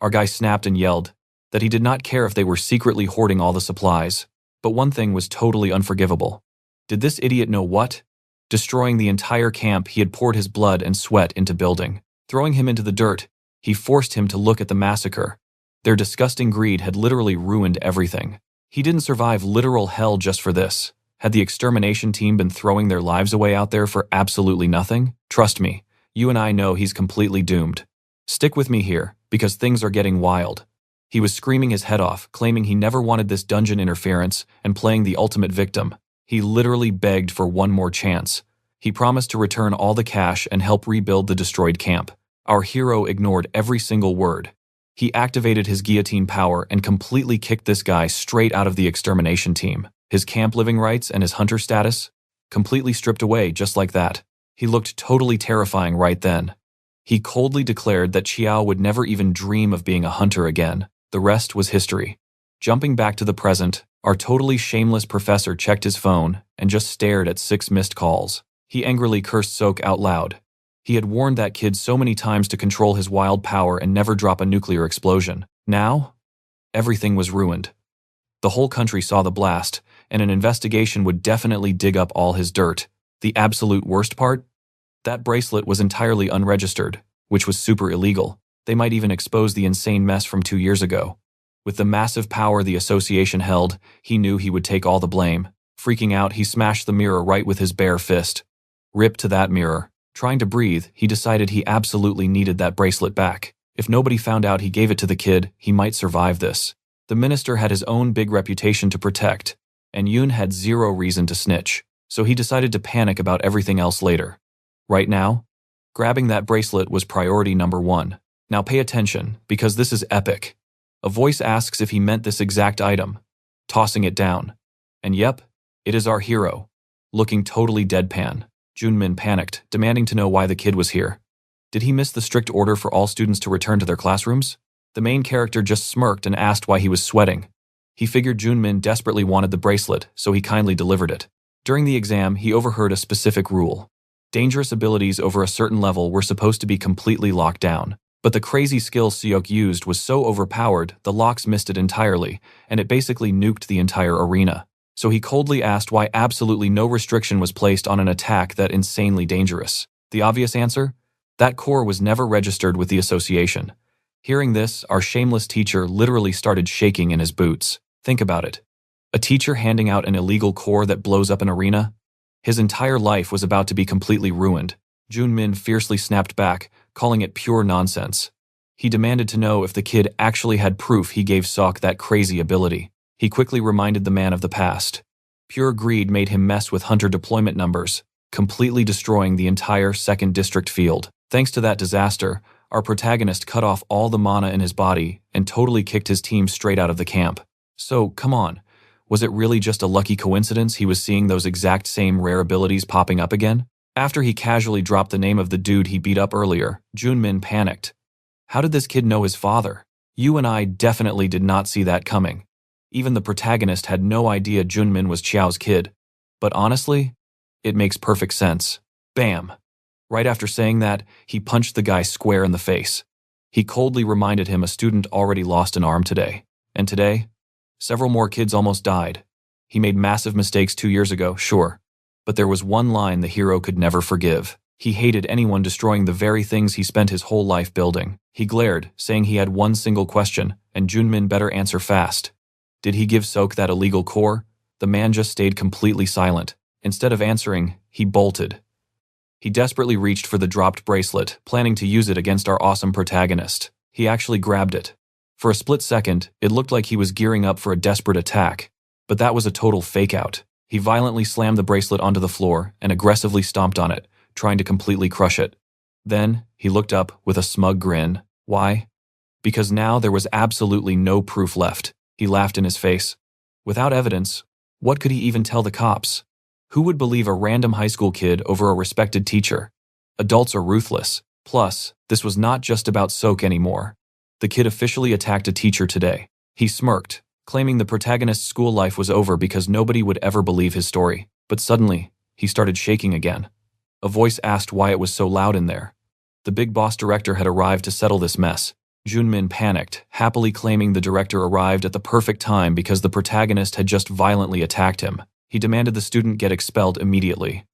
Our guy snapped and yelled that he did not care if they were secretly hoarding all the supplies. But one thing was totally unforgivable. Did this idiot know what? Destroying the entire camp he had poured his blood and sweat into building. Throwing him into the dirt, he forced him to look at the massacre. Their disgusting greed had literally ruined everything. He didn't survive literal hell just for this. Had the extermination team been throwing their lives away out there for absolutely nothing? Trust me, You and I know he's completely doomed. Stick with me here, because things are getting wild. He was screaming his head off, claiming he never wanted this dungeon interference and playing the ultimate victim. He literally begged for one more chance. He promised to return all the cash and help rebuild the destroyed camp. Our hero ignored every single word. He activated his guillotine power and completely kicked this guy straight out of the extermination team. His camp living rights and his hunter status? Completely stripped away just like that. He looked totally terrifying right then. He coldly declared that Xiao would never even dream of being a hunter again. The rest was history. Jumping back to the present, our totally shameless professor checked his phone and just stared at 6 missed calls. He angrily cursed Sok out loud. He had warned that kid so many times to control his wild power and never drop a nuclear explosion. Now, everything was ruined. The whole country saw the blast, and an investigation would definitely dig up all his dirt. The absolute worst part? That bracelet was entirely unregistered, which was super illegal. They might even expose the insane mess from 2 years ago. With the massive power the association held, he knew he would take all the blame. Freaking out, he smashed the mirror right with his bare fist. Rip to that mirror. Trying to breathe, he decided he absolutely needed that bracelet back. If nobody found out he gave it to the kid, he might survive this. The minister had his own big reputation to protect, and Hyun had zero reason to snitch, so he decided to panic about everything else later. Right now, grabbing that bracelet was priority number 1. Now pay attention, because this is epic. A voice asks if he meant this exact item, tossing it down. And yep, it is our hero, looking totally deadpan. Junmin panicked, demanding to know why the kid was here. Did he miss the strict order for all students to return to their classrooms? The main character just smirked and asked why he was sweating. He figured Junmin desperately wanted the bracelet, so he kindly delivered it. During the exam, he overheard a specific rule. Dangerous abilities over a certain level were supposed to be completely locked down. But the crazy skill Seok used was so overpowered, the locks missed it entirely, and it basically nuked the entire arena. So he coldly asked why absolutely no restriction was placed on an attack that insanely dangerous. The obvious answer? That core was never registered with the association. Hearing this, our shameless teacher literally started shaking in his boots. Think about it. A teacher handing out an illegal core that blows up an arena? His entire life was about to be completely ruined. Junmin fiercely snapped back, calling it pure nonsense. He demanded to know if the kid actually had proof he gave Sok that crazy ability. He quickly reminded the man of the past. Pure greed made him mess with hunter deployment numbers, completely destroying the entire 2nd District field. Thanks to that disaster, our protagonist cut off all the mana in his body and totally kicked his team straight out of the camp. So, come on, was it really just a lucky coincidence he was seeing those exact same rare abilities popping up again? After he casually dropped the name of the dude he beat up earlier, Junmin panicked. How did this kid know his father? You and I definitely did not see that coming. Even the protagonist had no idea Junmin was Qiao's kid. But honestly, it makes perfect sense. Bam! Right after saying that, he punched the guy square in the face. He coldly reminded him a student already lost an arm today. And today, several more kids almost died. He made massive mistakes 2 years ago, sure. But there was one line the hero could never forgive. He hated anyone destroying the very things he spent his whole life building. He glared, saying he had one single question, and Junmin better answer fast. Did he give Sok that illegal core? The man just stayed completely silent. Instead of answering, he bolted. He desperately reached for the dropped bracelet, planning to use it against our awesome protagonist. He actually grabbed it. For a split second, it looked like he was gearing up for a desperate attack. But that was a total fake-out. He violently slammed the bracelet onto the floor and aggressively stomped on it, trying to completely crush it. Then, he looked up with a smug grin. Why? Because now there was absolutely no proof left. He laughed in his face. Without evidence, what could he even tell the cops? Who would believe a random high school kid over a respected teacher? Adults are ruthless. Plus, this was not just about Sok anymore. The kid officially attacked a teacher today. He smirked, claiming the protagonist's school life was over because nobody would ever believe his story. But suddenly, he started shaking again. A voice asked why it was so loud in there. The big boss director had arrived to settle this mess. Junmin panicked, happily claiming the director arrived at the perfect time because the protagonist had just violently attacked him. He demanded the student get expelled immediately.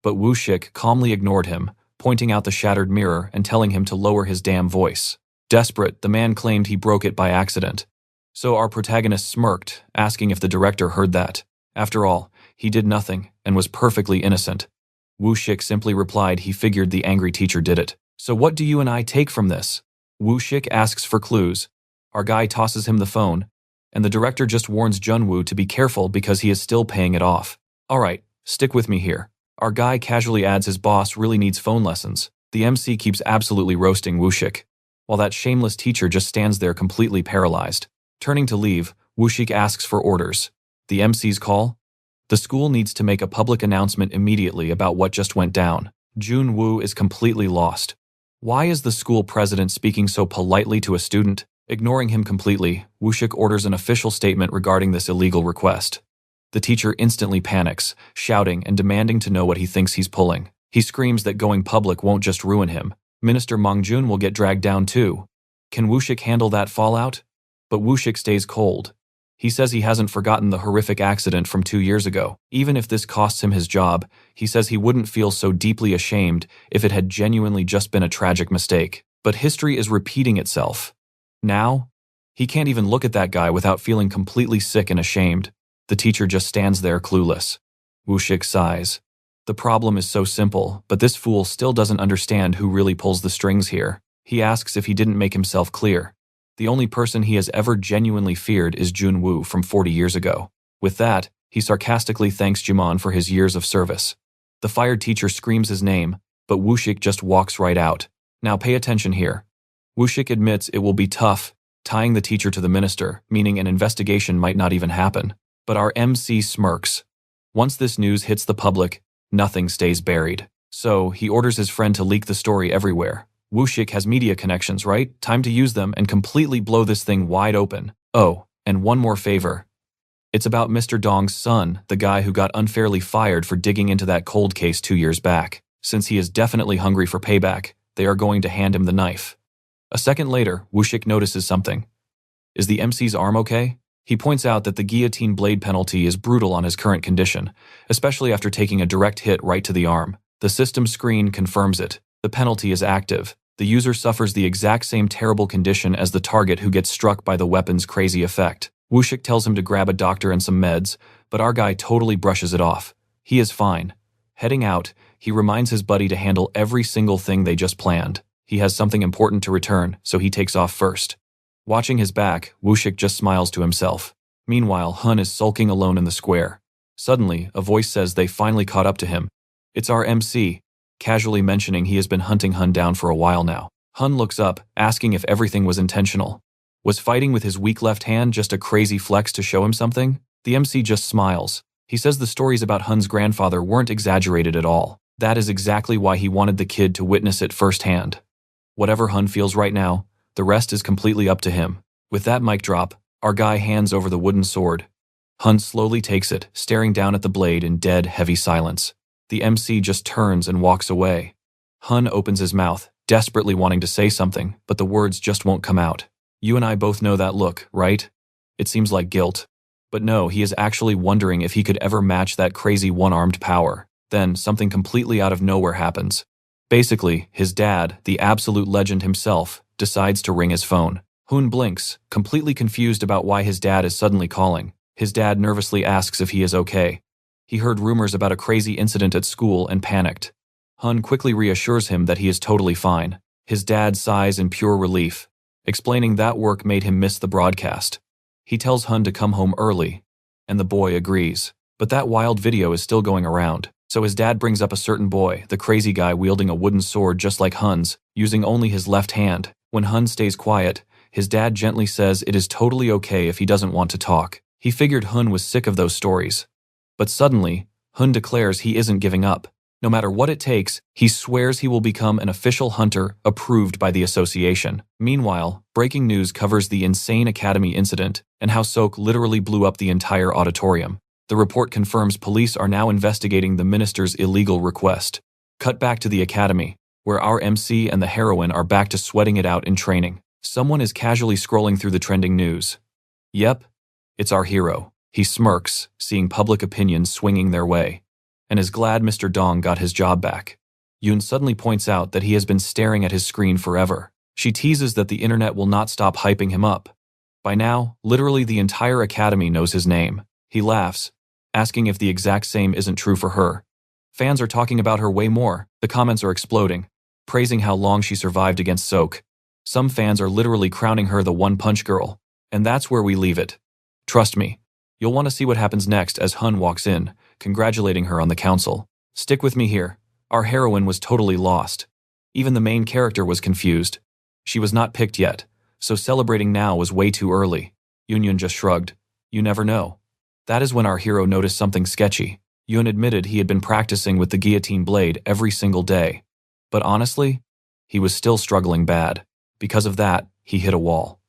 But Wooik calmly ignored him, pointing out the shattered mirror and telling him to lower his damn voice. Desperate, the man claimed he broke it by accident. So our protagonist smirked, asking if the director heard that. After all, he did nothing and was perfectly innocent. Woo-shik simply replied he figured the angry teacher did it. So what do you and I take from this? Woo-shik asks for clues. Our guy tosses him the phone, and the director just warns Junwoo to be careful because he is still paying it off. Alright, stick with me here. Our guy casually adds his boss really needs phone lessons. The MC keeps absolutely roasting Woo-shik, while that shameless teacher just stands there completely paralyzed. Turning to leave, Woo-shik asks for orders. The MC's call? The school needs to make a public announcement immediately about what just went down. Junwoo is completely lost. Why is the school president speaking so politely to a student? Ignoring him completely, Woo-shik orders an official statement regarding this illegal request. The teacher instantly panics, shouting and demanding to know what he thinks he's pulling. He screams that going public won't just ruin him. Minister Mang Jun will get dragged down too. Can Woo-shik handle that fallout? But Woo-shik stays cold. He says he hasn't forgotten the horrific accident from 2 years ago. Even if this costs him his job, he says he wouldn't feel so deeply ashamed if it had genuinely just been a tragic mistake. But history is repeating itself. Now, he can't even look at that guy without feeling completely sick and ashamed. The teacher just stands there clueless. Woo-shik sighs. The problem is so simple, but this fool still doesn't understand who really pulls the strings here. He asks if he didn't make himself clear. The only person he has ever genuinely feared is Junwoo from 40 years ago. With that, he sarcastically thanks Jimon for his years of service. The fired teacher screams his name, but Woo-shik just walks right out. Now pay attention here. Woo-shik admits it will be tough, tying the teacher to the minister, meaning an investigation might not even happen. But our MC smirks. Once this news hits the public, nothing stays buried. So, he orders his friend to leak the story everywhere. Woo-shik has media connections, right? Time to use them and completely blow this thing wide open. Oh, and one more favor. It's about Mr. Dong's son, the guy who got unfairly fired for digging into that cold case 2 years back. Since he is definitely hungry for payback, they are going to hand him the knife. A second later, Woo-shik notices something. Is the MC's arm okay? He points out that the guillotine blade penalty is brutal on his current condition, especially after taking a direct hit right to the arm. The system screen confirms it. The penalty is active. The user suffers the exact same terrible condition as the target who gets struck by the weapon's crazy effect. Woo-shik tells him to grab a doctor and some meds, but our guy totally brushes it off. He is fine. Heading out, he reminds his buddy to handle every single thing they just planned. He has something important to return, so he takes off first. Watching his back, Woo-shik just smiles to himself. Meanwhile, Hyun is sulking alone in the square. Suddenly, a voice says they finally caught up to him. It's our MC, casually mentioning he has been hunting Hyun down for a while now. Hyun looks up, asking if everything was intentional. Was fighting with his weak left hand just a crazy flex to show him something? The MC just smiles. He says the stories about Hyun's grandfather weren't exaggerated at all. That is exactly why he wanted the kid to witness it firsthand. Whatever Hyun feels right now, the rest is completely up to him. With that mic drop, our guy hands over the wooden sword. Hyun slowly takes it, staring down at the blade in dead, heavy silence. The MC just turns and walks away. Hyun opens his mouth, desperately wanting to say something, but the words just won't come out. You and I both know that look, right? It seems like guilt. But no, he is actually wondering if he could ever match that crazy one-armed power. Then, something completely out of nowhere happens. Basically, his dad, the absolute legend himself, decides to ring his phone. Hyun blinks, completely confused about why his dad is suddenly calling. His dad nervously asks if he is okay. He heard rumors about a crazy incident at school and panicked. Hyun quickly reassures him that he is totally fine. His dad sighs in pure relief, explaining that work made him miss the broadcast. He tells Hyun to come home early, and the boy agrees. But that wild video is still going around. So his dad brings up a certain boy, the crazy guy wielding a wooden sword just like Hyun's, using only his left hand. When Hyun stays quiet, his dad gently says it is totally okay if he doesn't want to talk. He figured Hyun was sick of those stories. But suddenly, Hyun declares he isn't giving up. No matter what it takes, he swears he will become an official hunter approved by the association. Meanwhile, breaking news covers the insane academy incident and how SHOCKS literally blew up the entire auditorium. The report confirms police are now investigating the minister's illegal request. Cut back to the academy, where our MC and the heroine are back to sweating it out in training. Someone is casually scrolling through the trending news. Yep, it's our hero. He smirks, seeing public opinion swinging their way, and is glad Mr. Dong got his job back. Yoon suddenly points out that he has been staring at his screen forever. She teases that the internet will not stop hyping him up. By now, literally the entire academy knows his name. He laughs, asking if the exact same isn't true for her. Fans are talking about her way more. The comments are exploding, praising how long she survived against Sok. Some fans are literally crowning her the one-punch girl. And that's where we leave it. Trust me, you'll want to see what happens next as Hyun walks in, congratulating her on the council. Stick with me here. Our heroine was totally lost. Even the main character was confused. She was not picked yet, so celebrating now was way too early. Hyun just shrugged. You never know. That is when our hero noticed something sketchy. Hyun admitted he had been practicing with the guillotine blade every single day. But honestly, he was still struggling bad. Because of that, he hit a wall.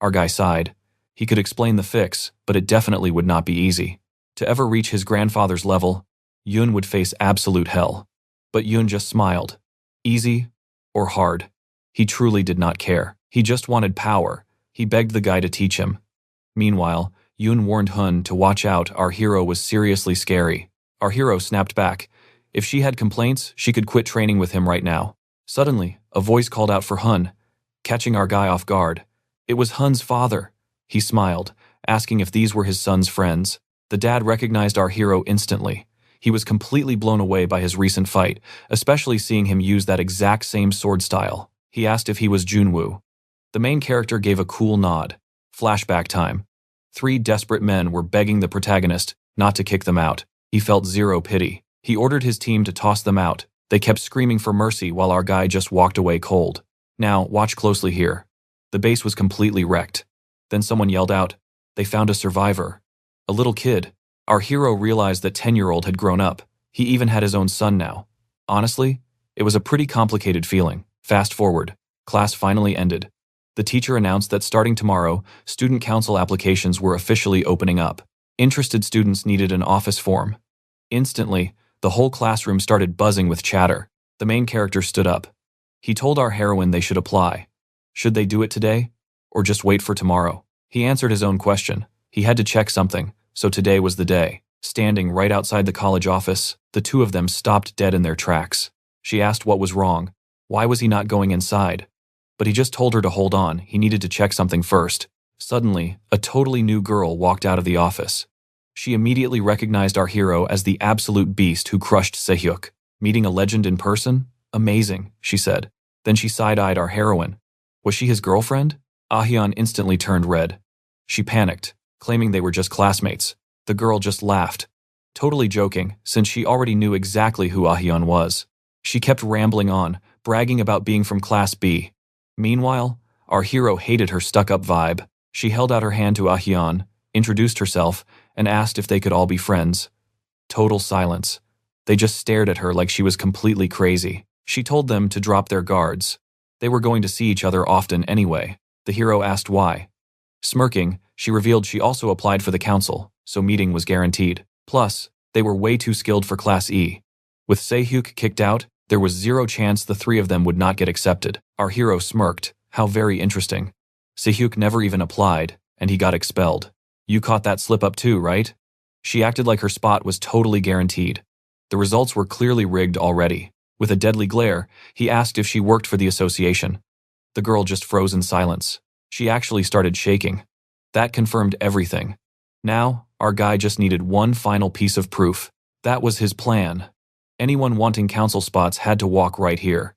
Our guy sighed. He could explain the fix, but it definitely would not be easy. To ever reach his grandfather's level, Hyun would face absolute hell. But Hyun just smiled. Easy or hard, he truly did not care. He just wanted power. He begged the guy to teach him. Meanwhile, Hyun warned Hyun to watch out. Our hero was seriously scary. Our hero snapped back. If she had complaints, she could quit training with him right now. Suddenly, a voice called out for Hyun, catching our guy off guard. It was Hyun's father. He smiled, asking if these were his son's friends. The dad recognized our hero instantly. He was completely blown away by his recent fight, especially seeing him use that exact same sword style. He asked if he was Junwoo. The main character gave a cool nod. Flashback time. 3 desperate men were begging the protagonist not to kick them out. He felt zero pity. He ordered his team to toss them out. They kept screaming for mercy while our guy just walked away cold. Now, watch closely here. The base was completely wrecked. Then someone yelled out, they found a survivor. A little kid. Our hero realized that 10-year-old had grown up. He even had his own son now. Honestly, it was a pretty complicated feeling. Fast forward. Class finally ended. The teacher announced that starting tomorrow, student council applications were officially opening up. Interested students needed an office form. Instantly, the whole classroom started buzzing with chatter. The main character stood up. He told our heroine they should apply. Should they do it today? Or just wait for tomorrow? He answered his own question. He had to check something, so today was the day. Standing right outside the college office, the two of them stopped dead in their tracks. She asked what was wrong. Why was he not going inside? But he just told her to hold on, he needed to check something first. Suddenly, a totally new girl walked out of the office. She immediately recognized our hero as the absolute beast who crushed Sehyuk. Meeting a legend in person? Amazing, she said. Then she side-eyed our heroine. Was she his girlfriend? Hyun instantly turned red. She panicked, claiming they were just classmates. The girl just laughed, totally joking, since she already knew exactly who Hyun was. She kept rambling on, bragging about being from Class B. Meanwhile, our hero hated her stuck-up vibe. She held out her hand to Hyun, introduced herself, and asked if they could all be friends. Total silence. They just stared at her like she was completely crazy. She told them to drop their guards. They were going to see each other often anyway. The hero asked why. Smirking, she revealed she also applied for the council, so meeting was guaranteed. Plus, they were way too skilled for Class E. With Sehyuk kicked out, there was zero chance the 3 of them would not get accepted. Our hero smirked. How very interesting. Sehyuk never even applied, and he got expelled. You caught that slip-up too, right? She acted like her spot was totally guaranteed. The results were clearly rigged already. With a deadly glare, he asked if she worked for the association. The girl just froze in silence. She actually started shaking. That confirmed everything. Now, our guy just needed one final piece of proof. That was his plan. Anyone wanting council spots had to walk right here.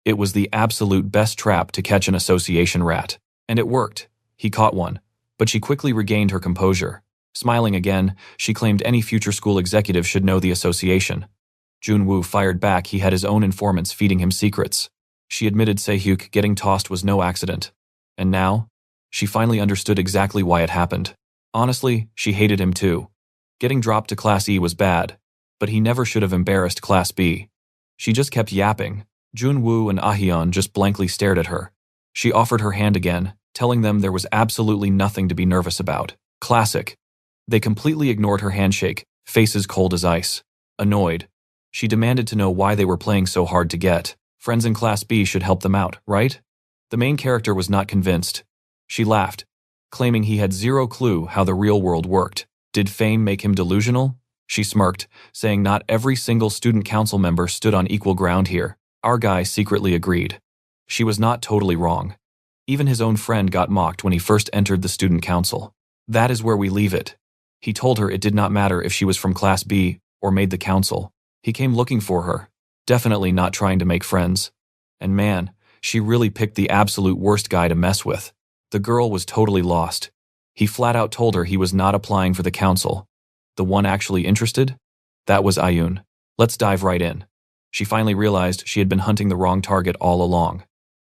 It was the absolute best trap to catch an association rat. And it worked. He caught one. But she quickly regained her composure. Smiling again, she claimed any future school executive should know the association. Junwoo fired back he had his own informants feeding him secrets. She admitted Sehyuk getting tossed was no accident. And now, she finally understood exactly why it happened. Honestly, she hated him too. Getting dropped to Class E was bad, but he never should have embarrassed Class B. She just kept yapping. Junwoo and Hyun just blankly stared at her. She offered her hand again, telling them there was absolutely nothing to be nervous about. Classic. They completely ignored her handshake, faces cold as ice. Annoyed, she demanded to know why they were playing so hard to get. Friends in Class B should help them out, right? The main character was not convinced. She laughed, claiming he had zero clue how the real world worked. Did fame make him delusional? She smirked, saying not every single student council member stood on equal ground here. Our guy secretly agreed. She was not totally wrong. Even his own friend got mocked when he first entered the student council. That is where we leave it. He told her it did not matter if she was from Class B or made the council. He came looking for her, definitely not trying to make friends. And man, she really picked the absolute worst guy to mess with. The girl was totally lost. He flat out told her he was not applying for the council. The one actually interested? That was Hyun. Let's dive right in. She finally realized she had been hunting the wrong target all along.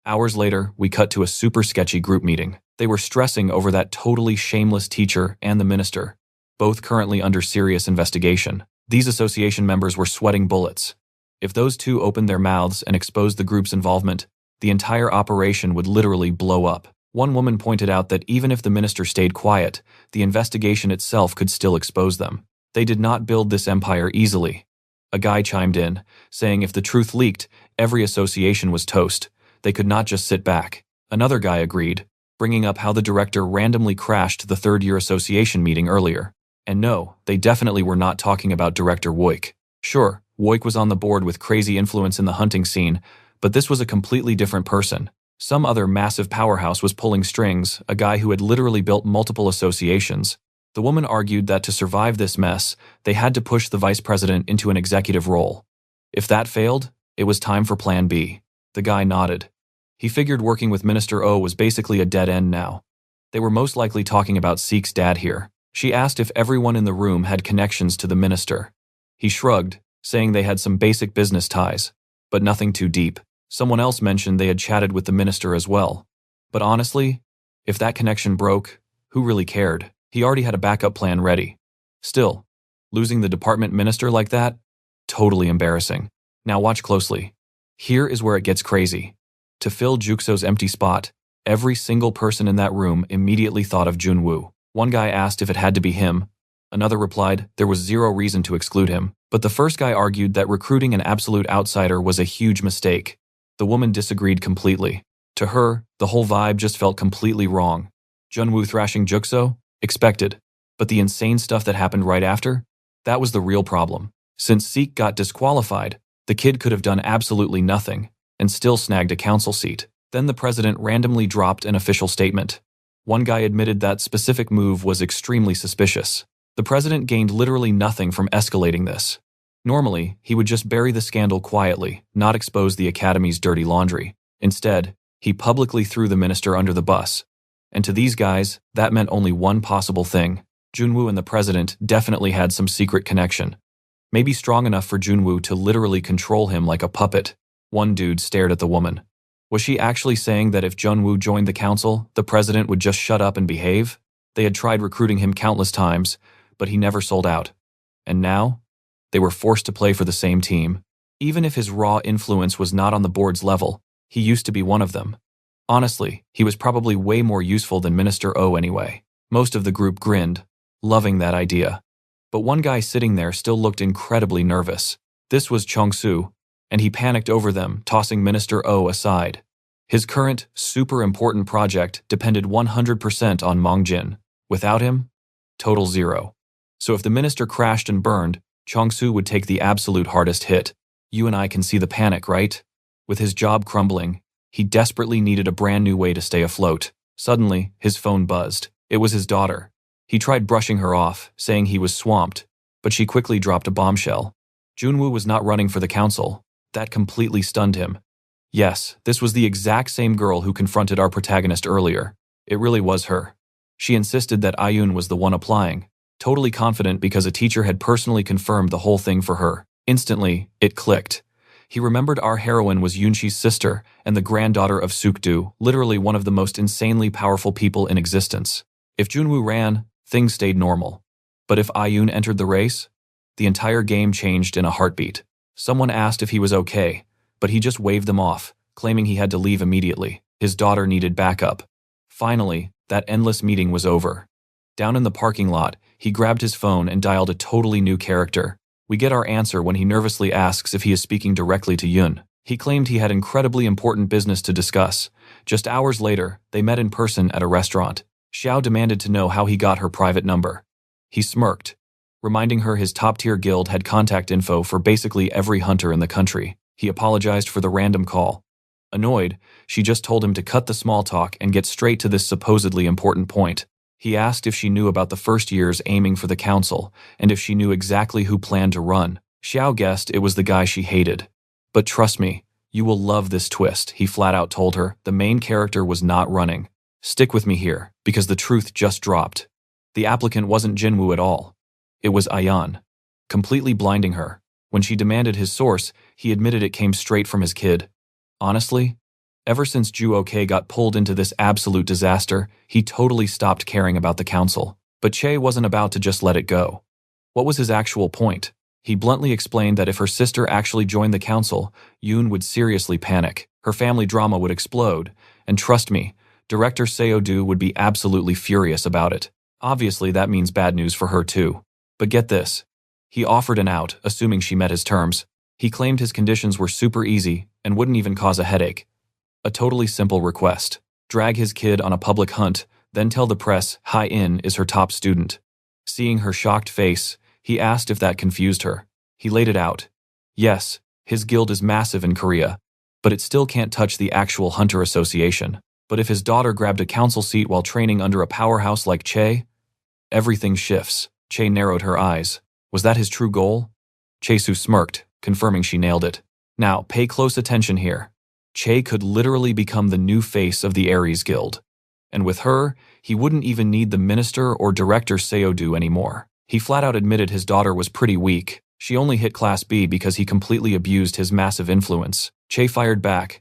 Hours later, we cut to a super sketchy group meeting. They were stressing over that totally shameless teacher and the minister, both currently under serious investigation. These association members were sweating bullets. If those two opened their mouths and exposed the group's involvement, the entire operation would literally blow up. One woman pointed out that even if the minister stayed quiet, the investigation itself could still expose them. They did not build this empire easily. A guy chimed in, saying if the truth leaked, every association was toast. They could not just sit back. Another guy agreed, bringing up how the director randomly crashed the third-year association meeting earlier. And no, they definitely were not talking about Director Wooik. Sure, Wooik was on the board with crazy influence in the hunting scene, but this was a completely different person. Some other massive powerhouse was pulling strings, a guy who had literally built multiple associations. The woman argued that to survive this mess, they had to push the vice president into an executive role. If that failed, it was time for Plan B. The guy nodded. He figured working with Minister Oh was basically a dead end now. They were most likely talking about Seek's dad here. She asked if everyone in the room had connections to the minister. He shrugged, saying they had some basic business ties, but nothing too deep. Someone else mentioned they had chatted with the minister as well. But honestly, if that connection broke, who really cared? He already had a backup plan ready. Still, losing the department minister like that? Totally embarrassing. Now watch closely. Here is where it gets crazy. To fill Jukso's empty spot, every single person in that room immediately thought of Junwoo. One guy asked if it had to be him. Another replied there was zero reason to exclude him. But the first guy argued that recruiting an absolute outsider was a huge mistake. The woman disagreed completely. To her, the whole vibe just felt completely wrong. Junwoo thrashing Jukso? Expected. But the insane stuff that happened right after? That was the real problem. Since Seek got disqualified, the kid could have done absolutely nothing, and still snagged a council seat. Then the president randomly dropped an official statement. One guy admitted that specific move was extremely suspicious. The president gained literally nothing from escalating this. Normally, he would just bury the scandal quietly, not expose the academy's dirty laundry. Instead, he publicly threw the minister under the bus. And to these guys, that meant only one possible thing. Junwoo and the president definitely had some secret connection. Maybe strong enough for Junwoo to literally control him like a puppet. One dude stared at the woman. Was she actually saying that if Junwoo joined the council, the president would just shut up and behave? They had tried recruiting him countless times, but he never sold out. And now? They were forced to play for the same team. Even if his raw influence was not on the board's level, he used to be one of them. Honestly, he was probably way more useful than Minister Oh anyway. Most of the group grinned, loving that idea. But one guy sitting there still looked incredibly nervous. This was Chong-soo, and he panicked over them, tossing Minister Oh aside. His current, super important project depended 100% on Mongjin. Without him, total zero. So if the minister crashed and burned, Chong-soo would take the absolute hardest hit. You and I can see the panic, right? With his job crumbling, he desperately needed a brand new way to stay afloat. Suddenly, his phone buzzed. It was his daughter. He tried brushing her off, saying he was swamped, but she quickly dropped a bombshell. Junwoo was not running for the council. That completely stunned him. Yes, this was the exact same girl who confronted our protagonist earlier. It really was her. She insisted that Hyun was the one applying, totally confident because a teacher had personally confirmed the whole thing for her. Instantly, it clicked. He remembered our heroine was Yoonchi's sister and the granddaughter of Sukdu, literally one of the most insanely powerful people in existence. If Junwoo ran, things stayed normal. But if Hyun entered the race, the entire game changed in a heartbeat. Someone asked if he was okay, but he just waved them off, claiming he had to leave immediately. His daughter needed backup. Finally, that endless meeting was over. Down in the parking lot, he grabbed his phone and dialed a totally new character. We get our answer when he nervously asks if he is speaking directly to Hyun. He claimed he had incredibly important business to discuss. Just hours later, they met in person at a restaurant. Xiao demanded to know how he got her private number. He smirked, reminding her his top-tier guild had contact info for basically every hunter in the country. He apologized for the random call. Annoyed, she just told him to cut the small talk and get straight to this supposedly important point. He asked if she knew about the first years aiming for the council and if she knew exactly who planned to run. Xiao guessed it was the guy she hated. But trust me, you will love this twist, he flat out told her. The main character was not running. Stick with me here, because the truth just dropped. The applicant wasn't Junwoo at all. It was Hyun, completely blinding her. When she demanded his source, he admitted it came straight from his kid. Honestly, ever since Go Eunchae got pulled into this absolute disaster, he totally stopped caring about the council. But Chae wasn't about to just let it go. What was his actual point? He bluntly explained that if her sister actually joined the council, Yoon would seriously panic. Her family drama would explode, and trust me, Director Bae would be absolutely furious about it. Obviously, that means bad news for her too. But get this. He offered an out, assuming she met his terms. He claimed his conditions were super easy and wouldn't even cause a headache. A totally simple request. Drag his kid on a public hunt, then tell the press Hyun is her top student. Seeing her shocked face, he asked if that confused her. He laid it out. Yes, his guild is massive in Korea, but it still can't touch the actual Hunter Association. But if his daughter grabbed a council seat while training under a powerhouse like Chae, everything shifts. Chae narrowed her eyes. Was that his true goal? Chae-soo smirked, confirming she nailed it. Now, pay close attention here. Chae could literally become the new face of the Aries Guild. And with her, he wouldn't even need the minister or Director Bae anymore. He flat out admitted his daughter was pretty weak. She only hit Class B because he completely abused his massive influence. Chae fired back,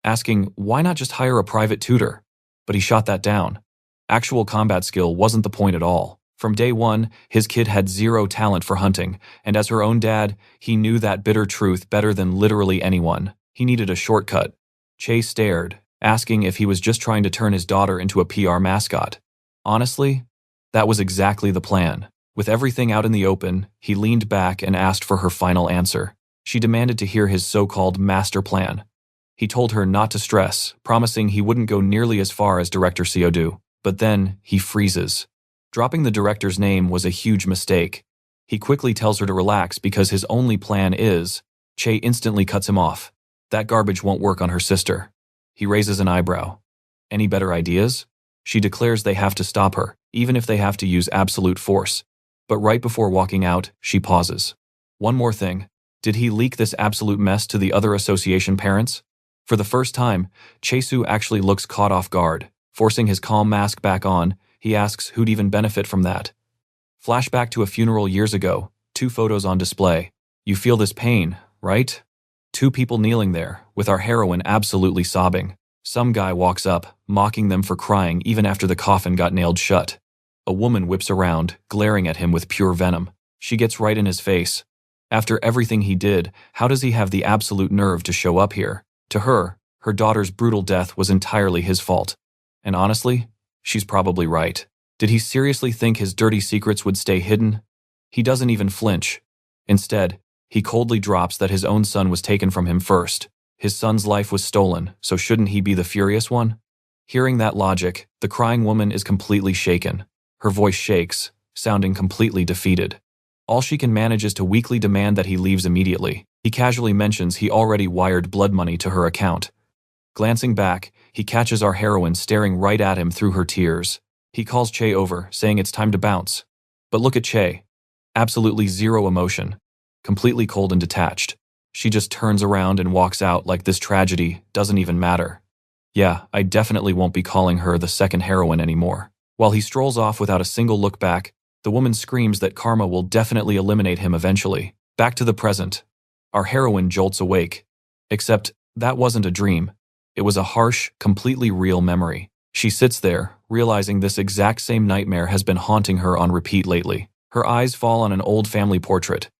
asking why not just hire a private tutor? But he shot that down. Actual combat skill wasn't the point at all. From day one, his kid had zero talent for hunting, and as her own dad, he knew that bitter truth better than literally anyone. He needed a shortcut. Chae stared, asking if he was just trying to turn his daughter into a PR mascot. Honestly, that was exactly the plan. With everything out in the open, he leaned back and asked for her final answer. She demanded to hear his so-called master plan. He told her not to stress, promising he wouldn't go nearly as far as Director Bae. But then, he freezes. Dropping the director's name was a huge mistake. He quickly tells her to relax because his only plan is… Chae instantly cuts him off. That garbage won't work on her sister. He raises an eyebrow. Any better ideas? She declares they have to stop her, even if they have to use absolute force. But right before walking out, she pauses. One more thing. Did he leak this absolute mess to the other association parents? For the first time, Chae-soo actually looks caught off guard. Forcing his calm mask back on, he asks who'd even benefit from that. Flashback to a funeral years ago, 2 photos on display. You feel this pain, right? 2 people kneeling there, with our heroine absolutely sobbing. Some guy walks up, mocking them for crying even after the coffin got nailed shut. A woman whips around, glaring at him with pure venom. She gets right in his face. After everything he did, how does he have the absolute nerve to show up here? To her, her daughter's brutal death was entirely his fault. And honestly, she's probably right. Did he seriously think his dirty secrets would stay hidden? He doesn't even flinch. Instead, he coldly drops that his own son was taken from him first. His son's life was stolen, so shouldn't he be the furious one? Hearing that logic, the crying woman is completely shaken. Her voice shakes, sounding completely defeated. All she can manage is to weakly demand that he leaves immediately. He casually mentions he already wired blood money to her account. Glancing back, he catches our heroine staring right at him through her tears. He calls Chae over, saying it's time to bounce. But look at Chae. Absolutely zero emotion. Completely cold and detached. She just turns around and walks out like this tragedy doesn't even matter. Yeah, I definitely won't be calling her the second heroine anymore. While he strolls off without a single look back, the woman screams that karma will definitely eliminate him eventually. Back to the present. Our heroine jolts awake. Except, that wasn't a dream. It was a harsh, completely real memory. She sits there, realizing this exact same nightmare has been haunting her on repeat lately. Her eyes fall on an old family portrait.